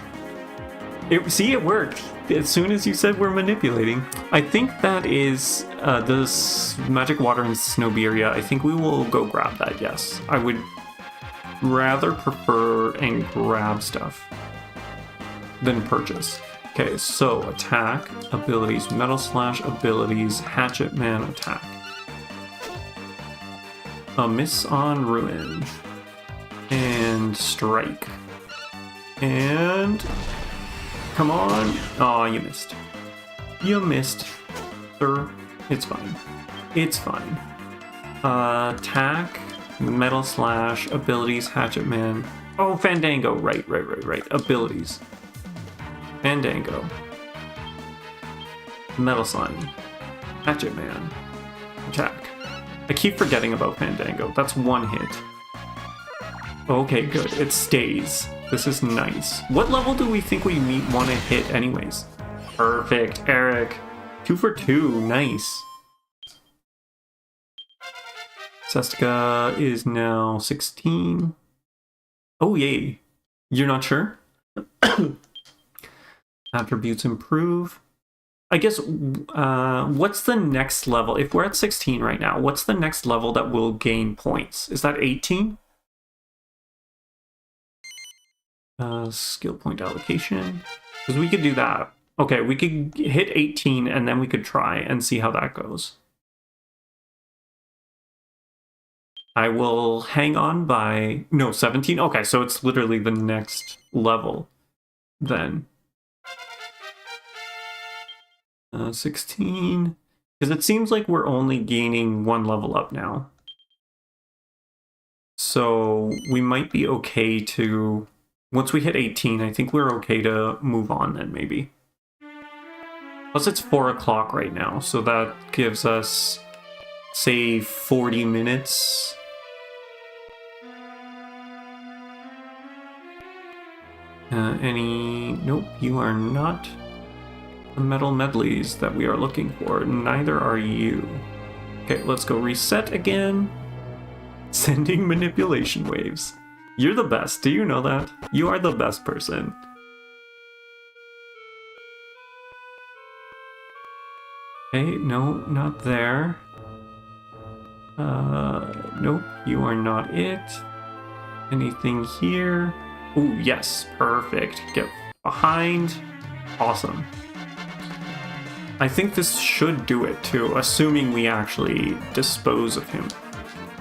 See, it worked. As soon as you said we're manipulating. I think that is this magic water in Snowberia. I think we will go grab that, yes. I would rather prefer and grab stuff than purchase. Okay, so attack, abilities, metal slash, abilities, hatchet man, attack. A miss on ruin. And strike. And come on. Oh, you missed. You missed, sir. It's fine. It's fine. Attack, metal slash, abilities, hatchet man. Oh, Fandango. Right. Abilities. Fandango. Metal Slime. Hatchet Man. Attack. I keep forgetting about Fandango. That's one hit. Okay, good. It stays. This is nice. What level do we think we want to hit anyways? Perfect, Eric. 2 for 2. Nice. Sestica is now 16. Oh, yay. You're not sure? Attributes improve. I guess, what's the next level? If we're at 16 right now, what's the next level that will gain points? Is that 18? Skill point allocation. Because we could do that. Okay, we could hit 18 and then we could try and see how that goes. I will hang on by... No, 17? Okay, so it's literally the next level then. 16, because it seems like we're only gaining one level up now. So we might be okay to, once we hit 18, I think we're okay to move on then maybe. Plus it's 4 o'clock right now, so that gives us, say, 40 minutes. Nope, you are not the metal medleys that we are looking for. Neither are you. Okay, let's go reset again. Sending manipulation waves. You're the best. Do you know that? You are the best person. Okay, no, not there. Nope, you are not it. Anything here? Ooh, yes, perfect. Get behind. Awesome. I think this should do it too, assuming we actually dispose of him.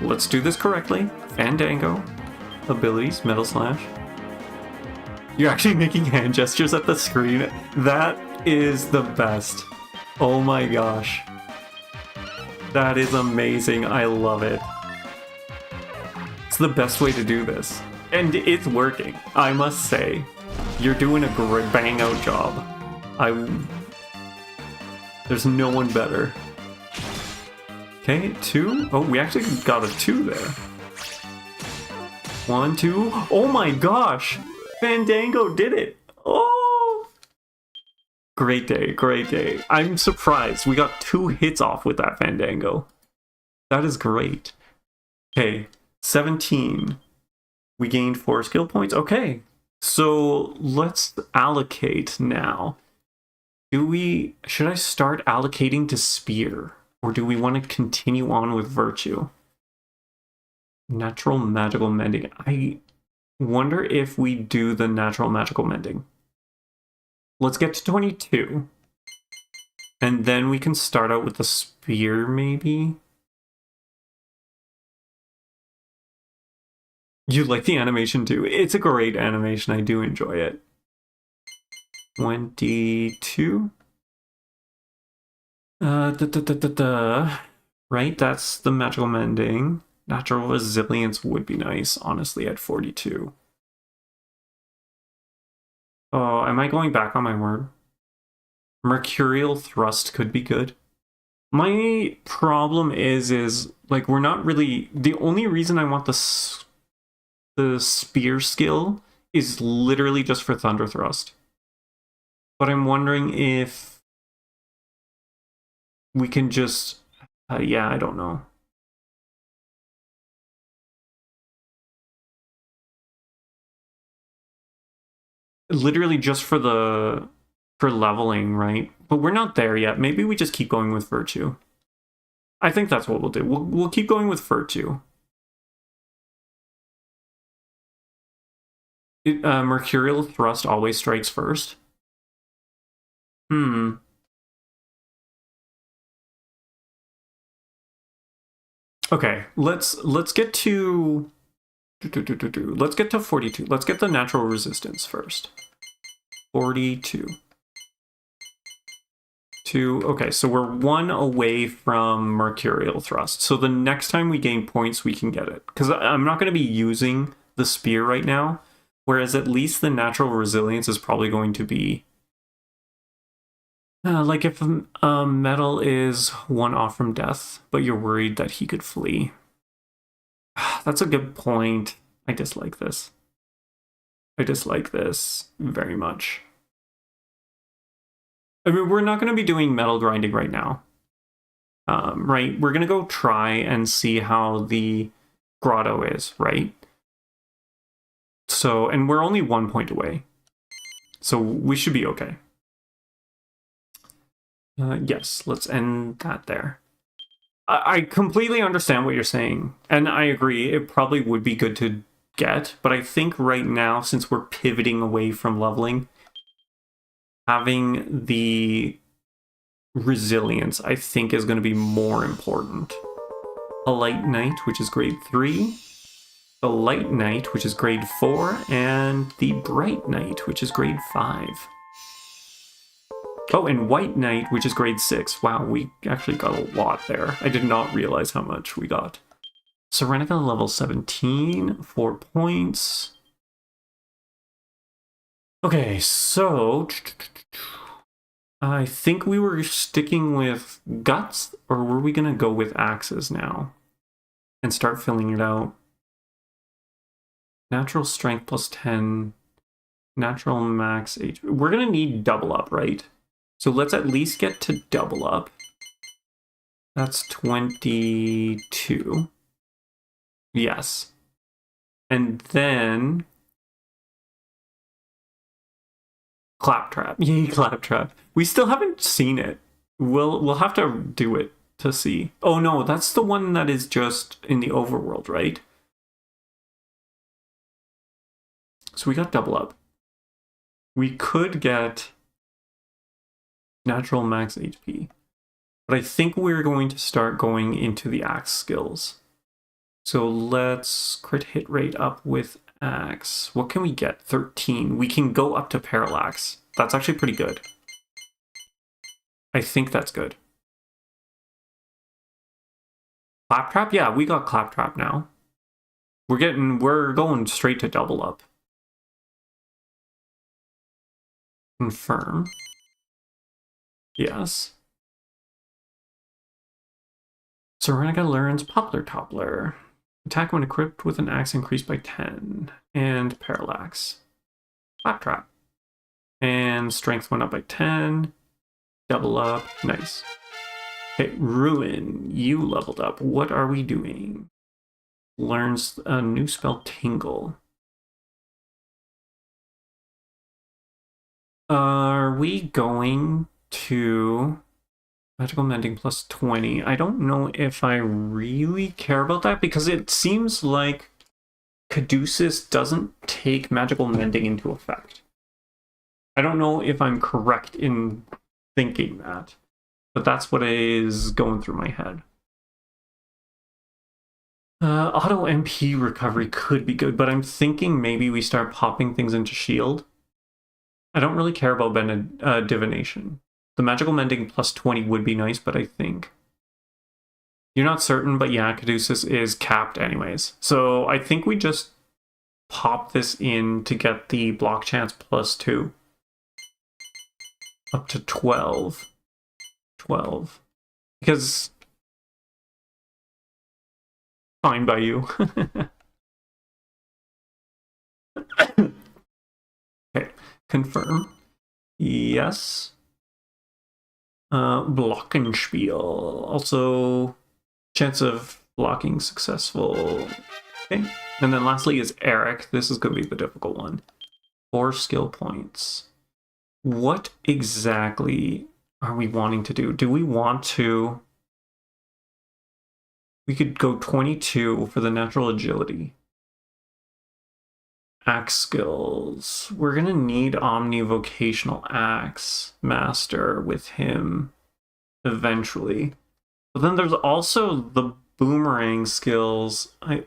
Let's do this correctly. Fandango. Abilities, metal slash. You're actually making hand gestures at the screen. That is the best. Oh my gosh. That is amazing. I love it. It's the best way to do this. And it's working, I must say. You're doing a great bang out job. There's no one better. Okay, 2. Oh, we actually got a 2 there. 1, 2. Oh my gosh! Fandango did it! Oh! Great day, great day. I'm surprised. We got 2 hits off with that Fandango. That is great. Okay, 17. We gained 4 skill points. Okay, so let's allocate now. Should I start allocating to Spear? Or do we want to continue on with Virtue? Natural Magical Mending. I wonder if we do the Natural Magical Mending. Let's get to 22. And then we can start out with the Spear, maybe? You like the animation too. It's a great animation. I do enjoy it. 22. Right, that's the magical mending. Natural resilience would be nice, honestly, at 42. Oh, am I going back on my word? Mercurial thrust could be good. My problem is like we're not really, the only reason I want the spear skill is literally just for Thunder Thrust. But I'm wondering if we can just, yeah, I don't know. Literally just for leveling, right? But we're not there yet. Maybe we just keep going with Virtue. I think that's what we'll do. We'll keep going with Virtue. Mercurial Thrust always strikes first. Okay, let's get to let's get to 42. Let's get the natural resistance first. 42. 2. Okay, so we're 1 away from Mercurial Thrust. So the next time we gain points, we can get it. Because I'm not going to be using the spear right now. Whereas at least the natural resilience is probably going to be... like if metal is 1 off from death, but you're worried that he could flee. That's a good point. I dislike this. I dislike this very much. I mean, we're not going to be doing metal grinding right now. Right? We're going to go try and see how the Grotto is, right? So, and we're only 1 point away. So we should be okay. Yes, let's end that there. I completely understand what you're saying, and I agree, it probably would be good to get, but I think right now, since we're pivoting away from leveling, having the resilience, I think, is going to be more important. A Light Knight, which is grade 3, the Light Knight, which is grade 4, and the Bright Knight, which is grade 5. Oh, and White Knight, which is grade 6. Wow, we actually got a lot there. I did not realize how much we got. Serenica level 17, 4 points. Okay, so... I think we were sticking with Guts, or were we going to go with Axes now? And start filling it out. Natural Strength plus 10. Natural Max HP. We're going to need double up, right? So let's at least get to double up. That's 22. Yes. And then... Claptrap. Yay, Claptrap. We still haven't seen it. We'll have to do it to see. Oh no, that's the one that is just in the overworld, right? So we got double up. We could get natural max HP. But I think we're going to start going into the axe skills. So let's crit hit rate up with axe. What can we get? 13. We can go up to parallax. That's actually pretty good. I think that's good. Claptrap? Yeah, we got Claptrap now. We're going straight to double up. Confirm. Yes. Serenica learns Poplar Toppler. Attack when equipped with an axe increased by 10. And parallax. Claptrap. And strength went up by 10. Double up. Nice. Okay, Ruin. You leveled up. What are we doing? Learns a new spell, Tingle. Are we going to... Magical Mending plus 20. I don't know if I really care about that, because it seems like Caduceus doesn't take Magical Mending into effect. I don't know if I'm correct in thinking that, but that's what is going through my head. Auto MP recovery could be good, but I'm thinking maybe we start popping things into shield. I don't really care about divination. The magical mending plus 20 would be nice, but I think... You're not certain, but yeah, Caduceus is capped anyways. So I think we just pop this in to get the block chance plus 2. Up to 12. 12. Because... Fine by you. Okay, confirm. Yes. Glockenspiel. Also, chance of blocking successful. Okay. And then lastly is Eric. This is going to be the difficult one. 4 skill points. What exactly are we wanting to do? Do we want to... We could go 22 for the natural agility. Axe skills. We're going to need omnivocational axe master with him eventually. But then there's also the boomerang skills. I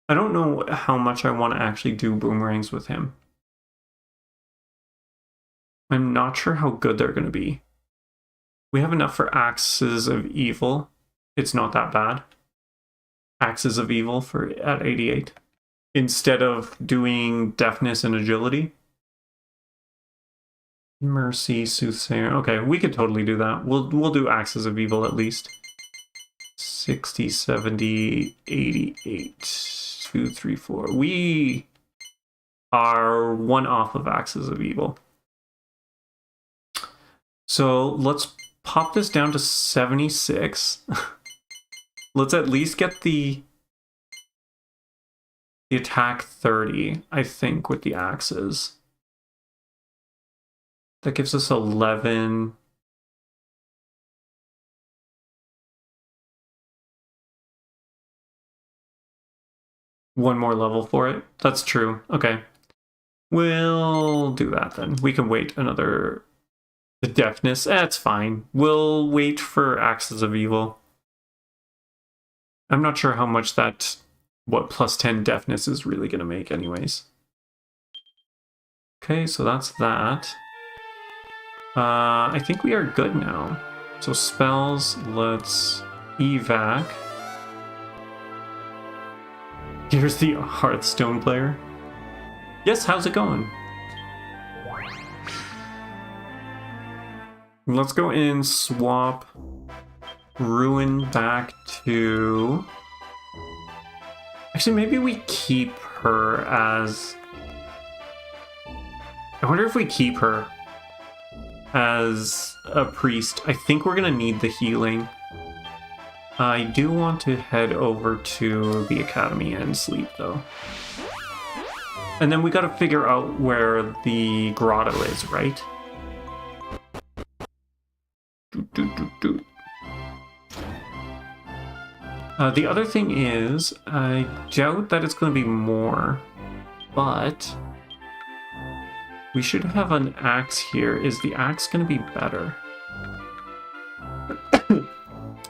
don't know how much I want to actually do boomerangs with him. I'm not sure how good they're going to be. We have enough for Axes of Evil. It's not that bad. Axes of Evil for at 88. Instead of doing deafness and agility. Mercy, Soothsayer. Okay, we could totally do that. We'll do Axes of Evil at least. 60, 70, 88. 2, 3, 4. We are 1 off of Axes of Evil. So let's pop this down to 76. Let's at least get the attack 30, I think, with the axes. That gives us 11. One more level for it. That's true. Okay. We'll do that then. We can wait another... The deafness, it's fine. We'll wait for Axes of Evil. I'm not sure how much that, what plus 10 deafness is really going to make anyways. Okay, so that's that. I think we are good now. So spells, let's evac. Here's the Hearthstone player. Yes, how's it going? Let's go and swap Ruin back to... Actually, maybe we keep her as... I wonder if we keep her as a priest. I think we're going to need the healing. I do want to head over to the academy and sleep, though. And then we got to figure out where the grotto is, right? The other thing is, I doubt that it's going to be more, but we should have an axe here. Is the axe going to be better?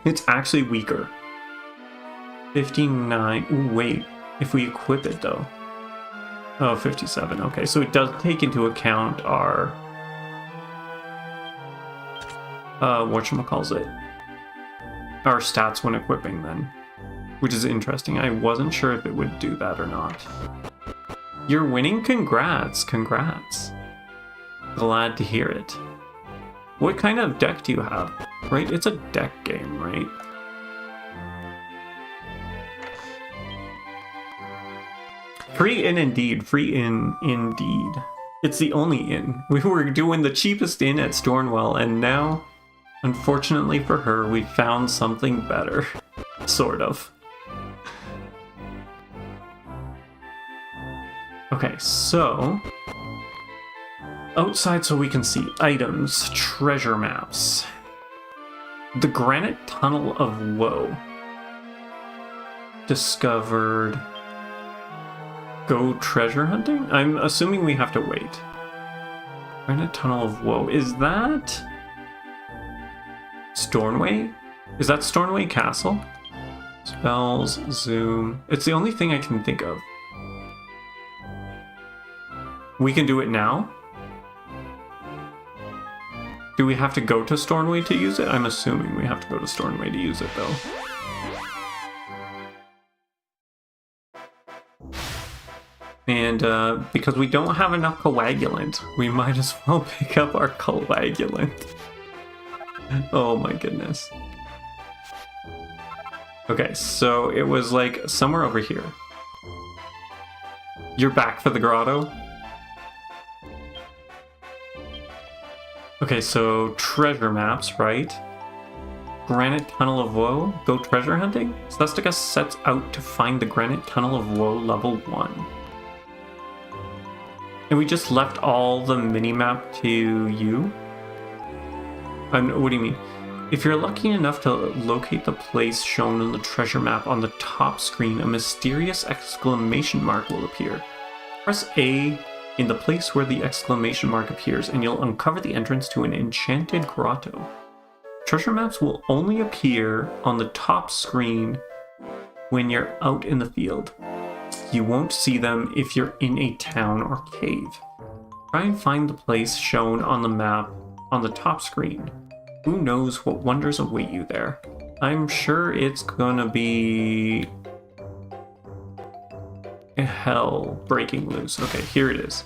It's actually weaker. 59. Ooh, wait. If we equip it, though. Oh, 57. Okay, so it does take into account our... whatchamacallit? Our stats when equipping, then. Which is interesting. I wasn't sure if it would do that or not. You're winning? Congrats. Congrats. Glad to hear it. What kind of deck do you have? Right? It's a deck game, right? Free in indeed. Free in indeed. It's the only inn. We were doing the cheapest inn at Stornwell, and now, unfortunately for her, we found something better. Sort of. Okay, so... outside so we can see items, treasure maps. The Granite Tunnel of Woe. Discovered. Go treasure hunting? I'm assuming we have to wait. Granite Tunnel of Woe. Is that... Stornway? Is that Stornway Castle? Spells, zoom. It's the only thing I can think of. We can do it now? Do we have to go to Stornway to use it? I'm assuming we have to go to Stornway to use it, though. And because we don't have enough coagulant, we might as well pick up our coagulant. Oh my goodness. Okay, so it was like somewhere over here. You're back for the grotto? Okay, so treasure maps, right? Granite Tunnel of Woe, go treasure hunting? Celestica sets out to find the Granite Tunnel of Woe level 1. And we just left all the mini-map to you? What do you mean? If you're lucky enough to locate the place shown on the treasure map on the top screen, a mysterious exclamation mark will appear. Press A in the place where the exclamation mark appears, and you'll uncover the entrance to an enchanted grotto. Treasure maps will only appear on the top screen when you're out in the field. You won't see them if you're in a town or cave. Try and find the place shown on the map on the top screen. Who knows what wonders await you there? I'm sure it's gonna be hell breaking loose. Okay, here it is.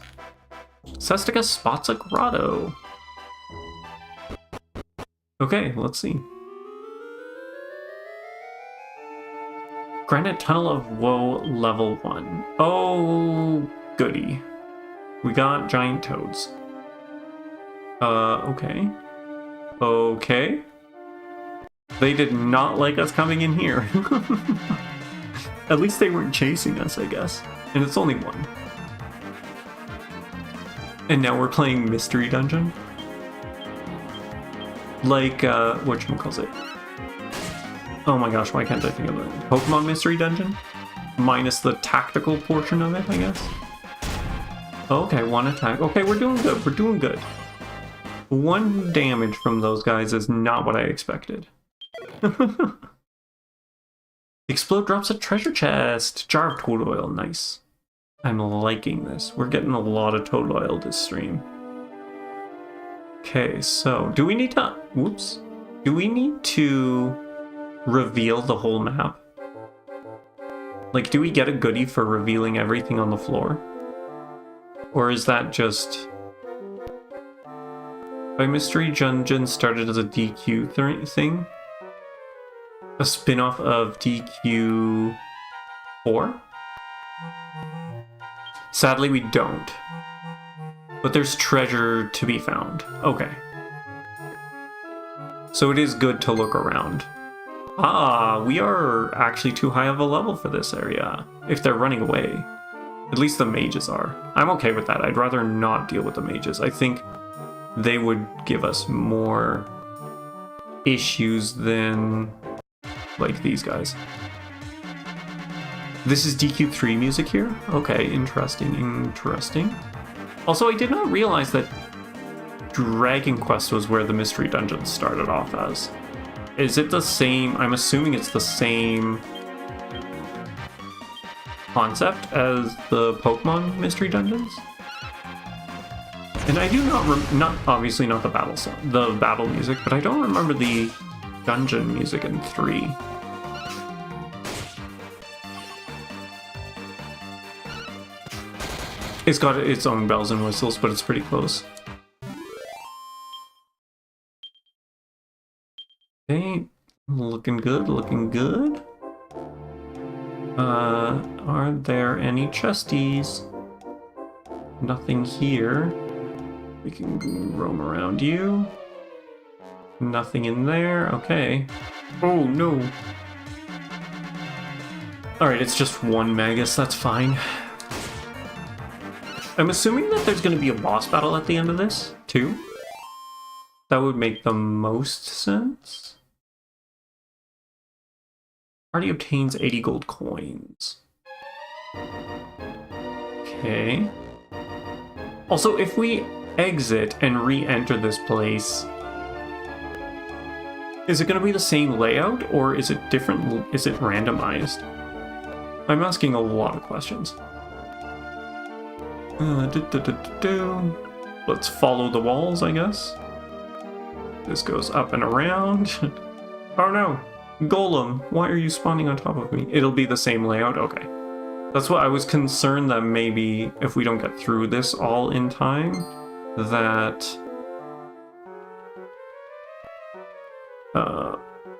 Celestica spots a grotto. Okay, let's see. Granite Tunnel of Woe level 1. Oh, goody. We got giant toads. Okay. Okay. They did not like us coming in here. At least they weren't chasing us, I guess. And it's only one. And now we're playing Mystery Dungeon. Like, whatchamacallit? Oh my gosh, why can't I think of it? Pokemon Mystery Dungeon? Minus the tactical portion of it, I guess. Okay, one attack. Okay, we're doing good. We're doing good. One damage from those guys is not what I expected. Explode drops a treasure chest. Jar of toad oil. Nice. I'm liking this. We're getting a lot of toad oil this stream. Okay, so do we need to... Whoops. Do we need to reveal the whole map? Like, do we get a goodie for revealing everything on the floor? Or is that just... By Mystery Dungeon started as a DQ thing? A spin-off of DQ4? Sadly, we don't. But there's treasure to be found. Okay. So it is good to look around. Ah, we are actually too high of a level for this area. If they're running away. At least the mages are. I'm okay with that. I'd rather not deal with the mages. I think they would give us more issues than, like, these guys. This is DQ3 music here? Okay, interesting, interesting. Also, I did not realize that Dragon Quest was where the Mystery Dungeon started off as. Is it the same? I'm assuming it's the same concept as the Pokemon Mystery Dungeons? And I do not obviously not the battle song, the battle music, but I don't remember the dungeon music in 3. It's got its own bells and whistles, but it's pretty close. Okay, looking good, looking good. Are there any chesties? Nothing here. We can roam around you. Nothing in there, okay. Oh no. Alright, it's just one Magus, that's fine. I'm assuming that there's going to be a boss battle at the end of this, too. That would make the most sense. Party obtains 80 gold coins. Okay. Also, if we exit and re-enter this place, is it going to be the same layout, or is it different? Is it randomized? I'm asking a lot of questions. Let's follow the walls, I guess. This goes up and around. Oh no! Golem, why are you spawning on top of me? It'll be the same layout? Okay. That's what I was concerned that maybe if we don't get through this all in time, that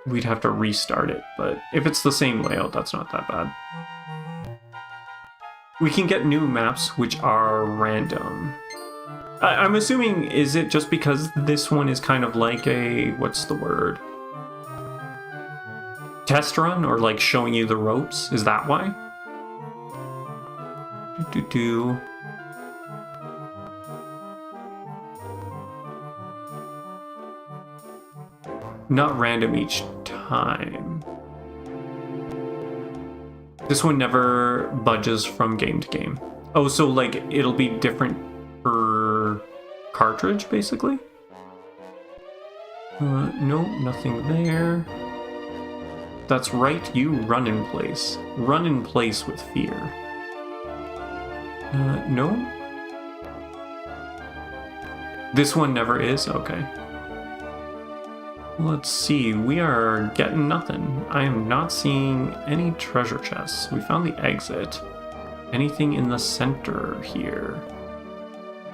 we'd have to restart it. But if it's the same layout, that's not that bad. We can get new maps which are random. I'm assuming, is it just because this one is kind of like a, what's the word? Test run, or like showing you the ropes? Is that why? Not random each time. This one never budges from game to game. Oh, so like it'll be different per cartridge, basically? No, nothing there. That's right, you run in place. Run in place with fear. No? This one never is? Okay. Let's see, we are getting nothing. I am not seeing any treasure chests. We found the exit. Anything in the center here?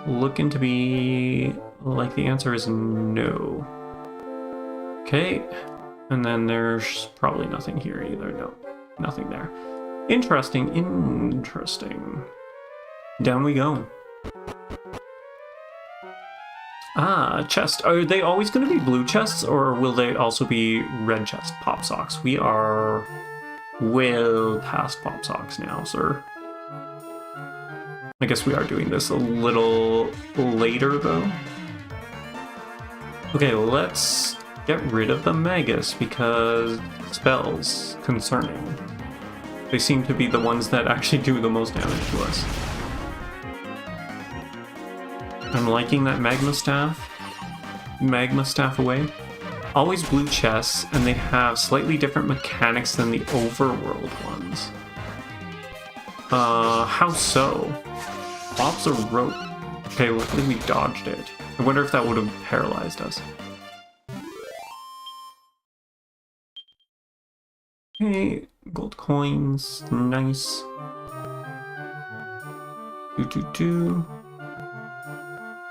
Looking to be like the answer is no. Okay, and then there's probably nothing here either. No, nothing there. Interesting, interesting. Down we go. Ah, chest. Are they always going to be blue chests, or will they also be red chest pop socks? We are well past pop socks now, sir. I guess we are doing this a little later, though. Okay, let's get rid of the Magus, because spells concerning. They seem to be the ones that actually do the most damage to us. I'm liking that Magma Staff. Magma Staff away. Always blue chests, and they have slightly different mechanics than the overworld ones. How so? Bob's a rope. Okay, luckily we dodged it. I wonder if that would have paralyzed us. Okay, gold coins, nice.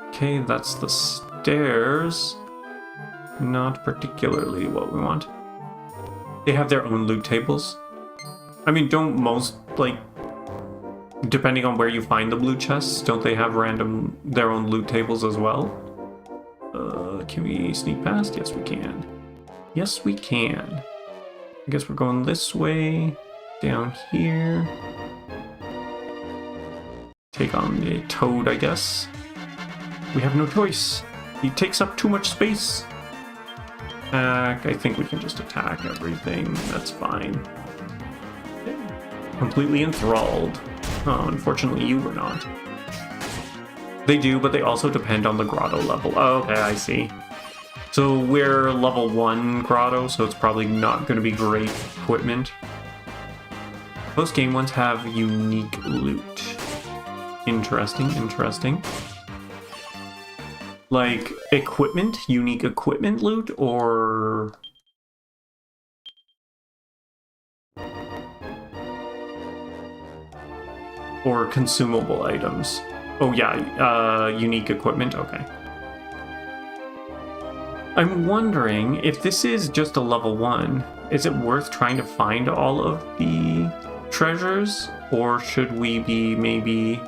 Okay, that's the stairs. Not particularly what we want. They have their own loot tables. I mean, don't most, like, depending on where you find the blue chests, don't they have their own loot tables as well? Can we sneak past? Yes, we can. Yes, we can. I guess we're going this way, down here. Take on a toad, I guess. We have no choice. He takes up too much space. I think we can just attack everything. That's fine. Completely enthralled. Oh, unfortunately, you were not. They do, but they also depend on the grotto level. Oh, okay, I see. So we're level 1 grotto, so it's probably not going to be great equipment. Post-game ones have unique loot. Interesting, interesting. Like, equipment? Unique equipment loot? Or... or consumable items? Oh yeah, unique equipment? Okay. I'm wondering, if this is just a level 1, is it worth trying to find all of the treasures? Or should we be maybe...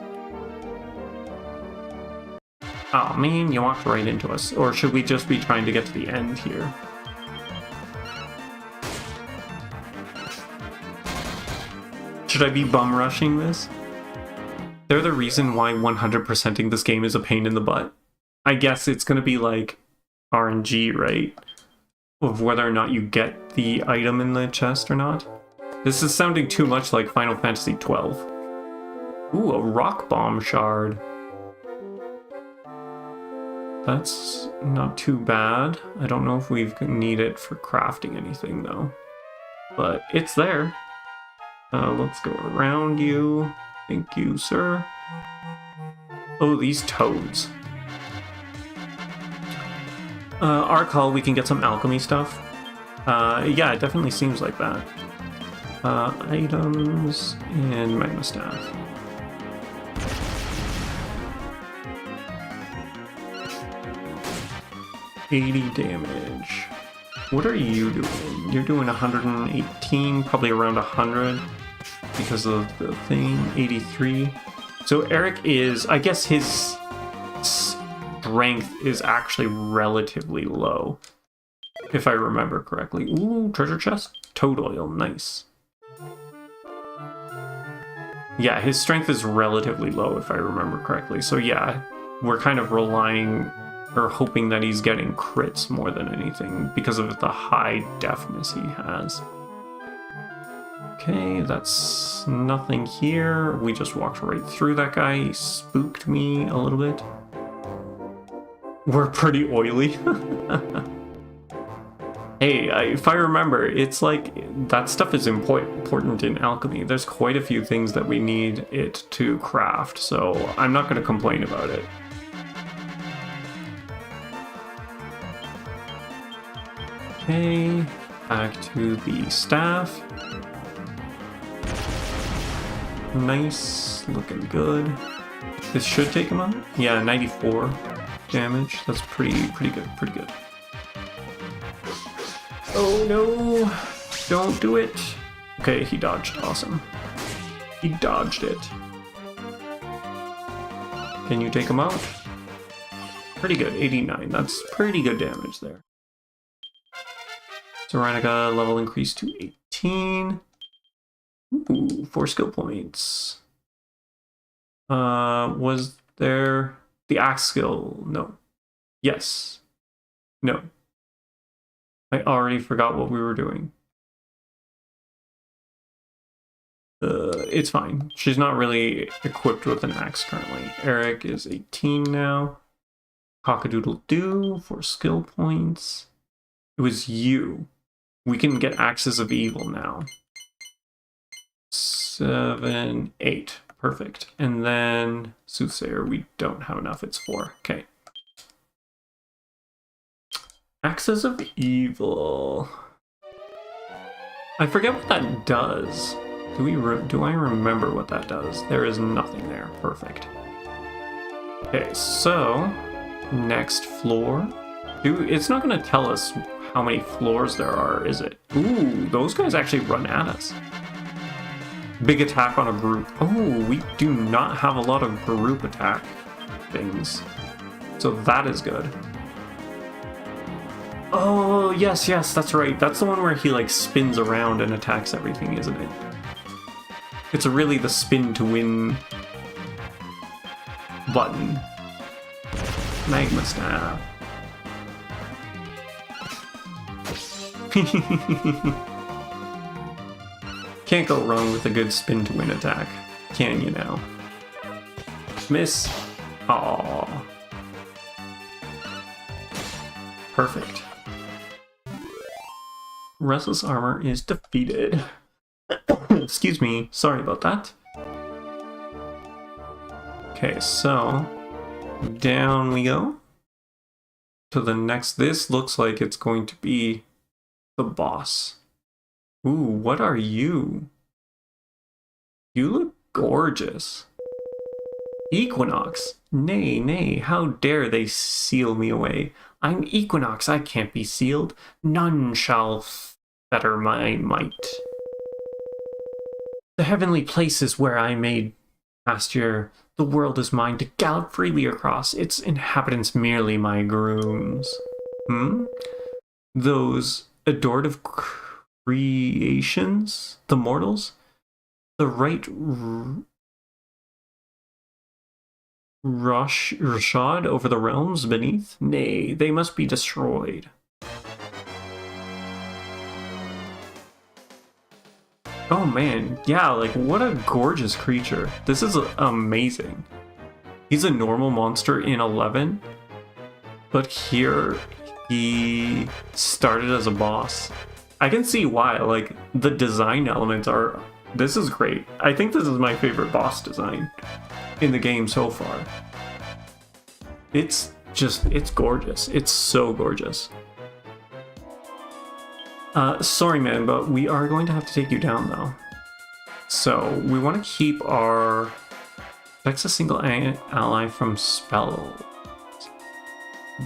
Oh man, you walked right into us. Or should we just be trying to get to the end here? Should I be bum rushing this? They're the reason why 100%ing this game is a pain in the butt. I guess it's gonna be like RNG, right? Of whether or not you get the item in the chest or not. This is sounding too much like Final Fantasy XII. Ooh, a rock bomb shard. That's not too bad. I don't know if we need it for crafting anything though. But it's there. Let's go around you. Thank you, sir. Oh, these toads. Our call, we can get some alchemy stuff. Yeah, it definitely seems like that. Items and magma staff. $80 damage. What are you doing? You're doing 118, probably around 100 because of the thing, 83. So Eric is, I guess his strength is actually relatively low, if I remember correctly. Ooh, treasure chest, toad oil, nice. Yeah, his strength is relatively low, if I remember correctly. So yeah, we're kind of relying or hoping that he's getting crits more than anything because of the high deafness he has. Okay, that's nothing here. We just walked right through that guy. He spooked me a little bit. We're pretty oily. Hey, if I remember, it's like that stuff is important in alchemy. There's quite a few things that we need it to craft, so I'm not going to complain about it. Okay, back to the staff. Nice, looking good. This should take him out. Yeah, 94 damage. That's pretty good. Oh no! Don't do it! Okay, he dodged. Awesome. He dodged it. Can you take him out? Pretty good, 89. That's pretty good damage there. Serenica level increased to 18. Ooh, 4 skill points. Was there the axe skill? No. Yes. No. I already forgot what we were doing. It's fine. She's not really equipped with an axe currently. Eric is 18 now. Cockadoodle-doo, 4 skill points. It was you. We can get Axes of Evil now. 7, 8. Perfect. And then Soothsayer, we don't have enough. It's 4. Okay. Axes of Evil. I forget what that does. Do I remember what that does? There is nothing there. Perfect. Okay, so next floor. It's not going to tell us how many floors there are, is it? Ooh, those guys actually run at us. Big attack on a group. Oh, we do not have a lot of group attack things. So that is good. Oh, yes, that's right. That's the one where he like spins around and attacks everything, isn't it? It's really the spin to win button. Magma Staff. Can't go wrong with a good spin to win attack, can you now? Miss. Aww. Perfect. Restless Armor is defeated. Excuse me, sorry about that. Okay, so down we go to the next. This looks like it's going to be the boss. Ooh, what are you? You look gorgeous. Equinox. Nay, how dare they seal me away? I'm Equinox, I can't be sealed. None shall fetter my might. The heavenly places where I made pasture, the world is mine to gallop freely across, its inhabitants merely my grooms. Those adorative creations, the mortals, the right Rashad over the realms beneath? Nay, they must be destroyed. Oh man, yeah, like what a gorgeous creature. This is amazing. He's a normal monster in 11, but here he started as a boss. I can see why, like the design elements are, this is great. I think this is my favorite boss design in the game so far. It's gorgeous. It's so gorgeous. Sorry man, but we are going to have to take you down though. So we want to keep our protects a single ally from spell.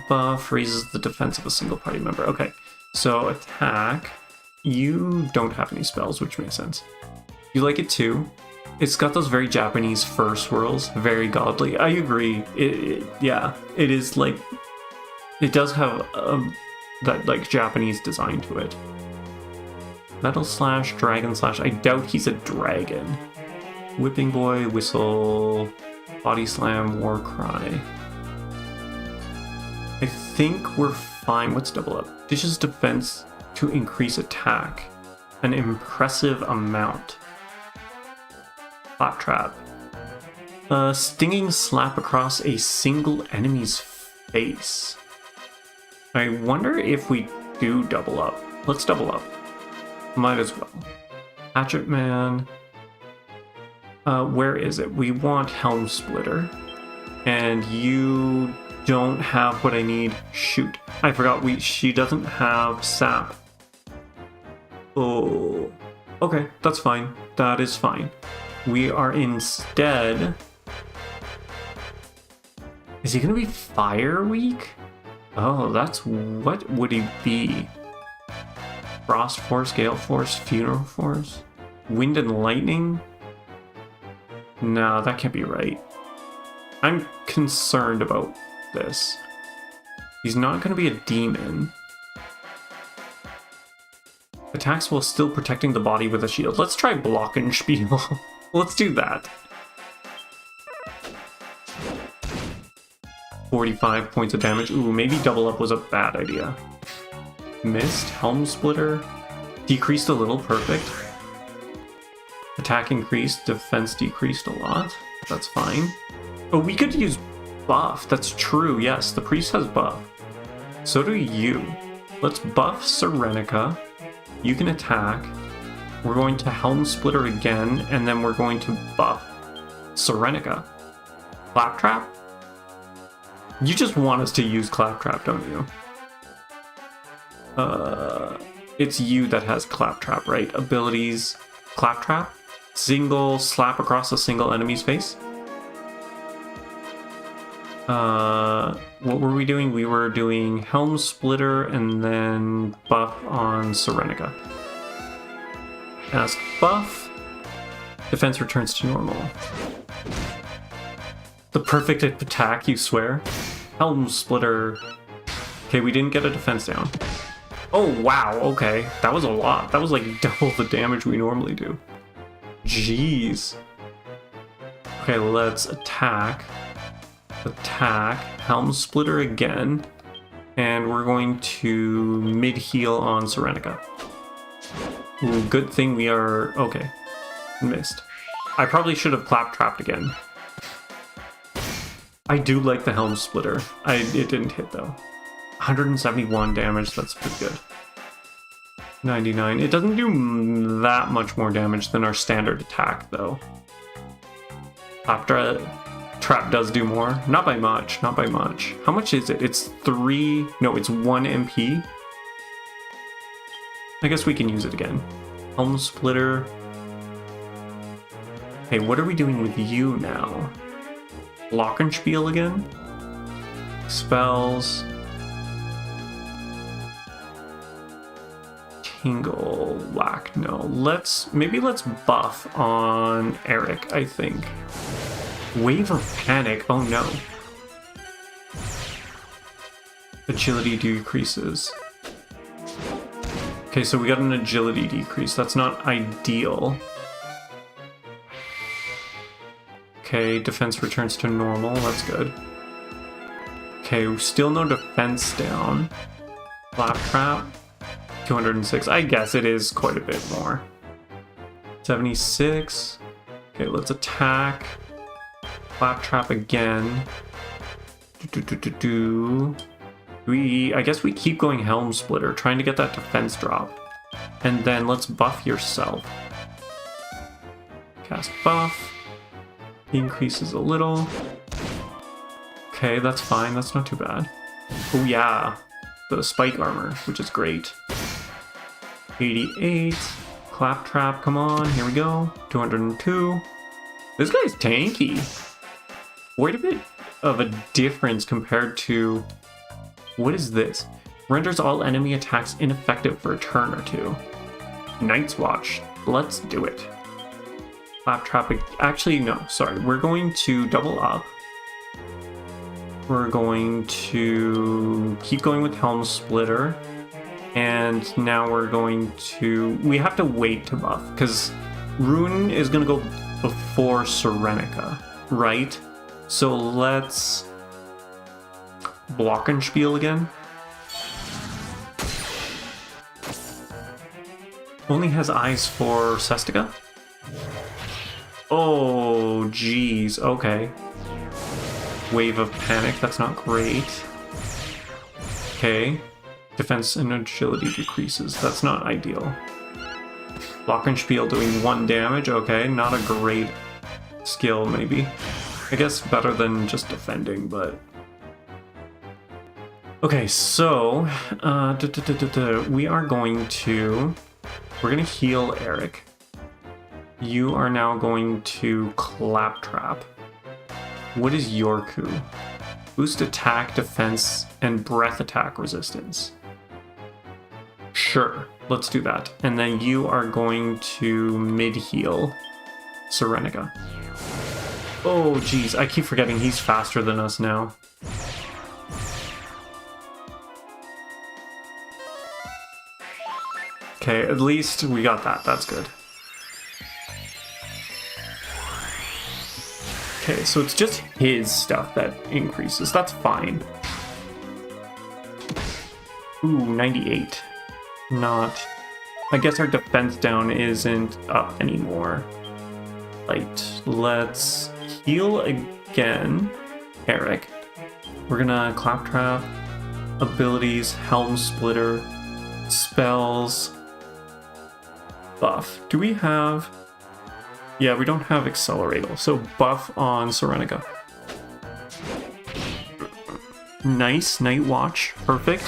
Buff raises the defense of a single party member. Okay, So attack. You don't have any spells, which makes sense. You like it too. It's got those very Japanese fur swirls, very godly. I agree. Yeah, it is like, it does have that like Japanese design to it. Metal Slash, Dragon Slash. I doubt he's a dragon. Whipping Boy, Whistle, Body Slam, War Cry. I think we're fine. What's double up? Dishes defense to increase attack. An impressive amount. Claptrap. Stinging slap across a single enemy's face. I wonder if we do double up. Let's double up. Might as well. Hatchet Man. Where is it? We want Helm Splitter. And you don't have what I need. Shoot. I forgot she doesn't have sap. Oh. Okay, that's fine. That is fine. We are instead... Is he gonna be Fire Weak? Oh, that's... What would he be? Frost Force, Gale Force, Funeral Force? Wind and Lightning? No, that can't be right. I'm concerned about this. He's not gonna be a demon. Attacks while still protecting the body with a shield. Let's try Glockenspiel. Let's do that. 45 points of damage. Ooh, maybe double up was a bad idea. Missed. Helm Splitter. Decreased a little. Perfect. Attack increased. Defense decreased a lot. That's fine. Oh, we could use buff. That's true. Yes, the priest has buff. So do you. Let's buff Serenica. You can attack. We're going to Helm Splitter again, and then we're going to buff Serenica. Claptrap? You just want us to use Claptrap, don't you? It's you that has Claptrap, right? Abilities, Claptrap? Single slap across a single enemy's face? What were we doing? We were doing Helm Splitter and then buff on Serenica. Ask buff. Defense returns to normal. The perfect attack, you swear? Helm Splitter. Okay, we didn't get a defense down. Oh, wow, okay. That was a lot. That was like double the damage we normally do. Jeez. Okay, let's attack. Attack. Helm Splitter again. And we're going to mid-heal on Serenica. Ooh, good thing we are... Okay. Missed. I probably should have Claptrapped again. I do like the Helm Splitter. It didn't hit though. 171 damage, that's pretty good. 99. It doesn't do that much more damage than our standard attack though. Trap does do more. Not by much, not by much. How much is it? It's 3... No, it's 1 MP. I guess we can use it again. Helm Splitter. Hey, what are we doing with you now? Glockenspiel again? Spells. Tingle. Whack. No. Maybe let's buff on Eric, I think. Wave of Panic. Oh no. Agility decreases. Okay, so we got an agility decrease. That's not ideal. Okay, defense returns to normal. That's good. Okay, still no defense down. Claptrap. 206. I guess it is quite a bit more. 76. Okay, let's attack. Claptrap again. I guess we keep going Helm Splitter, trying to get that defense drop. And then let's buff yourself. Cast buff. Increases a little. Okay, that's fine. That's not too bad. Oh yeah, the spike armor, which is great. 88. Claptrap, come on, here we go. 202. This guy's tanky. Quite a bit of a difference compared to... What is this? Renders all enemy attacks ineffective for a turn or two. Night's Watch. Let's do it. Claptrap. Actually, no. Sorry. We're going to double up. We're going to keep going with Helm Splitter. And now we're going to... We have to wait to buff. Because Rune is going to go before Serenica. Right? So let's... Glockenspiel again. Only has eyes for Sestica? Oh, geez. Okay. Wave of Panic. That's not great. Okay. Defense and agility decreases. That's not ideal. Glockenspiel doing 1 damage. Okay. Not a great skill, maybe. I guess better than just defending, but... Okay, so... we are going to... We're going to heal Eric. You are now going to Claptrap. What is your coup? Boost attack, defense, and breath attack resistance. Sure, let's do that. And then you are going to mid-heal Serenica. Oh, geez, I keep forgetting he's faster than us now. Okay, at least we got that. That's good. Okay, so it's just his stuff that increases. That's fine. Ooh, 98. Not... I guess our defense down isn't up anymore. Right, let's heal again. Eric. We're gonna Claptrap, abilities, Helm Splitter, spells, buff. Do we have... Yeah, we don't have Accelerator, so buff on Serenica. Nice, Night Watch, perfect.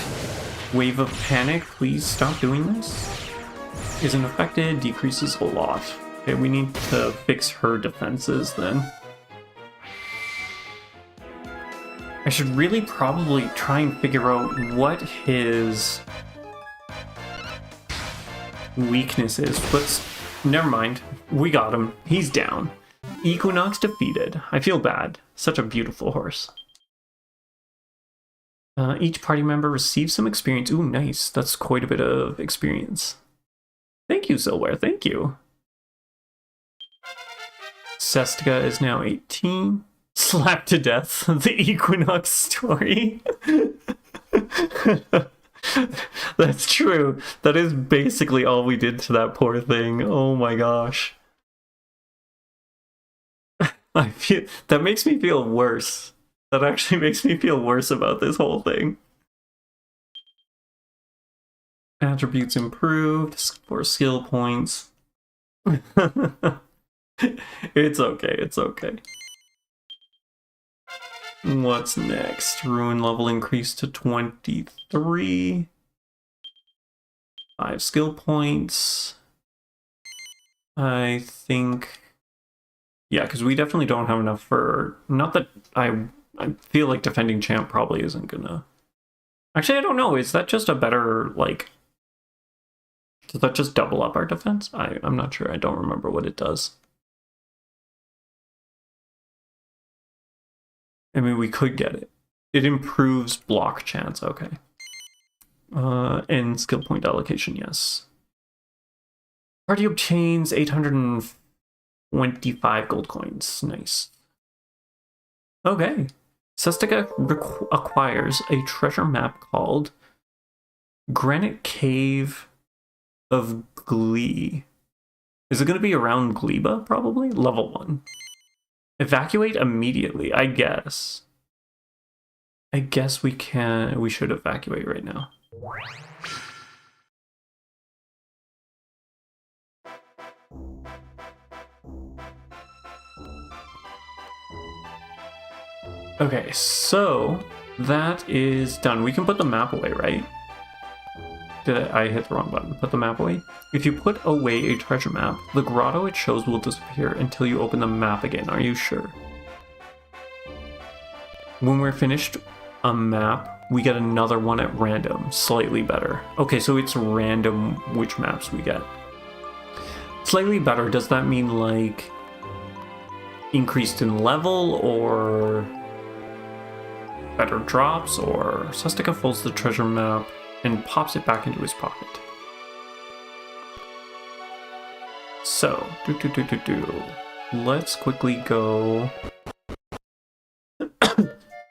Wave of Panic, please stop doing this. Isn't affected, decreases a lot. Okay, we need to fix her defenses then. I should really probably try and figure out what his weakness is, but never mind. We got him. He's down. Equinox defeated. I feel bad. Such a beautiful horse. Each party member receives some experience. Ooh, nice. That's quite a bit of experience. Thank you, Silware. Thank you. Sestica is now 18. Slapped to death. The Equinox story. That's true. That is basically all we did to that poor thing. Oh my gosh. I feel that makes me feel worse. That actually makes me feel worse about this whole thing. Attributes improved for skill points. It's okay, it's okay. What's next? Ruin level increased to 23. 5 skill points. I think... Yeah, because we definitely don't have enough for... Not that I feel like defending champ probably isn't gonna... Actually, I don't know. Is that just a better, like... Does that just double up our defense? I'm not sure. I don't remember what it does. I mean, we could get it. It improves block chance. Okay. And skill point allocation, yes. Party obtains 825 gold coins. Nice. Okay. Sestica acquires a treasure map called Granite Cave of Glee. Is it going to be around Gleba, probably? Level 1. Evacuate immediately, I guess. I guess we should evacuate right now. Okay, so that is done. We can put the map away, right? Did I hit the wrong button? Put the map away? If you put away a treasure map, the grotto it shows will disappear until you open the map again. Are you sure? When we're finished a map, we get another one at random. Slightly better. Okay, so it's random which maps we get. Slightly better, does that mean like increased in level or better drops, or Sestica folds the treasure map and pops it back into his pocket? So, let's quickly go.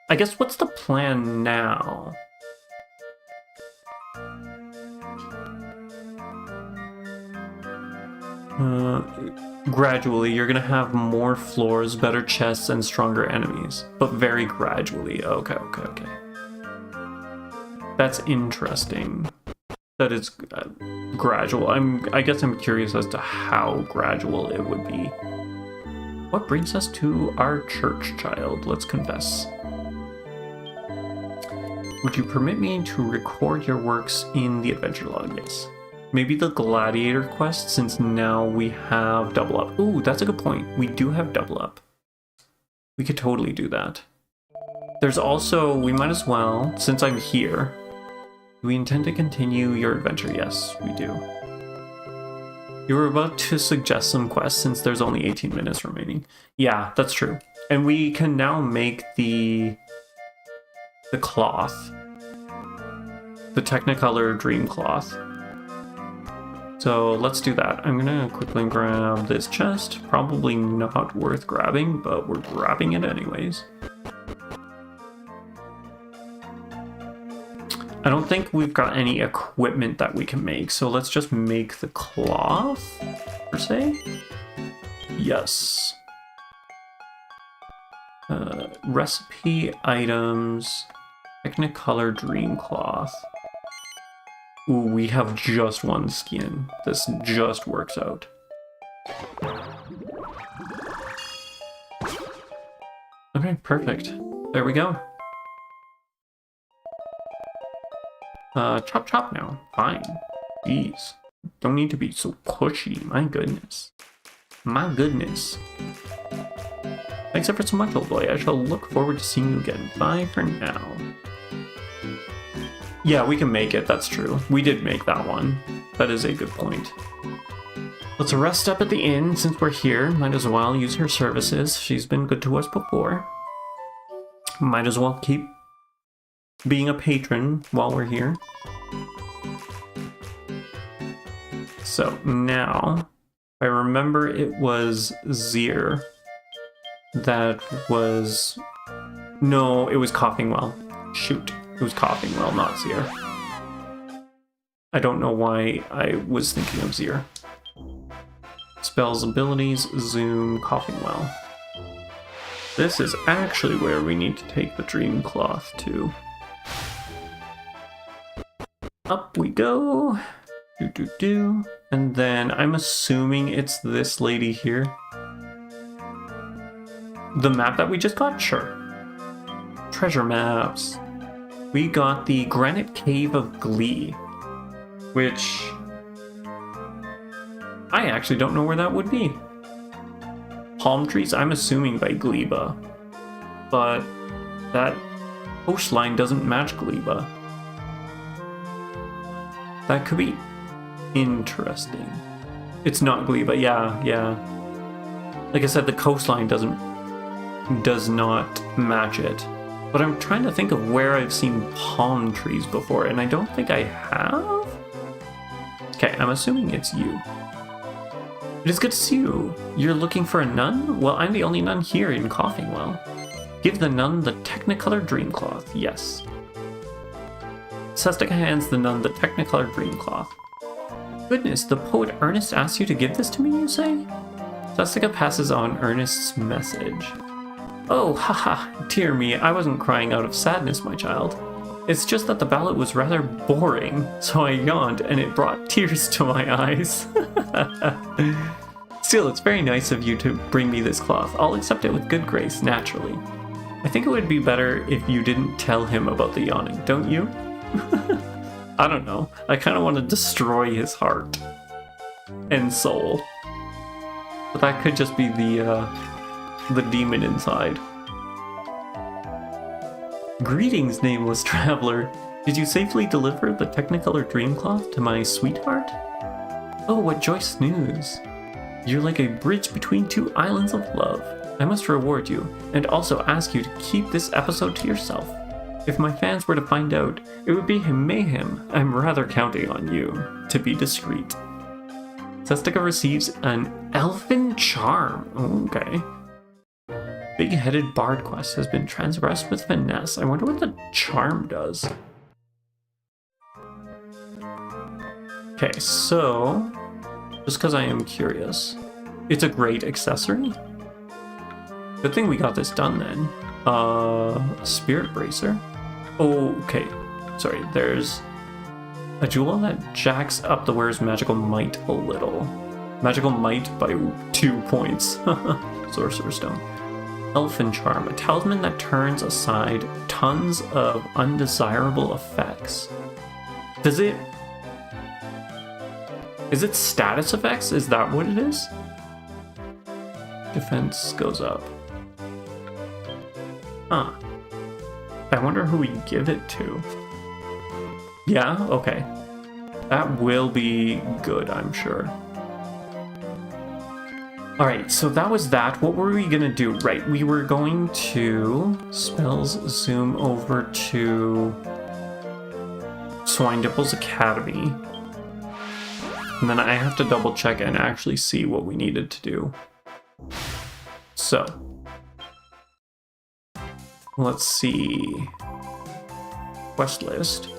I guess what's the plan now? Gradually, you're gonna have more floors, better chests, and stronger enemies. But very gradually. Okay. That's interesting. That is gradual. I guess I'm curious as to how gradual it would be. What brings us to our church, child? Let's confess. Would you permit me to record your works in the adventure log? Yes. Maybe the gladiator quest, since now we have double up. Ooh, that's a good point. We do have double up. We could totally do that. There's also, we might as well, since I'm here, do we intend to continue your adventure? Yes, we do. You were about to suggest some quests since there's only 18 minutes remaining. Yeah, that's true. And we can now make the cloth. The Technicolor Dream Cloth. So let's do that. I'm gonna quickly grab this chest. Probably not worth grabbing, but we're grabbing it anyways. I don't think we've got any equipment that we can make, so let's just make the cloth, per se. Yes. Recipe items, Technicolor Dream Cloth. Ooh, we have just one skin. This just works out. Okay, perfect. There we go. Chop chop now. Fine. Jeez. Don't need to be so pushy. My goodness. My goodness. Thanks ever so much, old boy. I shall look forward to seeing you again. Bye for now. Yeah, we can make it. That's true. We did make that one. That is a good point. Let's rest up at the inn since we're here. Might as well use her services. She's been good to us before. Might as well keep being a patron while we're here. So now, I remember it was Zir that was... No, it was Coughing Well. Shoot, it was Coughing Well, not Zir. I don't know why I was thinking of Zir. Spells, abilities, zoom, Coughing Well. This is actually where we need to take the Dream Cloth to. Up we go. And then I'm assuming it's this lady here. The map that we just got? Sure. Treasure maps. We got the Granite Cave of Glee, which I actually don't know where that would be. Palm trees, I'm assuming by Gleba, but that coastline doesn't match Gleba. That could be interesting. It's not Gleba, yeah. Like I said, the coastline does not match it. But I'm trying to think of where I've seen palm trees before, and I don't think I have. Okay, I'm assuming it's you. It is good to see you. You're looking for a nun? Well, I'm the only nun here in Coughing Well. Give the nun the Technicolor Dream Cloth. Yes. Sestica hands the nun the Technicolor Dream Cloth. Goodness, the poet Ernest asked you to give this to me, you say? Sestica passes on Ernest's message. Oh, haha, dear me, I wasn't crying out of sadness, my child. It's just that the ballad was rather boring, so I yawned and it brought tears to my eyes. Still, it's very nice of you to bring me this cloth. I'll accept it with good grace, naturally. I think it would be better if you didn't tell him about the yawning, don't you? I don't know. I kind of want to destroy his heart and soul. But that could just be the demon inside. Greetings, nameless traveler. Did you safely deliver the Technicolor Dreamcloth to my sweetheart? Oh, what joyous news. You're like a bridge between two islands of love. I must reward you, and also ask you to keep this episode to yourself. If my fans were to find out, it would be mayhem. I'm rather counting on you to be discreet. Sestica receives an elfin charm. Okay. Big-headed bard quest has been transgressed with finesse. I wonder what the charm does. Okay, so just because I am curious, it's a great accessory. Good thing we got this done then. Spirit bracer. Oh, okay. Sorry, there's a jewel that jacks up the wearer's magical might a little. Magical might by 2 points. Sorcerer's Stone. Elfin Charm, a talisman that turns aside tons of undesirable effects. Is it status effects? Is that what it is? Defense goes up. Huh. I wonder who we give it to. Yeah, okay. That will be good, I'm sure. Alright, so that was that. What were we gonna do? Right, we were going to spells zoom over to Swinedipple's Academy. And then I have to double check and actually see what we needed to do. So, let's see. Quest list.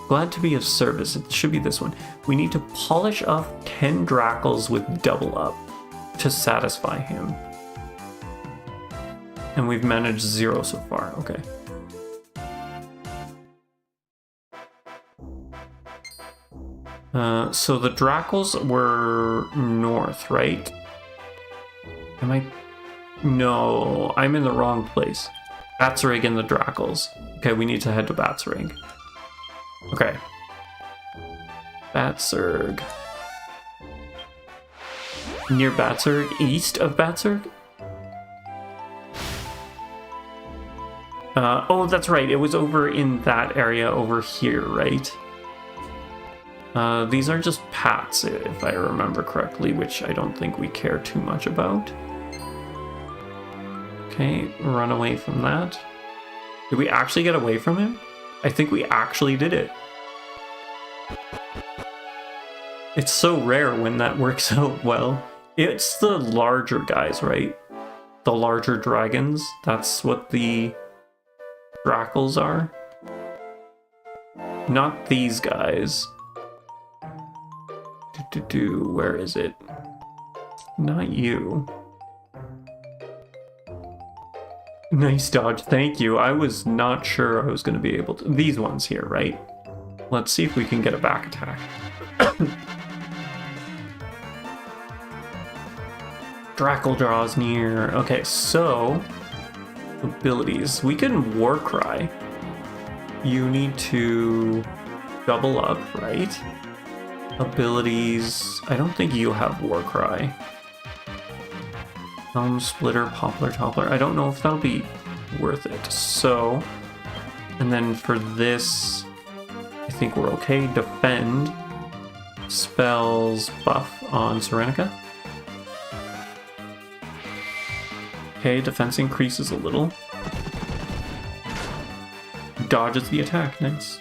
Glad to be of service. It should be this one. We need to polish off 10 Drackles with double up to satisfy him. And we've managed 0 so far. Okay. So the Drackles were north, right? Am I? No, I'm in the wrong place. Batsarig and the Drackles. Okay, we need to head to Batsarig. Okay. Batsarig. Near Batsarig? East of Batsarig? Oh, that's right. It was over in that area over here, right? These are just pats, if I remember correctly, which I don't think we care too much about. Okay, run away from that. Did we actually get away from him? I think we actually did it. It's so rare when that works out well. It's the larger guys, right? The larger dragons. That's what the Drackles are. Not these guys. Where is it? Not you. Nice dodge, thank you. I was not sure I was going to be able to... These ones here, right? Let's see if we can get a back attack. Drackle draws near. Okay, so... abilities. We can Warcry. You need to double up, right? Abilities... I don't think you have Warcry. Helm Splitter, Poplar Toppler. I don't know if that'll be worth it. So, and then for this, I think we're okay. Defend. Spells buff on Serenica. Okay, defense increases a little. Dodges the attack, nice.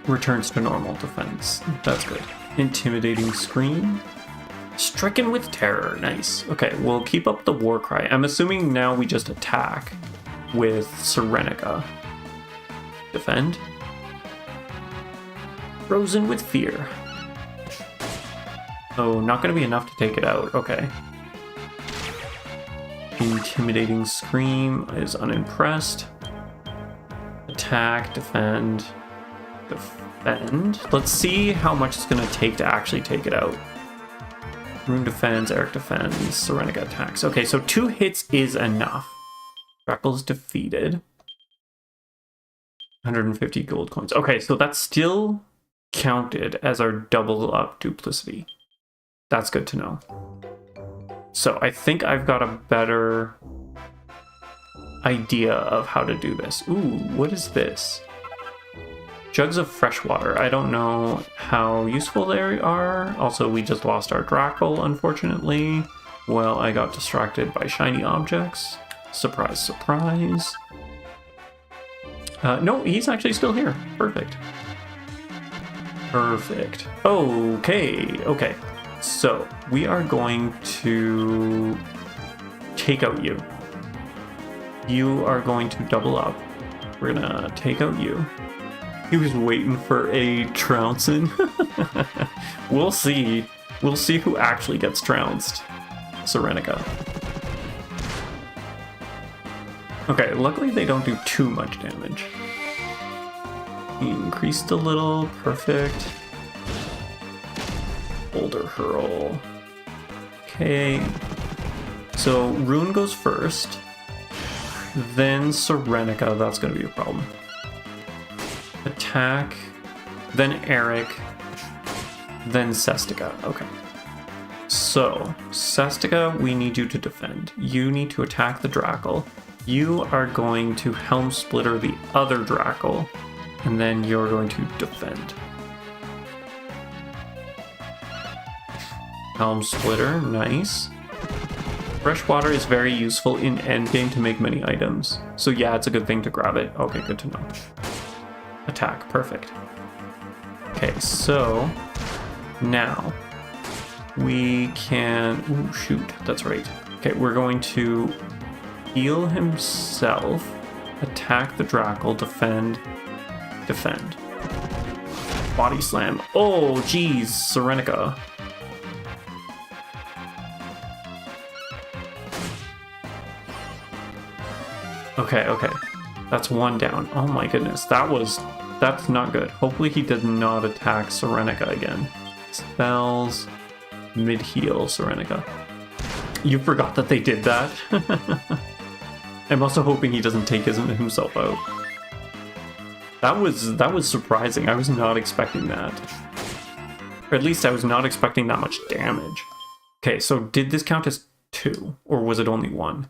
Returns to normal defense. That's good. Intimidating Scream. Stricken with terror, nice. Okay, we'll keep up the war cry. I'm assuming now we just attack with Serenica. Defend. Frozen with fear. Oh, not gonna be enough to take it out, okay. Intimidating Scream is unimpressed. Attack, defend, defend. Let's see how much it's gonna take to actually take it out. Rune defends, Eric defends, Serenica attacks. Okay, so 2 hits is enough. Drackle's defeated. 150 gold coins. Okay, so that's still counted as our double up duplicity. That's good to know. So I think I've got a better idea of how to do this. Ooh, what is this? Jugs of fresh water. I don't know how useful they are. Also, we just lost our Drackle, unfortunately. Well, I got distracted by shiny objects. Surprise, surprise. No, he's actually still here. Perfect. Perfect. Okay. So, we are going to take out you. You are going to double up. We're gonna take out you. He was waiting for a trouncing. We'll see. We'll see who actually gets trounced. Serenica. Okay, luckily they don't do too much damage. Increased a little. Perfect. Boulder Hurl. Okay. So Rune goes first. Then Serenica. That's going to be a problem. Attack. Then Eric. Then Sestica. Okay. So, Sestica, we need you to defend. You need to attack the Drackle. You are going to Helm Splitter the other Drackle. And then you're going to defend. Helm Splitter, nice. Freshwater is very useful in endgame to make many items. So yeah, it's a good thing to grab it. Okay, good to know. Attack, perfect. Okay, so now we can... Ooh, shoot, that's right. Okay, we're going to heal himself, attack the Drackle, defend. Body slam. Oh, geez, Serenica. Okay. That's one down. Oh my goodness, that's not good. Hopefully he did not attack Serenica again. Spells, mid-heal Serenica. You forgot that they did that? I'm also hoping he doesn't take himself out. That was surprising. I was not expecting that. Or at least I was not expecting that much damage. Okay, so did this count as 2? Or was it only 1?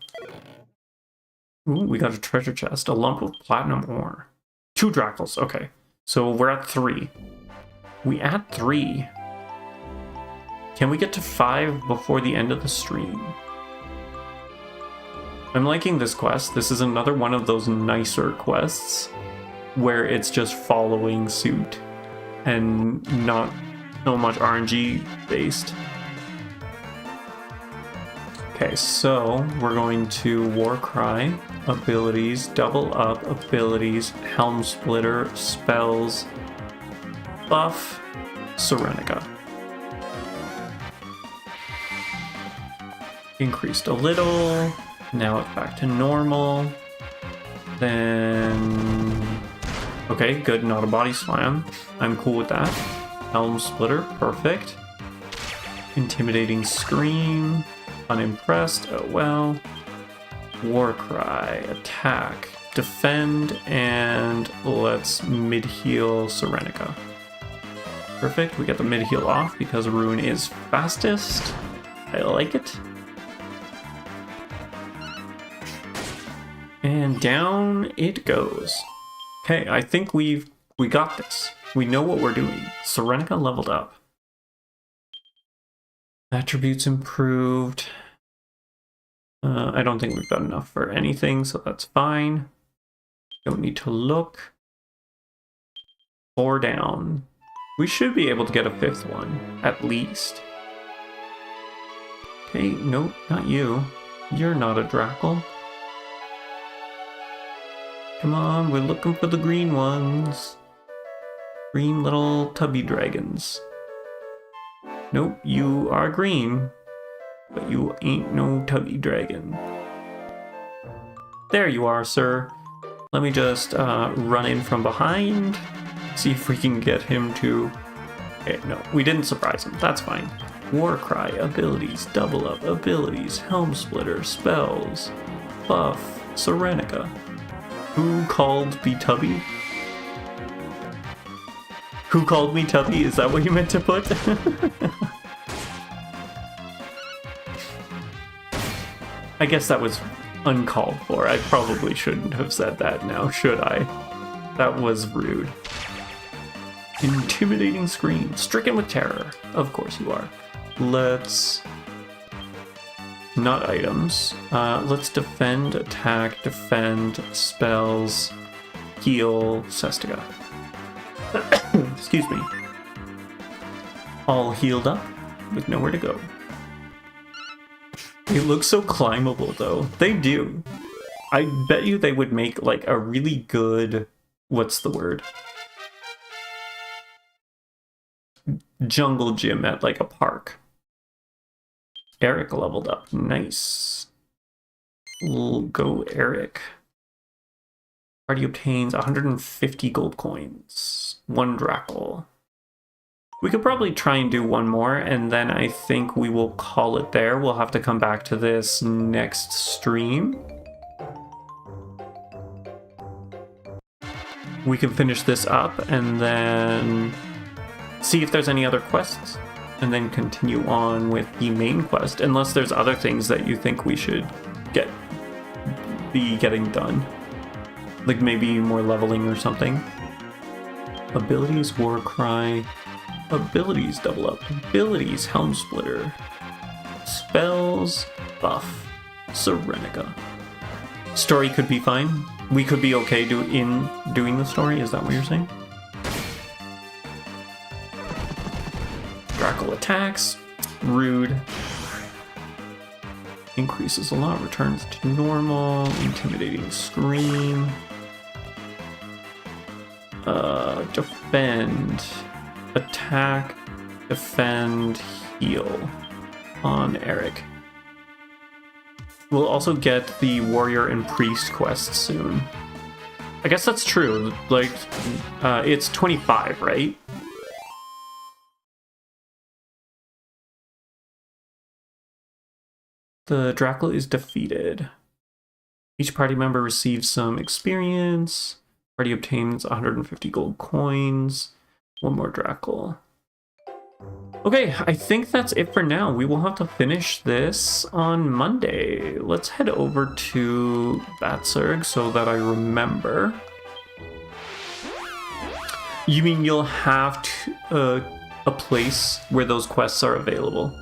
Ooh, we got a treasure chest. A lump of platinum ore. 2 Drackles, okay. So we're at 3. We at 3. Can we get to 5 before the end of the stream? I'm liking this quest. This is another one of those nicer quests where it's just following suit and not so much RNG based. Okay, so we're going to Warcry, abilities, double up, abilities, Helm Splitter, spells, buff, Serenica. Increased a little, now it's back to normal. Then, okay, good, not a body slam. I'm cool with that. Helm Splitter, perfect. Intimidating Scream. Unimpressed, oh well. Warcry, attack, defend, and let's mid-heal Serenica. Perfect, we get the mid-heal off because Rune is fastest. I like it. And down it goes. Okay, I think we got this. We know what we're doing. Serenica leveled up. Attributes improved. I don't think we've got enough for anything, so that's fine. Don't need to look. 4 down. We should be able to get a 5th one, at least. Okay, nope, not you. You're not a Drackle. Come on, we're looking for the green ones. Green little tubby dragons. Nope, you are green, but you ain't no tubby dragon. There you are, sir. Let me just run in from behind, see if we can get him to... Okay, no, we didn't surprise him. That's fine. Warcry, abilities, double up, abilities, Helm Splitter, spells, buff, Serenica. Who called me Tubby? Who called me Tubby? Is that what you meant to put? I guess that was uncalled for. I probably shouldn't have said that now, should I? That was rude. Intimidating scream. Stricken with terror. Of course you are. Let's... Not items. Let's defend, attack, defend, spells, heal, Sestica. Excuse me. All healed up with nowhere to go. They look so climbable though. They do. I bet you they would make like a really good... What's the word? Jungle gym at like a park. Eric leveled up. Nice. We'll go Eric. Party obtains 150 gold coins. 1 Drackle. We could probably try and do one more, and then I think we will call it there. We'll have to come back to this next stream. We can finish this up, and then see if there's any other quests. And then continue on with the main quest, unless there's other things that you think we should be getting done. Like maybe more leveling or something. Abilities, War Cry. Abilities, Double Up. Abilities, Helm Splitter. Spells, Buff. Serenica. Story could be fine. We could be okay doing the story, is that what you're saying? Drackle attacks. Rude. Increases a lot. Returns to normal. Intimidating scream. Defend. Attack. Defend. Heal. On Eric. We'll also get the Warrior and Priest quest soon. I guess that's true. Like, it's 25, right? The Drackle is defeated. Each party member receives some experience. Party obtains 150 gold coins. 1 more Drackle. Okay, I think that's it for now. We will have to finish this on Monday. Let's head over to Batsurg so that I remember. You mean you'll have to, a place where those quests are available?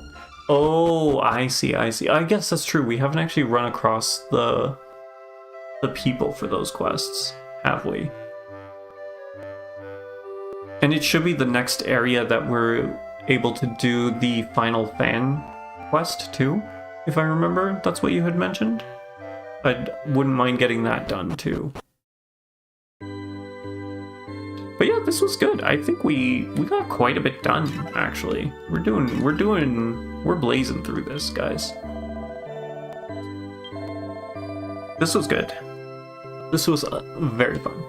Oh, I see, I see. I guess that's true. We haven't actually run across the people for those quests, have we? And it should be the next area that we're able to do the final fan quest too, if I remember. That's what you had mentioned. I wouldn't mind getting that done too. But yeah, this was good. I think we got quite a bit done, actually. We're blazing through this, guys. This was good. This was very fun.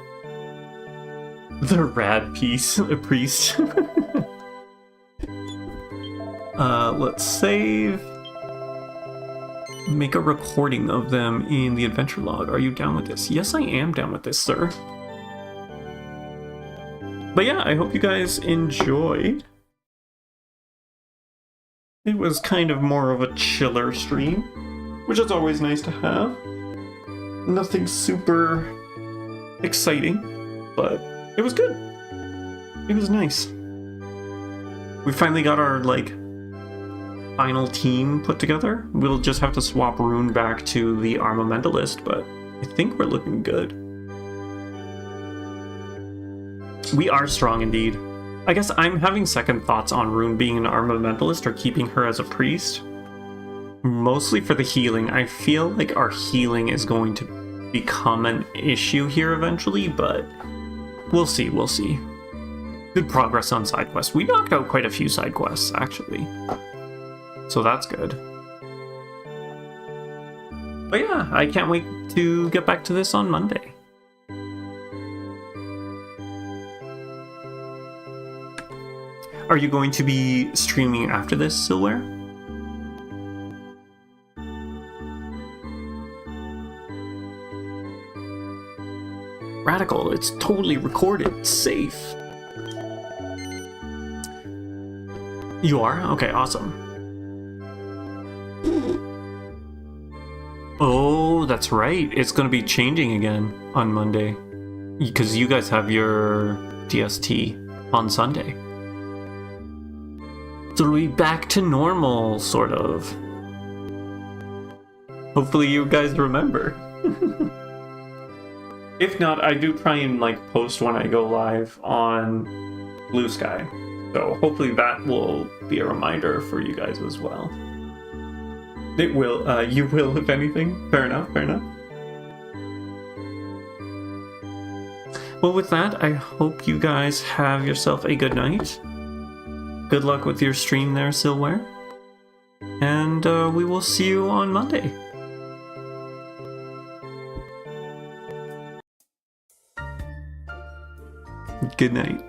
The rad piece, priest. Let's save. Make a recording of them in the adventure log. Are you down with this? Yes, I am down with this, sir. But yeah, I hope you guys enjoyed. It was kind of more of a chiller stream, which is always nice to have. Nothing super exciting, but it was good. It was nice. We finally got our, like, final team put together. We'll just have to swap Rune back to the Armamentalist, but I think we're looking good. We are strong indeed. I guess I'm having second thoughts on Rune being an Armamentalist or keeping her as a priest. Mostly for the healing. I feel like our healing is going to become an issue here eventually, but we'll see, we'll see. Good progress on side quests. We knocked out quite a few side quests, actually. So that's good. But yeah, I can't wait to get back to this on Monday. Are you going to be streaming after this, Silware? Radical, it's totally recorded, safe. You are? Okay, awesome. Oh, that's right. It's going to be changing again on Monday. Because you guys have your DST on Sunday. So it'll be back to normal, sort of. Hopefully you guys remember. If not, I do try and like post when I go live on Blue Sky. So hopefully that will be a reminder for you guys as well. It will, you will, if anything. Fair enough, fair enough. Well, with that, I hope you guys have yourself a good night. Good luck with your stream there, Silware. And we will see you on Monday. Good night.